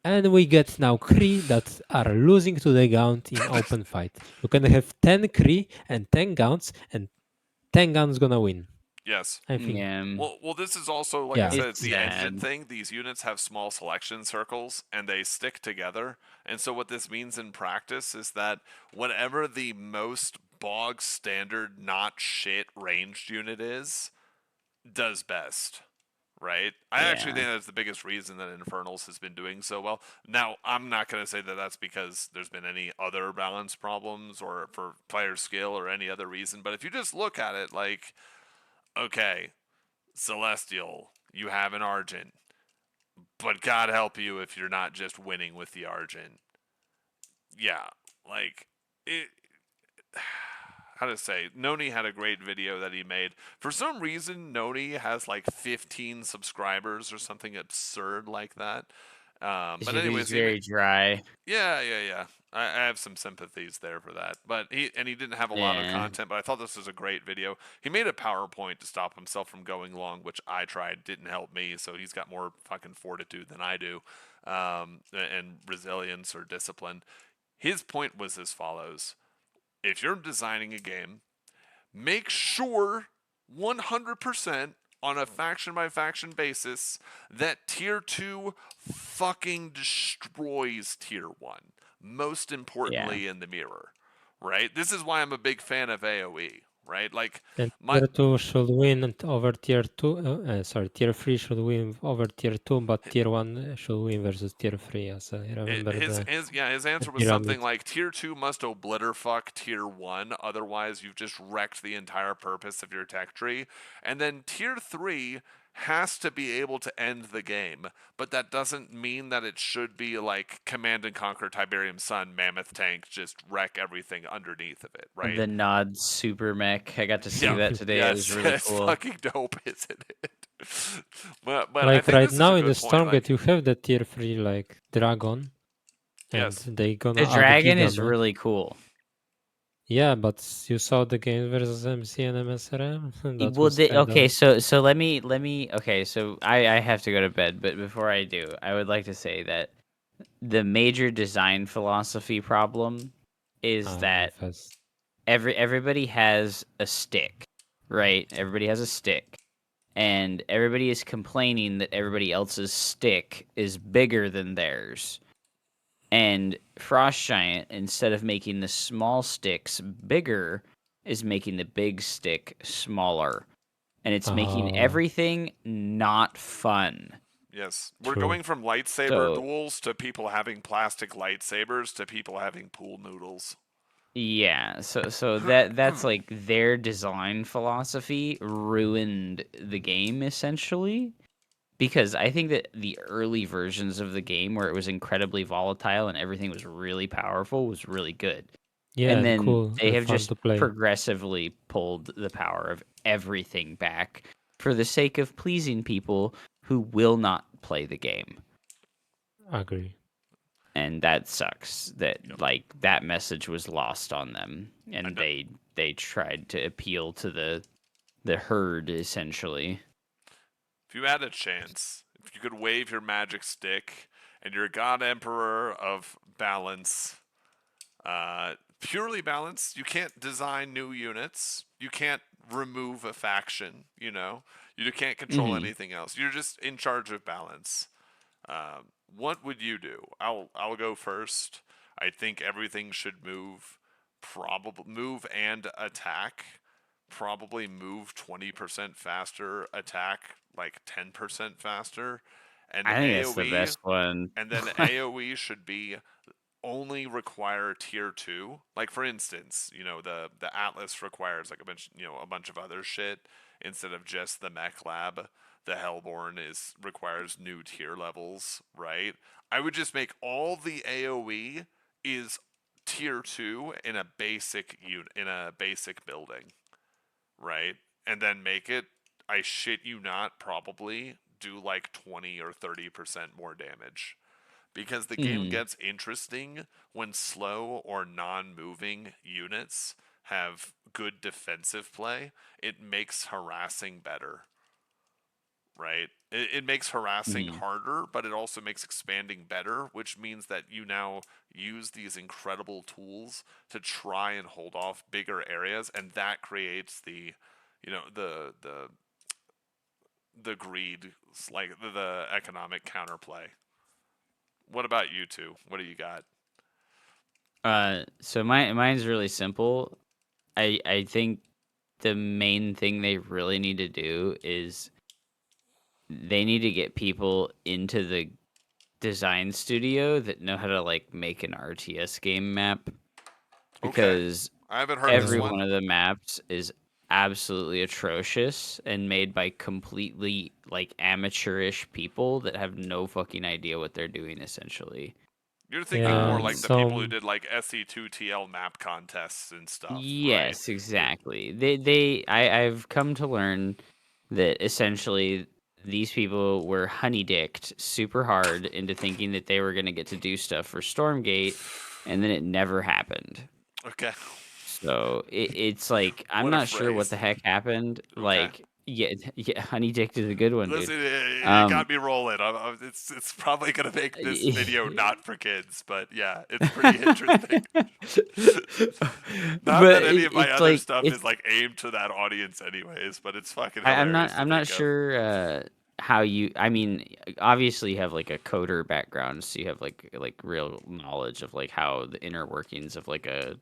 And we get now Kree that are losing to the Gaunt in open fight. You can have 10 Kree and 10 Gaunts, and 10 Gaunts gonna win. Yes. I think. Yeah. Well, this is also, like I Yeah. said, It's it's the engine sad. thing. These units have small selection circles, and they stick together. And so what this means in practice is that whatever the most bog standard, not shit ranged unit is, does best. Right? I actually think Yeah. that's the biggest reason that Infernals has been doing so well. Now, I'm not going to say that that's because there's been any other balance problems or for player skill or any other reason, but if you just look at it like, okay, Celestial, you have an Argent, but God help you if you're not just winning with the Argent. Yeah, like, it. How to say, NonY had a great video that he made. For some reason, NonY has like 15 subscribers or something absurd like that. But anyways, He's very dry. yeah. I have some sympathies there for that. But he didn't have a lot of Yeah. content, but I thought this was a great video. He made a PowerPoint to stop himself from going long, which I tried, didn't help me. So he's got more fucking fortitude than I do, and resilience or discipline. His point was as follows. if you're designing a game, make sure 100% on a faction by faction basis that tier 2 fucking destroys tier 1. Most importantly in the mirror, right? This is why I'm a big fan of AoE, right? Like And my tier 2 should win over tier 2. Sorry, tier 3 should win over tier 2, but tier 1 should win versus tier 3. As I remember his answer was pyramid. something like tier 2 must obliterfuck tier 1, otherwise you've just wrecked the entire purpose of your tech tree. And then tier 3 has to be able to end the game, but that doesn't mean that it should be like Command and Conquer Tiberium Sun Mammoth Tank, just wreck everything underneath of it, right? The Nod Super Mech. I got to see Yeah. that today. It was really it's cool. fucking dope, isn't it? but I Like think right this is now a in the good point, Stormgate, like, you have the tier 3 like dragon, and yes, they gonna The add dragon is Gigamech. really cool. Yeah, but you saw the game versus MC and MSRM. That Well, was kinda... okay, so let me. Okay, so I have to go to bed, but before I do, I would like to say that the major design philosophy problem is that fast. everybody has a stick, right? Everybody has a stick, and everybody is complaining that everybody else's stick is bigger than theirs. And Frost Giant, instead of making the small sticks bigger, is making the big stick smaller. And it's making everything not fun. yes. We're True. going from lightsaber So- duels to people having plastic lightsabers to people having pool noodles. Yeah, so that's like their design philosophy ruined the game essentially. Because I think that the early versions of the game where it was incredibly volatile and everything was really powerful was really good. Yeah, And and then cool they and have fun just to play. progressively pulled the power of everything back for the sake of pleasing people who will not play the game. Agree. And that sucks that Yep. like that message was lost on them, and And they tried to appeal to the herd essentially. if you had a chance, if you could wave your magic stick and you're God Emperor of balance, purely balance, you can't design new units, you can't remove a faction, you can't control Mhm. anything else. You're just in charge of balance. What would you do? I'll go first. I think everything should move, probably move and attack. Probably move 20% faster, attack like 10% faster, and I think that's the AoE. best one. And then AoE should be only require tier 2. Like for instance, the Atlas requires like a bunch of other shit instead of just the mech lab. The Hellborn requires new tier levels, right? I would just make all the AoE is tier 2 in a basic building, right? And then make it, I shit you not, probably do like 20 or 30% more damage. Because the game Mhm. gets interesting when slow or non-moving units have good defensive play. It makes harassing better, right? It makes harassing Mhm. harder, but it also makes expanding better, which means that you now use these incredible tools to try and hold off bigger areas, and that creates the greed, like the economic counterplay. What about you two? What do you got? So mine's really simple. I think the main thing they really need to do is they need to get people into the design studio that know how to like make an RTS game map, Okay, because I haven't heard this every one. one of the maps is absolutely atrocious and made by completely like amateurish people that have no fucking idea what they're doing essentially. You're thinking more Yeah, like the people who some did like SE2TL map contests and stuff, right? Yes, exactly. I've come to learn that essentially these people were honey-dicked super hard into thinking that they were going to get to do stuff for Stormgate, and then it never happened. Okay. So it's like I'm What a not sure what phrase. the heck happened. Okay. Like Yeah, Honey Dick is a good one, dude. Listen, it got me rolling. It's probably gonna make this y- video not for kids, but yeah, it's pretty interesting. Not but that any of my it's other like stuff is like aimed to that audience, anyways. But it's fucking I'm hilarious. not I'm not sure how you. I mean, obviously you have like a coder background, so you have like real knowledge of like how the inner workings of like a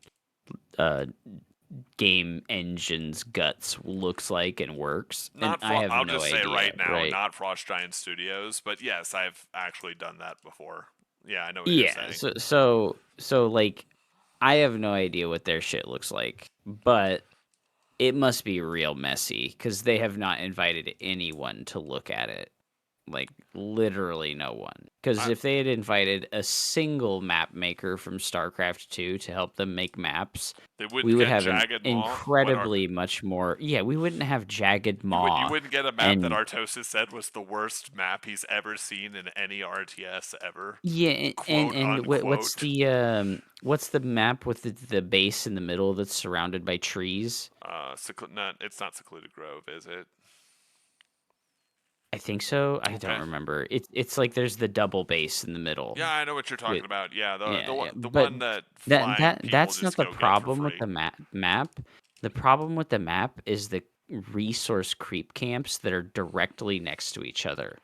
game engine's guts looks like and works. And I have I'll no just say idea, right now, right? not Frost Giant Studios, but yes, I've actually done that before. Yeah, I know what you're Yeah. saying. So like, I have no idea what their shit looks like, but it must be real messy because they have not invited anyone to look at it. Like, literally no one. Because I- if they had invited a single map maker from StarCraft 2 to help them make maps, They wouldn't we would get have an Jagged Maw. incredibly much more. Yeah, we wouldn't have Jagged You Maw. wouldn't get a map that And Artosis said was the worst map he's ever seen in any RTS ever. yeah, Quote what's unquote. what's the map with the base in the middle that's surrounded by trees? It's not Secluded Grove, is it? I think so. I don't Okay. remember. It's like there's the double base in the middle. Yeah, I know what you're talking about. Yeah, the But one that that flying people that's just not the go get for problem with free. the map. The problem with the map is the resource creep camps that are directly next to each other.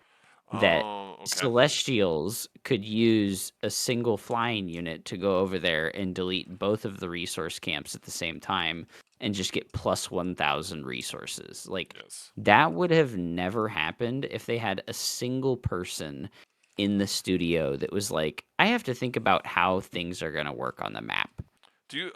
That Oh, okay. Celestials could use a single flying unit to go over there and delete both of the resource camps at the same time and just get plus 1,000 resources. Like, Yes. that would have never happened if they had a single person in the studio that was like, I have to think about how things are going to work on the map.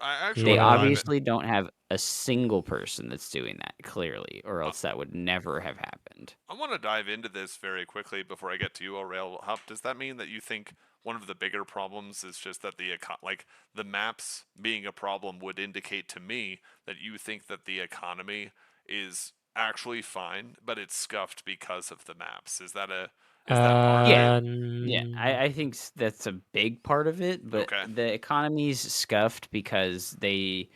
I actually They want to dive in. obviously don't have a single person that's doing that, clearly, or else that would never have happened. I want to dive into this very quickly before I get to you, Aureil. Does that mean that you think one of the bigger problems is just that the maps being a problem would indicate to me that you think that the economy is actually fine, but it's scuffed because of the maps? Is that part of Yeah. it? Yeah, I think that's a big part of it, but Okay. the economy's scuffed because they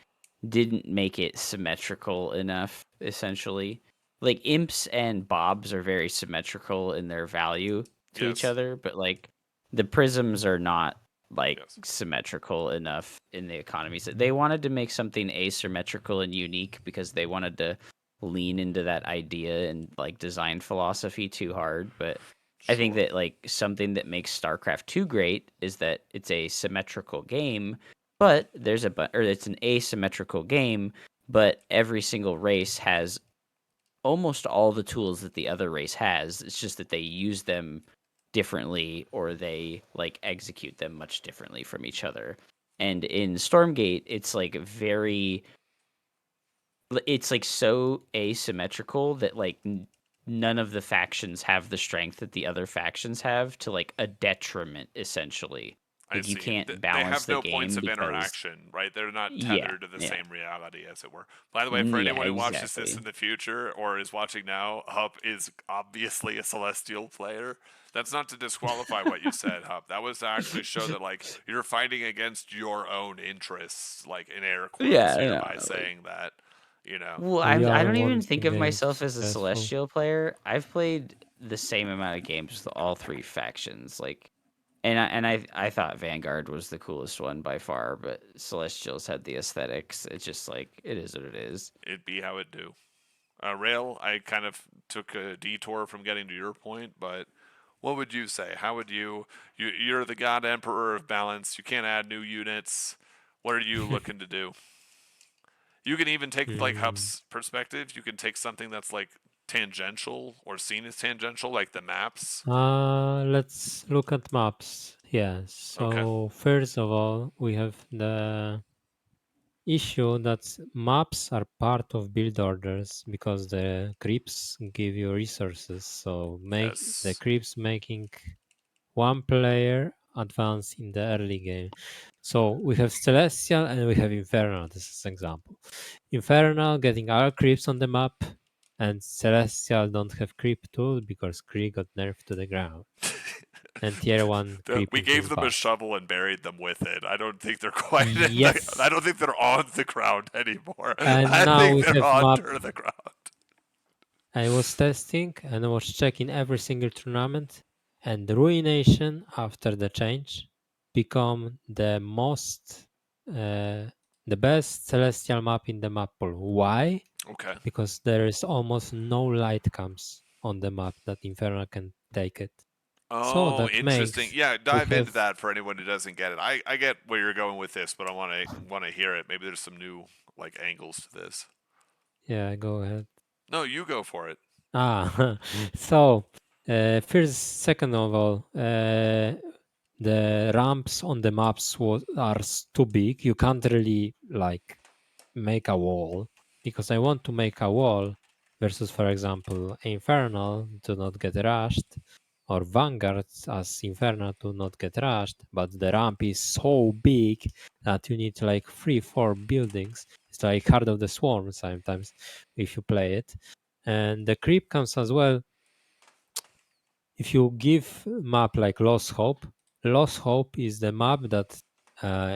didn't make it symmetrical enough, essentially. Like, imps and bobs are very symmetrical in their value to each Yes. other, but like the prisms are not like Yes. symmetrical enough in the economies. They wanted to make something asymmetrical and unique because they wanted to lean into that idea and like design philosophy too hard, but I think Sure. that like something that makes StarCraft 2 great is that it's a symmetrical game, but it's an asymmetrical game, but every single race has almost all the tools that the other race has. It's just that they use them differently or they like execute them much differently from each other. And in Stormgate, it's like it's like so asymmetrical that like none of the factions have the strength that the other factions have to like a detriment, essentially. I Like, you see. can't They balance have the no points game of because interaction, right? They're not yeah, tethered to the yeah, same reality, as it were. By the way, for yeah, anyone who watches this exactly. in the future or is watching now, Hup is obviously a Celestial player. That's not to disqualify what you said, Hup. That was to actually show that, like, you're fighting against your own interests, like, in air quotes Yeah, here no, by like, saying that, you know. well, we I all don't even want think the of game myself as a successful. Celestial player. I've played the same amount of games with all three factions, like, and I thought Vanguard was the coolest one by far, but Celestials had the aesthetics. It's just like, it is what it is. It'd be how it do. Rail, I kind of took a detour from getting to your point, but what would you say? How would you're the God Emperor of balance. You can't add new units. What are you looking to do? You can even take like Mm, Hup's perspective. You can take something that's like tangential or seen as tangential, like the maps. let's look at maps. Yeah, Okay. so first of all, we have the issue that maps are part of build orders because the creeps give you resources. So make the Yes. creeps making one player advance in the early game. So we have Celestial and we have Infernal. This is an example. Infernal getting all creeps on the map, and Celestial don't have creep tool because creep got nerfed to the ground. And tier 1 We creeping gave is them a bad. shovel and buried them with it. I don't think they're quite Yes. I don't think they're on the ground anymore. And I now think we they're have map. under the ground. I was testing and I was checking every single tournament, and Ruination after the change become the best celestial map in the map pool. Why? Okay. Because there is almost no light comes on the map that Inferno can take it. So Oh, that interesting. makes Yeah, we dive into have that for anyone who doesn't get it. I get where you're going with this, but I want to hear it. Maybe there's some new like angles to this. go ahead. No, you go for it. So first, second of all, the ramps on the maps are too big. You can't really like make a wall because I want to make a wall versus, for example, Infernal to not get rushed or Vanguard as Infernal to not get rushed, but the ramp is so big that you need like 3-4 buildings. It's like Heart of the Swarm sometimes if you play it. And the creep comes as well. If you give map like Lost Hope is the map that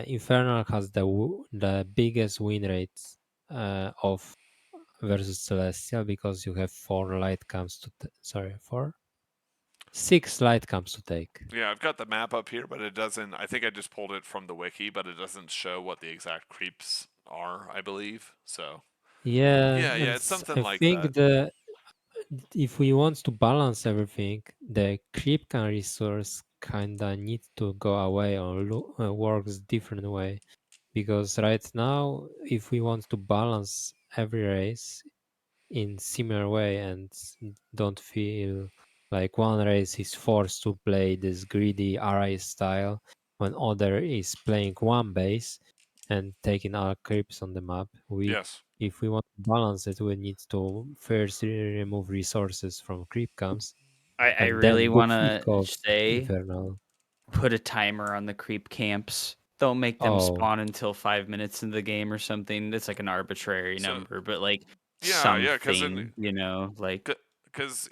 Infernal has the biggest win rates of versus Celestial because you have 6 light camps to take. Yeah, I've got the map up here, but it doesn't. I think I just pulled it from the wiki, but it doesn't show what the exact creeps are. I believe so. Yeah, Yeah, and it's something I like think that. if we want to balance everything, the creep can resource kinda need to go away or works different way. Because right now, if we want to balance every race in similar way and don't feel like one race is forced to play this greedy RI style when other is playing one base and taking our creeps on the map, Yes. if we want to balance it, we need to first remove resources from creep camps I and really then want think to of say Infernal. put a timer on the creep camps. Don't make them Oh, spawn until 5 minutes into the game or something. It's like an arbitrary So number, but like yeah, because something, like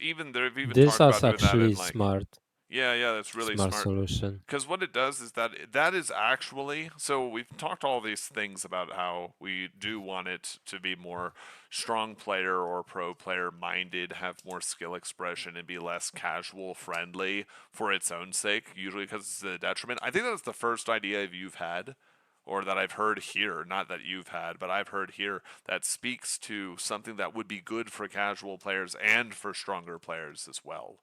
even they've even this talked is about doing that actually in like smart, yeah, that's really smart smart. solution. Because what it does is that is actually so we've talked all these things about how we do want it to be more strong player or pro player minded, have more skill expression, and be less casual friendly for its own sake. Usually because it's a detriment. I think that's the first idea you've had, or that I've heard here. Not that you've had, but I've heard here that speaks to something that would be good for casual players and for stronger players as well,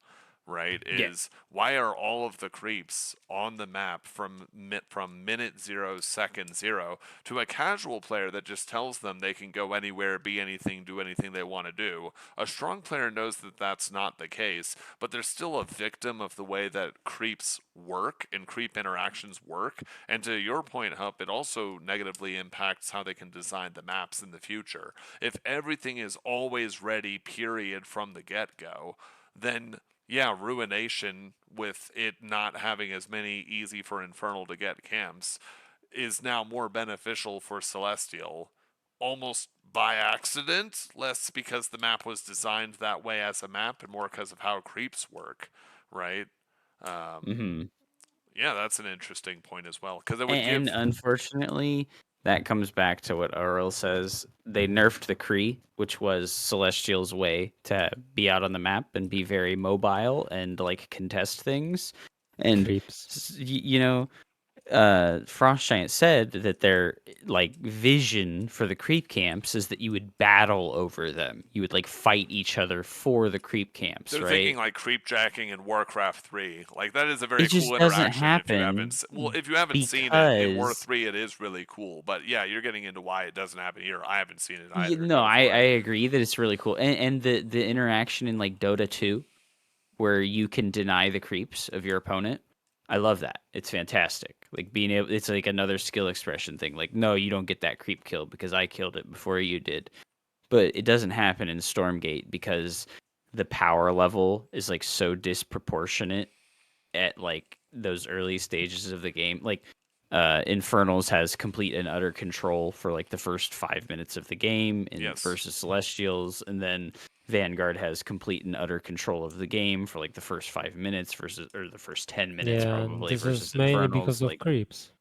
right? yeah. Is why are all of the creeps on the map from minute 0, second 0 to a casual player that just tells them they can go anywhere, be anything, do anything they want to do? A strong player knows that that's not the case, but they're still a victim of the way that creeps work and creep interactions work. And to your point, Hup, it also negatively impacts how they can design the maps in the future. If everything is always ready, period, from the get-go, then yeah, Ruination, with it not having as many easy for Infernal to get camps, is now more beneficial for Celestial, almost by accident, less because the map was designed that way as a map, and more because of how creeps work, right? Um, hmm yeah, that's an interesting point as well, because it would And give. unfortunately, that comes back to what Aurel says. They nerfed the Kree, which was Celestial's way to be out on the map and be very mobile and like contest things. And Creeps. Frost Giant said that their like vision for the creep camps is that you would battle over them. You would like fight each other for the creep camps, They're right? thinking like creepjacking in WarCraft 3. Like that is a very It cool just doesn't interaction if you happen haven't if you haven't seen it in War because 3 it is really cool. But yeah, you're getting into why it doesn't happen here. I haven't seen it either. no, Go I for it. agree that it's really cool. And the interaction in like Dota 2 where you can deny the creeps of your opponent. I love that. It's fantastic. Like being able it's like another skill expression thing. Like, no, you don't get that creep kill because I killed it before you did. But it doesn't happen in Stormgate because the power level is like so disproportionate at like those early stages of the game. Like Infernals has complete and utter control for like the first 5 minutes of the game in Yes. versus Celestials, and then Vanguard has complete and utter control of the game for like the first 5 minutes versus or the first 10 minutes Yeah, and probably this versus is mainly because Infernals. of Like creeps.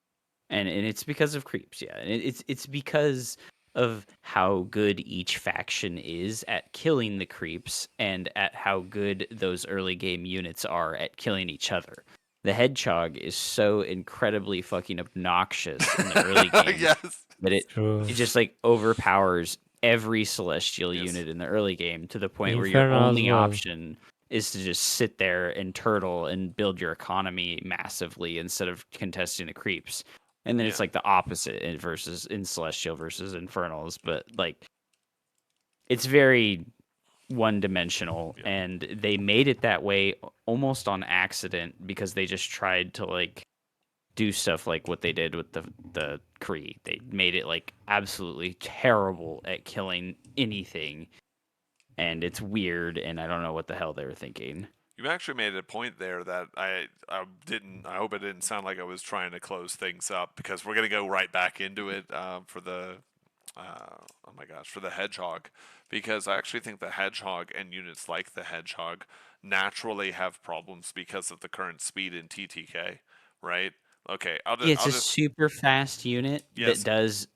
and it's because of creeps, yeah. And it's because of how good each faction is at killing the creeps and at how good those early game units are at killing each other. The Hedgehog is so incredibly fucking obnoxious in the early game Yes. that it True. just like overpowers every Celestial Yes. unit in the early game to the point where Inferno your as only well. option is to just sit there and turtle and build your economy massively instead of contesting the creeps. And then it's Yeah. like the opposite in Celestial versus Infernals, but like it's very one dimensional, Yeah. and they made it that way almost on accident because they just tried to like do stuff like what they did with the Kree. They made it like absolutely terrible at killing anything, and it's weird, and I don't know what the hell they were thinking. You actually made a point there that I hope it didn't sound like I was trying to close things up, because we're gonna go right back into it for the oh my gosh, for the Hedgehog, because I actually think the Hedgehog and units like the Hedgehog naturally have problems because of the current speed in TTK, right? Okay, Yeah, it's I'll a just super fast unit yes, that does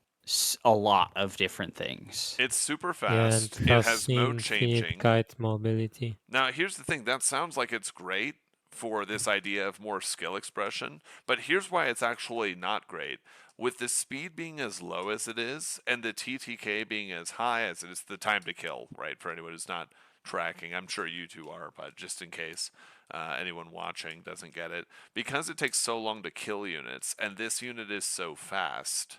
a lot of different things. it's super Yeah, and fast. It has has mode infinite changing. kite mobility. Now, here's the thing. That sounds like it's great for this idea of more skill expression, but here's why it's actually not great. With the speed being as low as it is, and the TTK being as high as it is, the time to kill, right? For anyone who's not tracking, I'm sure you two are, but just in case anyone watching doesn't get it, because it takes so long to kill units, and this unit is so fast,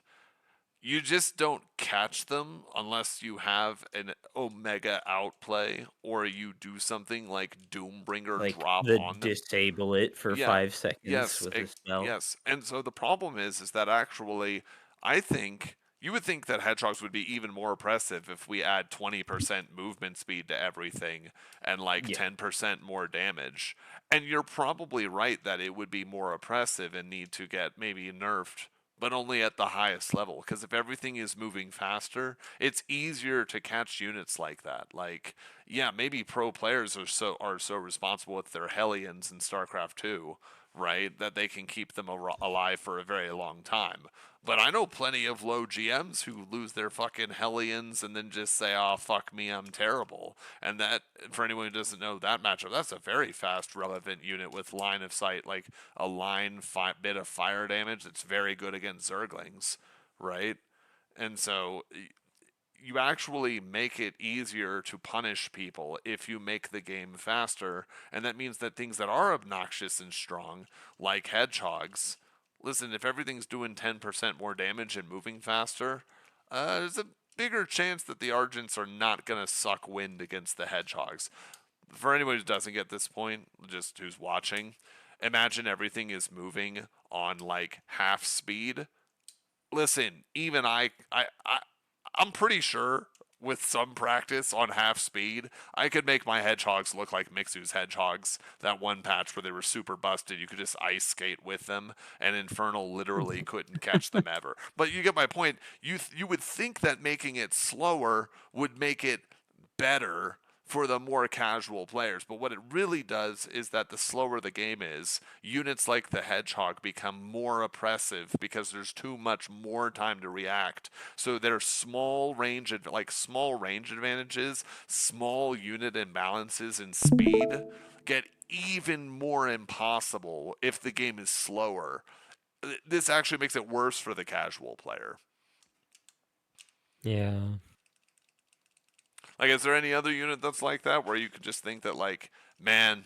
you just don't catch them unless you have an Omega outplay or you do something like Doombringer Like drop the on them. disable it for Yeah. 5 seconds Yes. with a spell. Yes. And so the problem is that actually, I think you would think that Hedgehogs would be even more oppressive if we add 20% movement speed to everything and like Yeah. 10% more damage. And you're probably right that it would be more oppressive and need to get maybe nerfed, but only at the highest level. Because if everything is moving faster, it's easier to catch units like that. Like, yeah, maybe pro players are so responsible with their Hellions in StarCraft 2, right, that they can keep them alive for a very long time. But I know plenty of low GMs who lose their fucking Hellions and then just say, "Oh, fuck me, I'm terrible." And that, for anyone who doesn't know that matchup, that's a very fast, relevant unit with line of sight, like a bit of fire damage. That's very good against Zerglings, right? And so you actually make it easier to punish people if you make the game faster, and that means that things that are obnoxious and strong, like Hedgehogs, listen, if everything's doing 10% more damage and moving faster, there's a bigger chance that the Argents are not going to suck wind against the Hedgehogs. For anyone who doesn't get this point, just who's watching, imagine everything is moving on like half speed. Listen, even I'm pretty sure with some practice on half speed, I could make my Hedgehogs look like Mixu's Hedgehogs. That one patch where they were super busted, you could just ice skate with them, and Infernal literally couldn't catch them ever. But you get my point. You would think that making it slower would make it better for the more casual players. But what it really does is that the slower the game is, units like the Hedgehog become more oppressive because there's too much more time to react. So their small range advantages, small unit imbalances in speed get even more impossible if the game is slower. This actually makes it worse for the casual player. Yeah. Like, is there any other unit that's like that where you could just think that, like, man,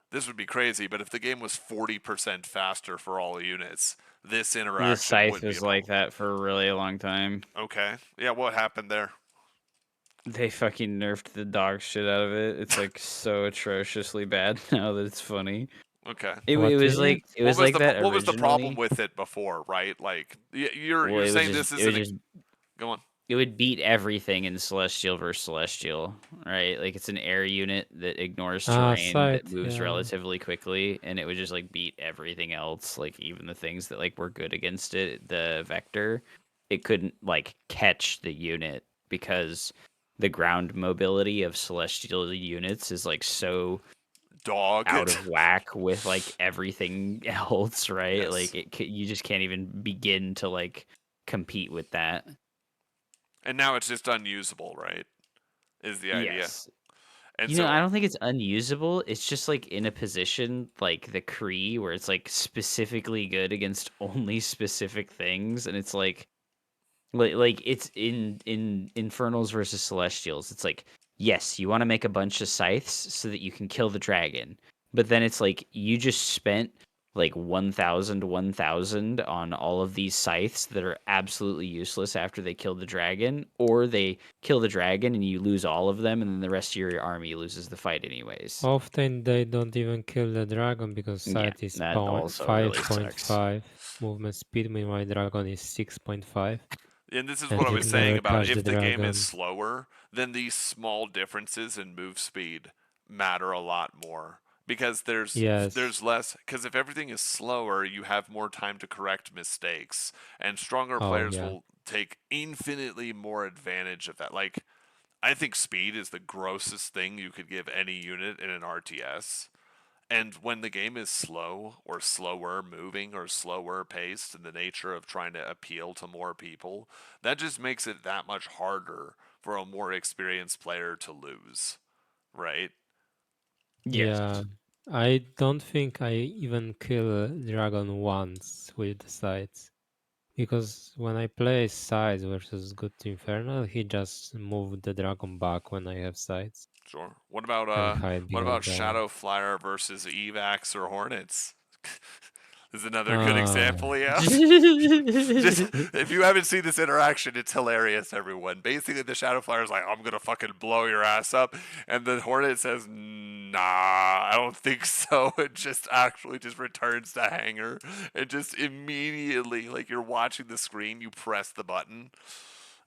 this would be crazy, but if the game was 40% faster for all units, this interaction The Scythe would be was a like problem. that for a really long time. Okay. Yeah, what happened there? They fucking nerfed the dog shit out of it. It's like so atrociously bad now that it's funny. Okay. It What was is like it? it was like that what was the problem originally. with it before, right? Like, you're Well, saying this it would isn't just go on. it would beat everything in Celestial versus Celestial, right? Like it's an air unit that ignores terrain that Sight, moves yeah. relatively quickly, and it would just like beat everything else, like even the things that like were good against it. The Vector, it couldn't like catch the unit because the ground mobility of Celestial units is like so Dog out it. of whack with like everything else, right? Yes. Like you just can't even begin to like compete with that. And now it's just unusable, right? Is the idea. Yes. And You know, so I don't think it's unusable. It's just like in a position like the Kree where it's like specifically good against only specific things, and it's like it's in Infernals versus Celestials. It's like, yes, you want to make a bunch of scythes so that you can kill the dragon, but then it's like you just spent like 1,000 on all of these scythes that are absolutely useless after they kill the dragon, or they kill the dragon and you lose all of them, and then the rest of your army loses the fight anyways. Often they don't even kill the dragon because Yeah, sight is that also really sucks. 5.5. Movement speed with my dragon is 6.5. And this is And what I you was saying never about catch the if the game is dragon. slower, then these small differences in move speed matter a lot more because there's Yes. less because if everything is slower, you have more time to correct mistakes and stronger Oh, players yeah. will take infinitely more advantage of that. Like I think speed is the grossest thing you could give any unit in an RTS. And when the game is slow or slower moving or slower paced in the nature of trying to appeal to more people, that just makes it that much harder for a more experienced player to lose, right? Yes. Yeah. I don't think I even kill a dragon once with the sights. Because when I play sights versus Good Infernal, he just moved the dragon back when I have sights Sure. and hide What behind about dragon. Shadow Flyer versus Evax or Hornets? This is another good Ah, example, yeah. Just if you haven't seen this interaction, it's hilarious, everyone. Basically, the Shadow Flyer is like, "I'm gonna fucking blow your ass up," and the Hornet says, "Nah, I don't think so." It just actually just returns to Hangar, and just immediately, like you're watching the screen, you press the button.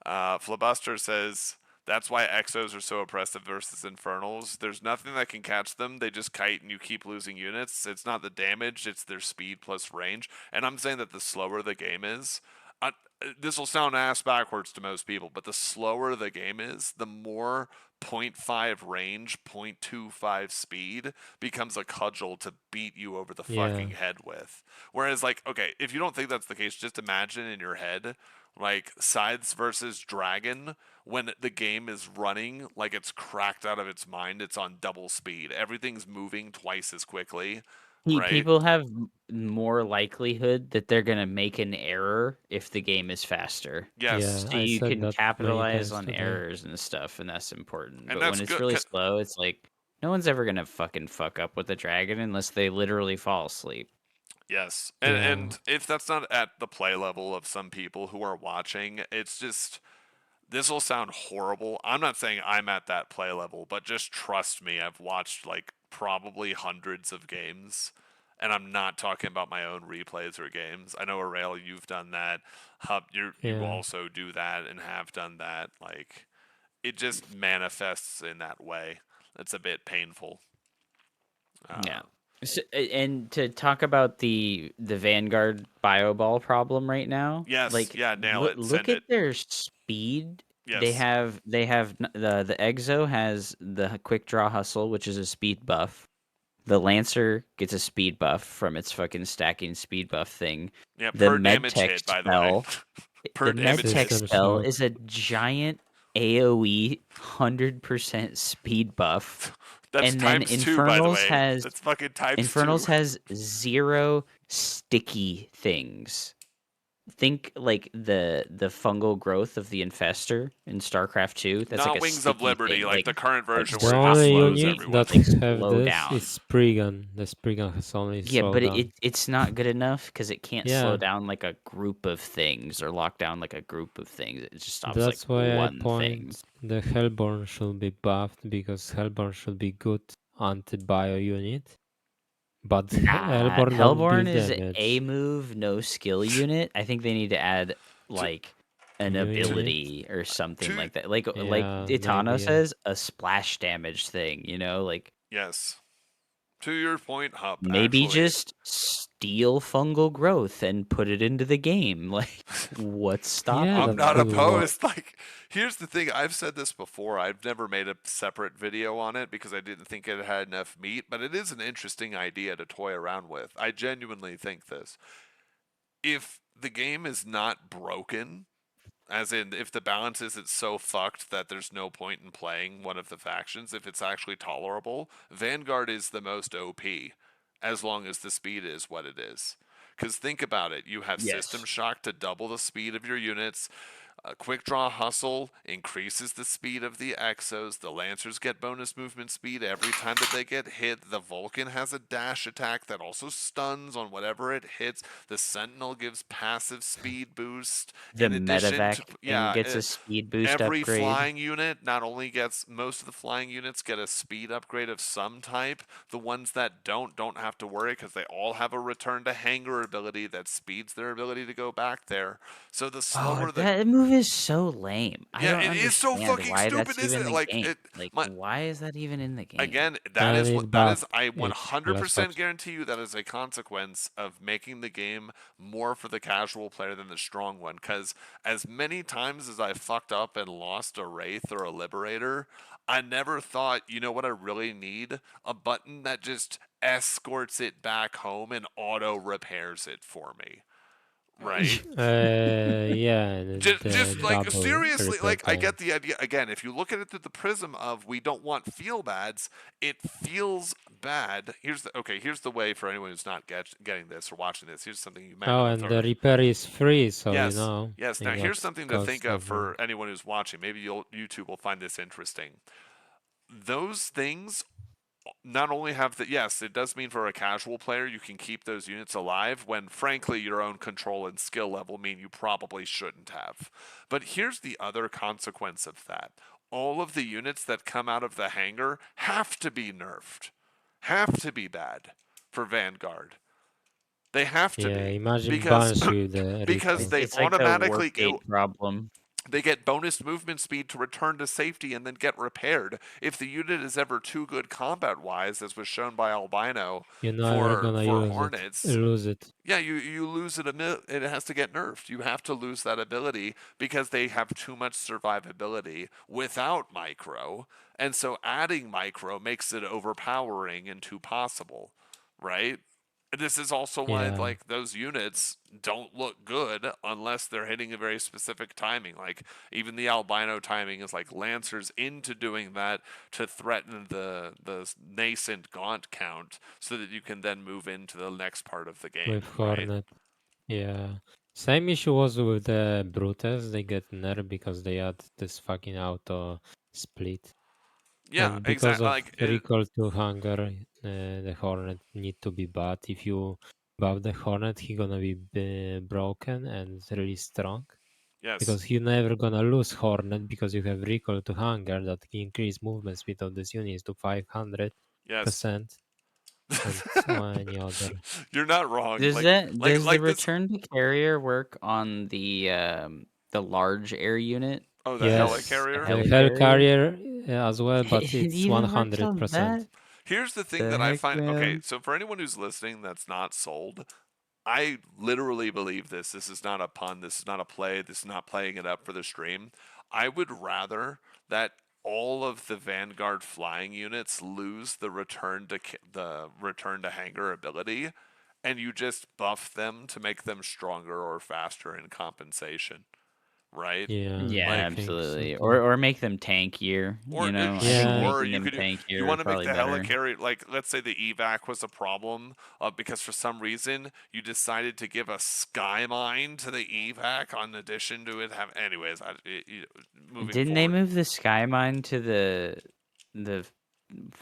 Flibuster says. That's why Exos are so oppressive versus Infernals. There's nothing that can catch them. They just kite and you keep losing units. It's not the damage, it's their speed plus range. And I'm saying that the slower the game is, this will sound ass backwards to most people, but the slower the game is, the more 0.5 range, 0.25 speed becomes a cudgel to beat you over the yeah. fucking head with. Whereas, like, okay, if you don't think that's the case, just imagine in your head, like, Scythes versus Dragon when the game is running like it's cracked out of its mind. It's on double speed. Everything's moving twice as quickly, right? People have more likelihood that they're gonna make an error if the game is faster. Yes, Yeah, So I you said can that many capitalize times on today. errors and stuff, and that's important. and But that's when it's good. really slow, it's like no one's ever gonna fucking fuck up with the dragon unless they literally fall asleep. Yes, Yeah. and if that's not at the play level of some people who are watching, it's just this will sound horrible. I'm not saying I'm at that play level, but just trust me. I've watched like probably hundreds of games, and I'm not talking about my own replays or games. I know Aurail, you've done that. Hub, you Yeah. also do that and have done that. Like it just manifests in that way. It's a bit painful. Yeah. Uh, And to talk about the Vanguard Bioball problem right now, yes, like yeah, nail it. look Send at it. their speed. Yes. The Exo has the quick draw hustle, which is a speed buff. The Lancer gets a speed buff from its fucking stacking speed buff thing. Yeah, The per damage Medtech hit, by the way. spell, Per the damage hit. Medtech System spell shock. is a giant AoE 100% speed buff. That's And then times two, by the way. That's fucking times two. Infernals has 0 sticky things. Think like the fungal growth of the infestor in StarCraft 2. That's like Not a Wings of sticky Liberty, thing. like the current Like version The where it just stop only slows unit moving. everyone. that Like have slow this is down. Spriggan. The Spriggan has only Yeah, slow but down. it's not good enough because it can't slow Yeah, down like a group of things or lock down like a group of things. It just stops like that's why I one thing. point the Hellborn should be buffed because Hellborn should be good anti-bio unit. But Nah, Hellborn don't deal Hellborn is a damage. move, no skill unit. I think they need to add To, like an New unit? ability or something to like that. Like Yeah, Itano maybe. Yeah. says, a splash damage thing, like yes. To your point, Hup, maybe actually. just steal fungal growth and put it into the game. Like what's Yeah, I'm stopping that not you? could work. opposed. Like, here's the thing. I've said this before. I've never made a separate video on it because I didn't think it had enough meat, but it is an interesting idea to toy around with. I genuinely think this. If the game is not broken, As in, if the balance is it's so fucked that there's no point in playing one of the factions, if it's actually tolerable, Vanguard is the most OP, as long as the speed is what it is. Because think about it, you have System Yes. Shock to double the speed of your units. Quick Draw Hustle increases the speed of the Exos. The Lancers get bonus movement speed every time that they get hit. The Vulcan has a dash attack that also stuns on whatever it hits. The Sentinel gives passive speed boost. The In addition medevac to, thing gets a speed boost every upgrade. flying unit not only gets, most of the flying units get a speed upgrade of some type. The ones that don't have to worry because they all have a return to hangar ability that speeds their ability to go back there. So the slower Oh, the that move is so lame. I yeah, don't it is so understand fucking why stupid, that's isn't even it? the Like game. it, Like, my why is that even in the game? again, And it I it's less 100% patch. guarantee you that is a consequence of making the game more for the casual player than the strong one. Because as many times as I fucked up and lost a Wraith or a Liberator, I never thought, you know what I really need? A button that just escorts it back home and auto repairs it for me. Right? Yeah, the Just like double seriously, repair like I time. get the idea. Again, if you look at it through the prism of we don't want feel bads, it feels bad. Here's the way for anyone who's not getting this or watching this. Here's something you might Oh, not have and thought the of. repair is free, so you Yes, know yes. Now it here's what's something to think cost of every. for anyone who's watching. Maybe YouTube will find this interesting. Those things not only have the, yes, it does mean for a casual player you can keep those units alive when frankly your own control and skill level mean you probably shouldn't have. But here's the other consequence of that. All of the units that come out of the hangar have to be nerfed. Have to be bad for Vanguard. They have to Yeah, be imagine because Banshee with the because repair. they It's like the automatically Warpgate problem. they get bonus movement speed to return to safety and then get repaired. If the unit is ever too good combat-wise, as was shown by Albino You're never gonna for use it. Hornets, Lose it. yeah, you lose it. It has to get nerfed. You have to lose that ability because they have too much survivability without micro, and so adding micro makes it overpowering and too possible, right? This is also why Yeah. like those units don't look good unless they're hitting a very specific timing. Like even the albino timing is like Lancers into doing that to threaten the nascent gaunt count so that you can then move into the next part of the game, With right? Hornet. Yeah. Same issue was with the Brutes. They get nerfed because they had this fucking auto split. Yeah, And because exactly. of Like recall to Hangar, the Hornet need to be bad. If you buff the Hornet, he gonna be broken and really strong. yes, Because you're never gonna lose Hornet because you have recall to Hangar that increase movement speed of this unit to 500%. yes. And any other. You're not wrong. Does the Like this. return to carrier work on the large air unit? Oh, the Yes, The helicarrier. the helicarrier? Hellcarrier as well, but It it's even works on 100%. that? Here's the thing The that I heck, find. Okay, man? so for anyone who's listening that's not sold, I literally believe this. This is not a pun. This is not a play. This is not playing it up for the stream. I would rather that all of the Vanguard flying units lose the return to hangar ability, and you just buff them to make them stronger or faster in compensation, right? Yeah, Yeah, I Like, think so absolutely. too. Or make them tankier, or you know? I think Yeah, sure, making you them could do. You tankier want is to make probably the better. helicarrier like, let's say the evac was a problem because for some reason you decided to give a sky mine to the evac on addition to it. Have anyways, moving Didn't they forward. move the sky mine to the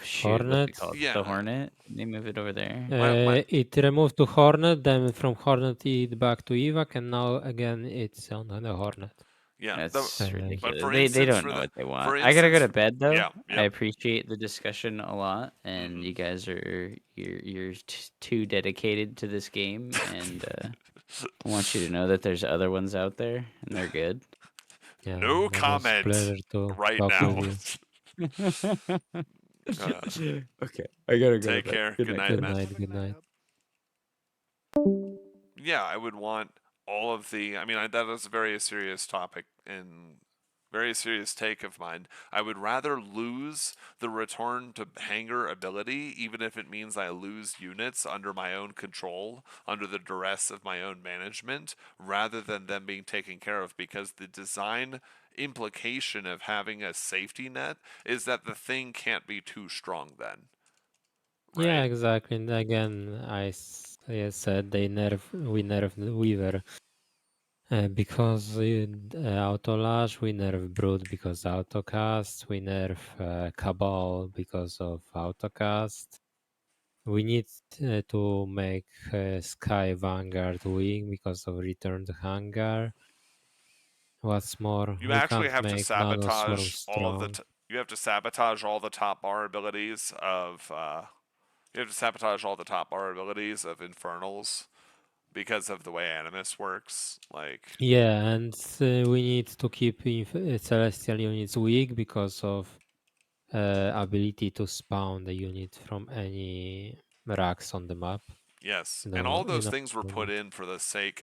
shoot, what's it Hornet. called? The Yeah, Hornet? They move it over there. my It removed to Hornet, then from Hornet it back to Evac, and now again it's on the Hornet. yeah. That's But ridiculous. for They instance, don't know what they want. for I gotta go instance, to bed though. yeah, I yep. appreciate the discussion a lot, and you guys you're too dedicated to this game, and I want you to know that there's other ones out there, and they're good. Yeah, No it was comment pleasure to right talk with now. you. Okay, I gotta go to Take bed. care. Good Good night, night, Good guys. man. night, good night. Yeah, I would want all of the. I mean, that is a very serious topic, and very serious take of mine. I would rather lose the return to Hangar ability, even if it means I lose units under my own control, under the duress of my own management, rather than them being taken care of, because the design implication of having a safety net is that the thing can't be too strong then. Yeah, Right? exactly. And again, I said we nerf the Weaver because Autolash, we nerf Brood because Autocast, we nerf Cabal because of Autocast. We need to make Sky Vanguard weak because of Return to Hangar. What's more, You we actually can't have to make Nanoswarm sabotage all of the. strong. You have to sabotage all the top bar abilities of. You have to sabotage all the top bar abilities of Infernals because of the way Animus works. Like, Yeah, and we need to keep Celestial units weak because of ability to spawn the unit from any racks on the map. yes, You and know, all those things were put in for the sake